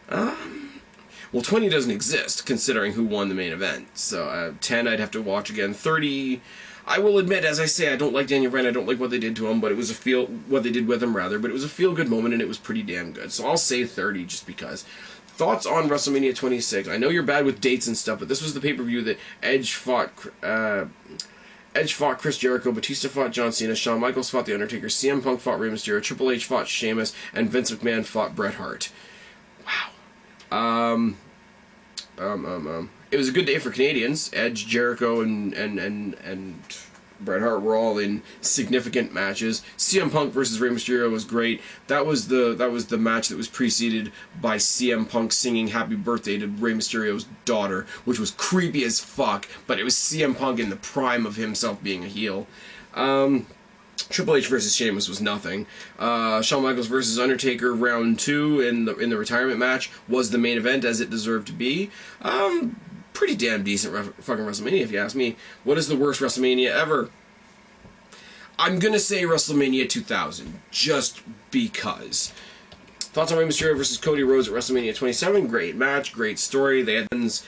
Well, 20 doesn't exist, considering who won the main event. So, 10 I'd have to watch again. 30, I will admit, as I say, I don't like Daniel Bryan, I don't like what they did to him, but it was what they did with him, rather, but it was a feel-good moment, and it was pretty damn good. So I'll say 30, just because. Thoughts on WrestleMania 26? I know you're bad with dates and stuff, but this was the pay-per-view that Edge fought Chris Jericho, Batista fought John Cena, Shawn Michaels fought The Undertaker, CM Punk fought Rey Mysterio, Triple H fought Sheamus, and Vince McMahon fought Bret Hart. Wow. It was a good day for Canadians. Edge, Jericho, and Bret Hart were all in significant matches. CM Punk versus Rey Mysterio was great. That was the match that was preceded by CM Punk singing "Happy Birthday" to Rey Mysterio's daughter, which was creepy as fuck. But it was CM Punk in the prime of himself being a heel. Triple H versus Sheamus was nothing. Shawn Michaels versus Undertaker round 2 in the retirement match was the main event, as it deserved to be. Pretty damn decent fucking WrestleMania, if you ask me. What is the worst WrestleMania ever? I'm gonna say WrestleMania 2000, just because. Thoughts on Rey Mysterio versus Cody Rhodes at WrestleMania 27? Great match, great story. They had this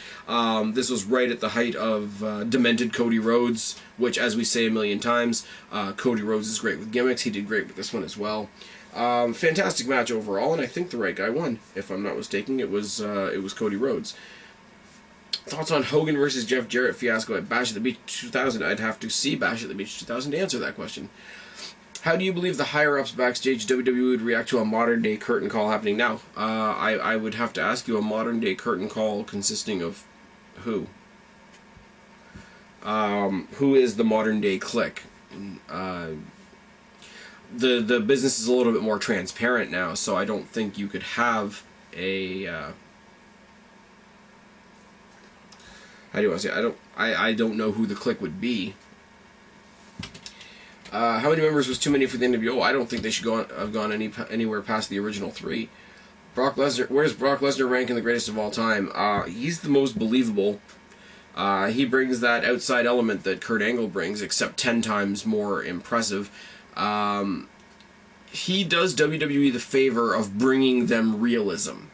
was right at the height of demented Cody Rhodes, which, as we say a million times, Cody Rhodes is great with gimmicks. He did great with this one as well. Fantastic match overall, and I think the right guy won. If I'm not mistaken, it was Cody Rhodes. Thoughts on Hogan versus Jeff Jarrett fiasco at Bash at the Beach 2000? I'd have to see Bash at the Beach 2000 to answer that question. How do you believe the higher-ups backstage WWE would react to a modern-day curtain call happening now? I would have to ask you, a modern-day curtain call consisting of who? Who is the modern-day Clique? The business is a little bit more transparent now, so I don't think you could have a... how do I say? I don't know who the Clique would be. How many members was too many for the NWO? I don't think they should have gone anywhere past the original 3. Brock Lesnar, where does Brock Lesnar rank in the greatest of all time? He's the most believable. He brings that outside element that Kurt Angle brings, except 10 times more impressive. He does WWE the favor of bringing them realism,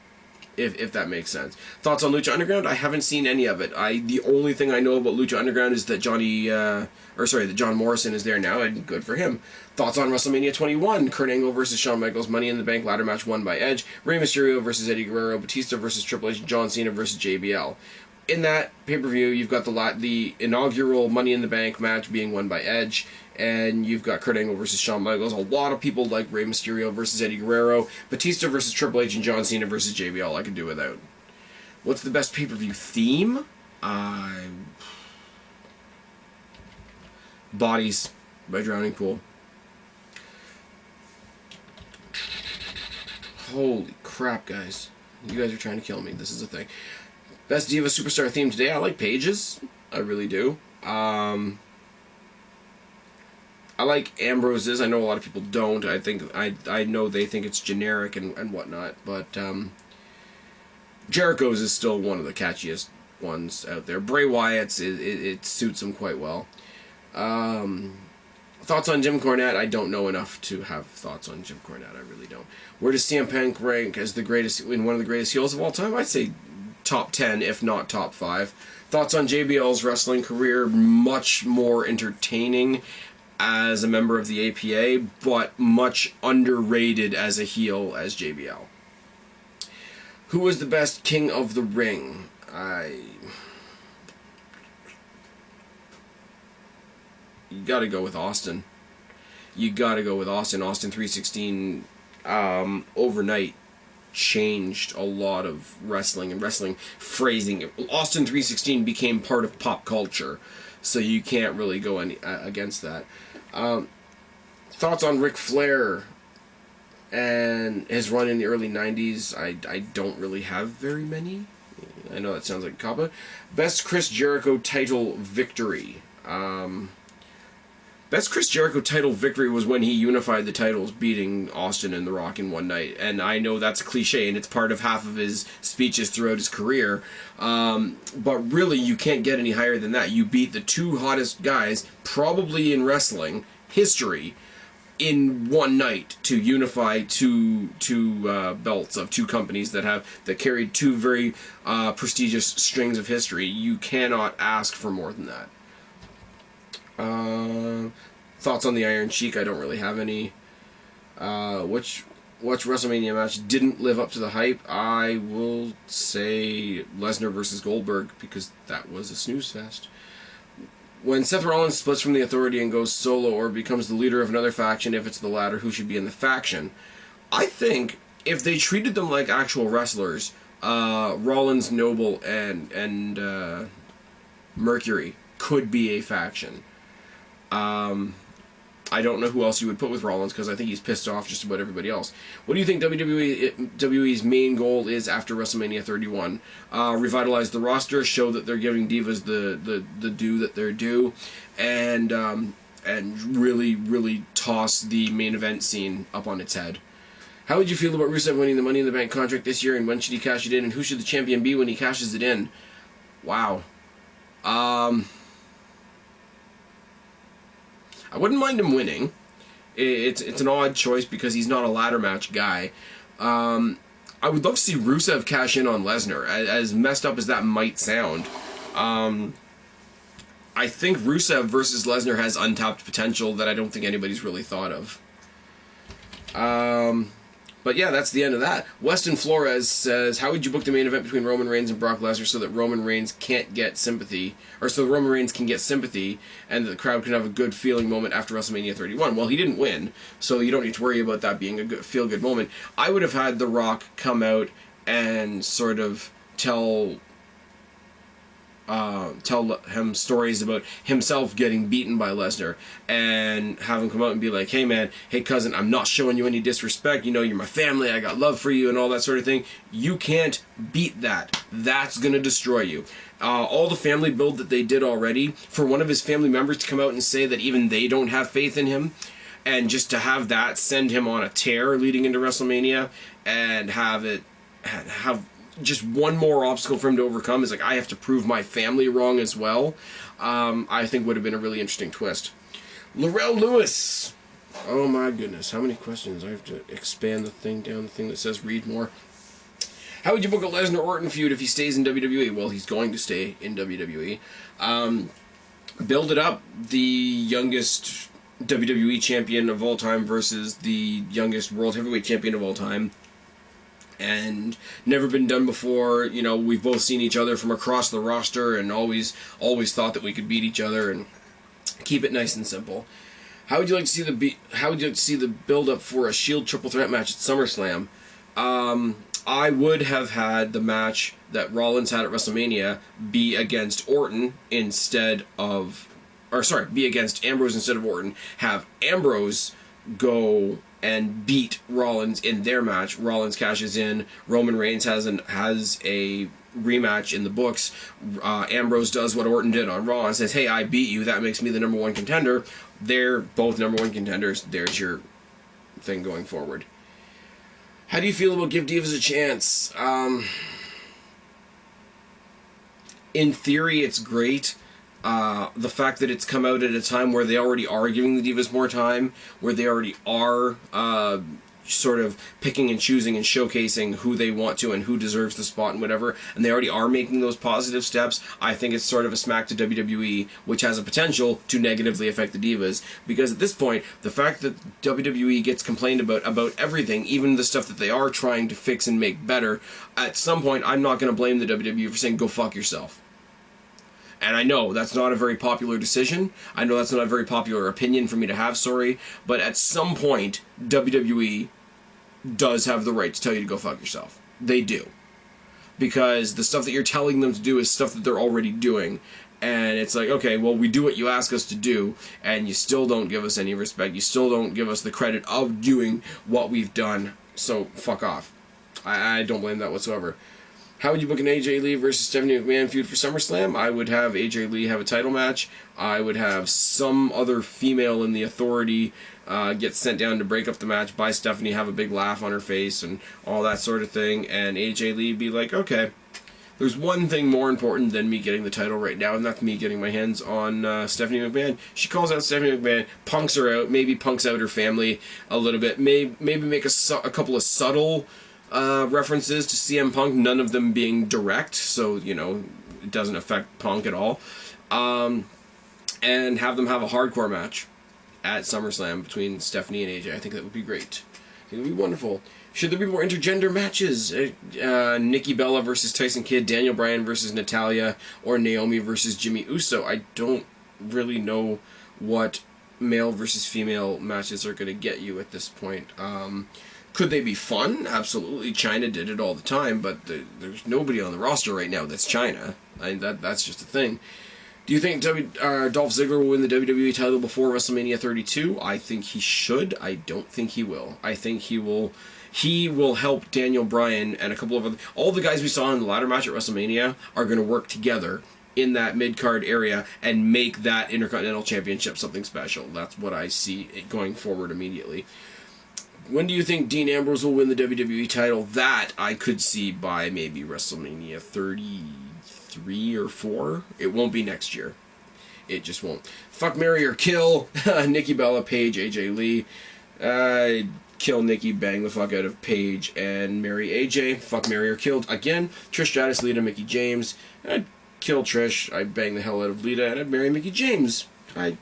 if that makes sense. Thoughts on Lucha Underground? I haven't seen any of it. The only thing I know about Lucha Underground is that that John Morrison is there now, and good for him. Thoughts on WrestleMania 21? Kurt Angle versus Shawn Michaels, Money in the Bank ladder match won by Edge, Rey Mysterio versus Eddie Guerrero, Batista versus Triple H, John Cena versus JBL. In that pay-per-view, you've got the inaugural Money in the Bank match being won by Edge, and you've got Kurt Angle versus Shawn Michaels. A lot of people like Rey Mysterio versus Eddie Guerrero, Batista versus Triple H, and John Cena versus JBL. I could do without. What's the best pay-per-view theme? Bodies by Drowning Pool. Holy crap, guys. You guys are trying to kill me. This is a thing. Best Diva Superstar theme today? I like Paige's. I really do. I like Ambrose's. I know a lot of people don't. I know they think it's generic and whatnot, but Jericho's is still one of the catchiest ones out there. Bray Wyatt's, it suits him quite well. Thoughts on Jim Cornette? I don't know enough to have thoughts on Jim Cornette. I really don't. Where does CM Punk rank as one of the greatest heels of all time? I'd say top 10, if not top 5. Thoughts on JBL's wrestling career? Much more entertaining as a member of the APA, but much underrated as a heel as JBL. Who was the best King of the Ring? You gotta go with Austin. Austin 316 overnight changed a lot of wrestling and wrestling phrasing. Austin 316 became part of pop culture, so you can't really go against that. Thoughts on Ric Flair and his run in the early 90s? I don't really have very many. I know that sounds like a cop-out. Best Chris Jericho title victory. Best Chris Jericho title victory was when he unified the titles, beating Austin and The Rock in one night. And I know that's a cliche, and it's part of half of his speeches throughout his career. But really, you can't get any higher than that. You beat the 2 hottest guys, probably in wrestling history, in one night to unify two belts of 2 companies that carried 2 very prestigious strings of history. You cannot ask for more than that. Thoughts on the Iron Sheik? I don't really have any. Which WrestleMania match didn't live up to the hype? I will say Lesnar versus Goldberg, because that was a snooze fest. When Seth Rollins splits from the Authority and goes solo or becomes the leader of another faction, if it's the latter, who should be in the faction? I think if they treated them like actual wrestlers, Rollins, Noble, and Mercury could be a faction. I don't know who else you would put with Rollins, because I think he's pissed off just about everybody else. What do you think WWE's main goal is after WrestleMania 31? Revitalize the roster, show that they're giving divas the due that they're due, and really, really toss the main event scene up on its head. How would you feel about Rusev winning the Money in the Bank contract this year, and when should he cash it in, and who should the champion be when he cashes it in? Wow. I wouldn't mind him winning. It's an odd choice because he's not a ladder match guy. I would love to see Rusev cash in on Lesnar, as messed up as that might sound. I think Rusev versus Lesnar has untapped potential that I don't think anybody's really thought of. But yeah, that's the end of that. Weston Flores says, how would you book the main event between Roman Reigns and Brock Lesnar so that Roman Reigns can't get sympathy, or so Roman Reigns can get sympathy and the crowd can have a good feeling moment after WrestleMania 31? Well, he didn't win, so you don't need to worry about that being a good feel-good moment. I would have had The Rock come out and sort of tell tell him stories about himself getting beaten by Lesnar, and have him come out and be like, hey man, hey cousin, I'm not showing you any disrespect, you know, you're my family, I got love for you, and all that sort of thing. You can't beat that. That's gonna destroy you. All the family build that they did already, for one of his family members to come out and say that even they don't have faith in him, and just to have that send him on a tear leading into WrestleMania, and have just one more obstacle for him to overcome, is like, I have to prove my family wrong as well, I think would have been a really interesting twist. Laurel Lewis. Oh my goodness, how many questions? I have to expand the thing down, the thing that says read more. How would you book a Lesnar-Orton feud if he stays in WWE? Well, he's going to stay in WWE. Build it up. The youngest WWE champion of all time versus the youngest World Heavyweight champion of all time. And never been done before. You know, we've both seen each other from across the roster and always thought that we could beat each other, and keep it nice and simple. How would you like to see the build up for a Shield triple threat match at SummerSlam? I would have had the match that Rollins had at WrestleMania be against Orton instead of, be against Ambrose instead of Orton. Have Ambrose go and beat Rollins in their match. Rollins cashes in. Roman Reigns has a rematch in the books. Ambrose does what Orton did on Raw and says, hey, I beat you. That makes me the number one contender. They're both number one contenders. There's your thing going forward. How do you feel about Give Divas a Chance? In theory, it's great. The fact that it's come out at a time where they already are giving the Divas more time, where they already are sort of picking and choosing and showcasing who they want to and who deserves the spot and whatever, and they already are making those positive steps, I think it's sort of a smack to WWE, which has a potential to negatively affect the Divas, because at this point, the fact that WWE gets complained about everything, even the stuff that they are trying to fix and make better, at some point, I'm not going to blame the WWE for saying, go fuck yourself. And I know that's not a very popular decision. I know that's not a very popular opinion for me to have, sorry. But at some point, WWE does have the right to tell you to go fuck yourself. They do. Because the stuff that you're telling them to do is stuff that they're already doing. And it's like, okay, well, we do what you ask us to do, and you still don't give us any respect. You still don't give us the credit of doing what we've done. So, fuck off. I don't blame that whatsoever. How would you book an AJ Lee versus Stephanie McMahon feud for SummerSlam? I would have AJ Lee have a title match. I would have some other female in the Authority get sent down to break up the match by Stephanie, have a big laugh on her face and all that sort of thing, and AJ Lee be like, okay, there's one thing more important than me getting the title right now, and that's me getting my hands on Stephanie McMahon. She calls out Stephanie McMahon, punks her out, maybe punks out her family a little bit, maybe make a couple of subtle references to CM Punk, none of them being direct, so, you know, it doesn't affect Punk at all. And have them have a hardcore match at SummerSlam between Stephanie and AJ. I think that would be great. I think it would be wonderful. Should there be more intergender matches? Nikki Bella versus Tyson Kidd, Daniel Bryan versus Natalya, or Naomi versus Jimmy Uso. I don't really know what male versus female matches are going to get you at this point. Could they be fun? Absolutely. China did it all the time, but there's nobody on the roster right now that's China. That's just a thing. Do you think Dolph Ziggler will win the WWE title before WrestleMania 32? I think he should. I don't think he will. I think he will help Daniel Bryan and a couple of other... All the guys we saw in the ladder match at WrestleMania are going to work together in that mid-card area and make that Intercontinental Championship something special. That's what I see going forward immediately. When do you think Dean Ambrose will win the WWE title? That I could see by maybe WrestleMania 33 or 4. It won't be next year. It just won't. Fuck, marry, or kill. Nikki Bella, Paige, AJ Lee. Kill Nikki, bang the fuck out of Paige, and marry AJ. Fuck, marry, or killed. Again, Trish Stratus, Lita, Mickie James. I'd kill Trish. I'd bang the hell out of Lita, and I'd marry Mickie James.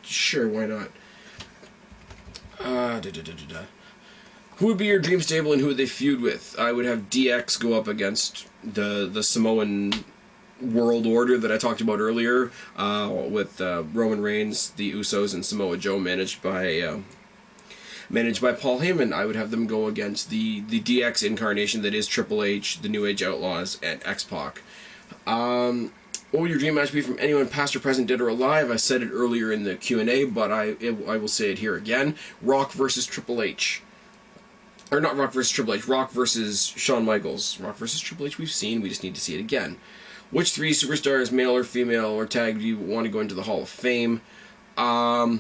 Sure, why not? Who would be your dream stable and who would they feud with? I would have DX go up against the Samoan World Order that I talked about earlier, with Roman Reigns, the Usos, and Samoa Joe, managed by Paul Heyman. I would have them go against the DX incarnation that is Triple H, the New Age Outlaws, and X-Pac. What would your dream match be from anyone past or present, dead or alive? I said it earlier in the Q&A, but I will say it here again. Rock versus Triple H. Or not Rock versus Triple H. Rock versus Shawn Michaels. Rock versus Triple H we've seen. We just need to see it again. Which 3 superstars, male or female or tag, do you want to go into the Hall of Fame? The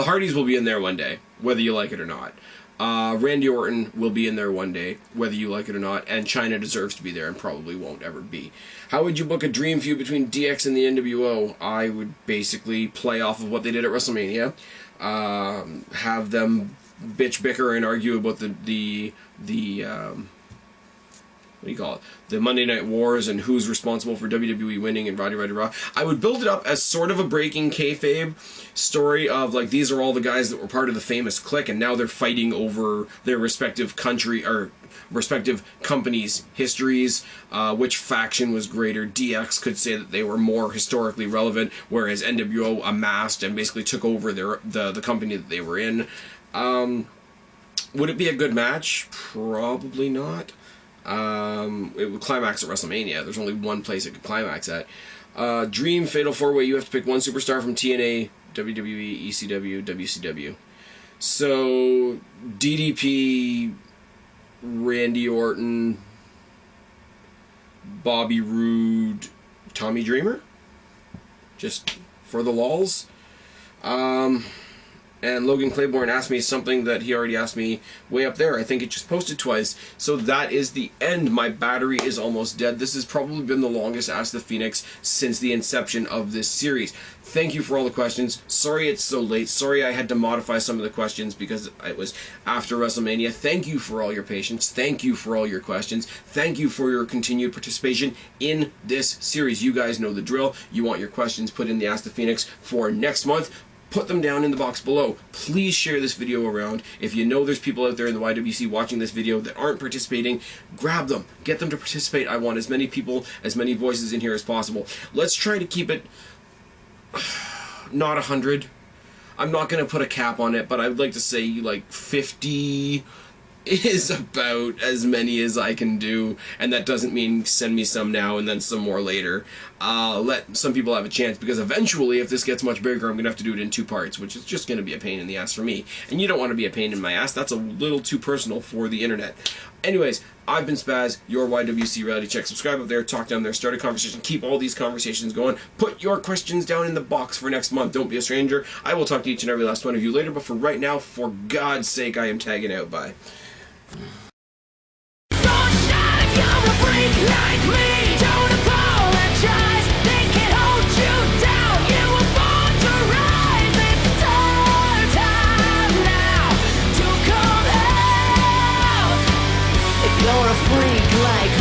Hardys will be in there one day, whether you like it or not. Randy Orton will be in there one day, whether you like it or not, and China deserves to be there and probably won't ever be. How would you book a dream feud between DX and the NWO? I would basically play off of what they did at WrestleMania, have them bitch, bicker, and argue about the what do you call it? The Monday Night Wars and who's responsible for WWE winning and Roddy Raw. I would build it up as sort of a breaking kayfabe story of, like, these are all the guys that were part of the famous clique and now they're fighting over their respective country or respective companies' histories. Which faction was greater? DX could say that they were more historically relevant, whereas NWO amassed and basically took over the company that they were in. Would it be a good match? Probably not. It would climax at WrestleMania. There's only one place it could climax at. Dream Fatal 4-Way, you have to pick one superstar from TNA, WWE, ECW, WCW. So, DDP, Randy Orton, Bobby Roode, Tommy Dreamer? Just for the lulz. And Logan Claiborne asked me something that he already asked me way up there. I think it just posted twice. So that is the end. My battery is almost dead. This has probably been the longest Ask the Phoenix since the inception of this series. Thank you for all the questions. Sorry it's so late. Sorry I had to modify some of the questions because it was after WrestleMania. Thank you for all your patience. Thank you for all your questions. Thank you for your continued participation in this series. You guys know the drill. You want your questions put in the Ask the Phoenix for next month. Put them down in the box below. Please share this video around. If you know there's people out there in the YWC watching this video that aren't participating, grab them. Get them to participate. I want as many people, as many voices in here as possible. Let's try to keep it not 100. I'm not going to put a cap on it, but I would like to say like 50 is about as many as I can do, and that doesn't mean send me some now and then some more later. Let some people have a chance, because eventually, if this gets much bigger, I'm going to have to do it in 2 parts, which is just going to be a pain in the ass for me. And you don't want to be a pain in my ass. That's a little too personal for the internet. Anyways, I've been Spaz, your YWC Reality Check. Subscribe up there, talk down there, start a conversation, keep all these conversations going. Put your questions down in the box for next month. Don't be a stranger. I will talk to each and every last one of you later, but for right now, for God's sake, I am tagging out. Bye. You're a freak like me.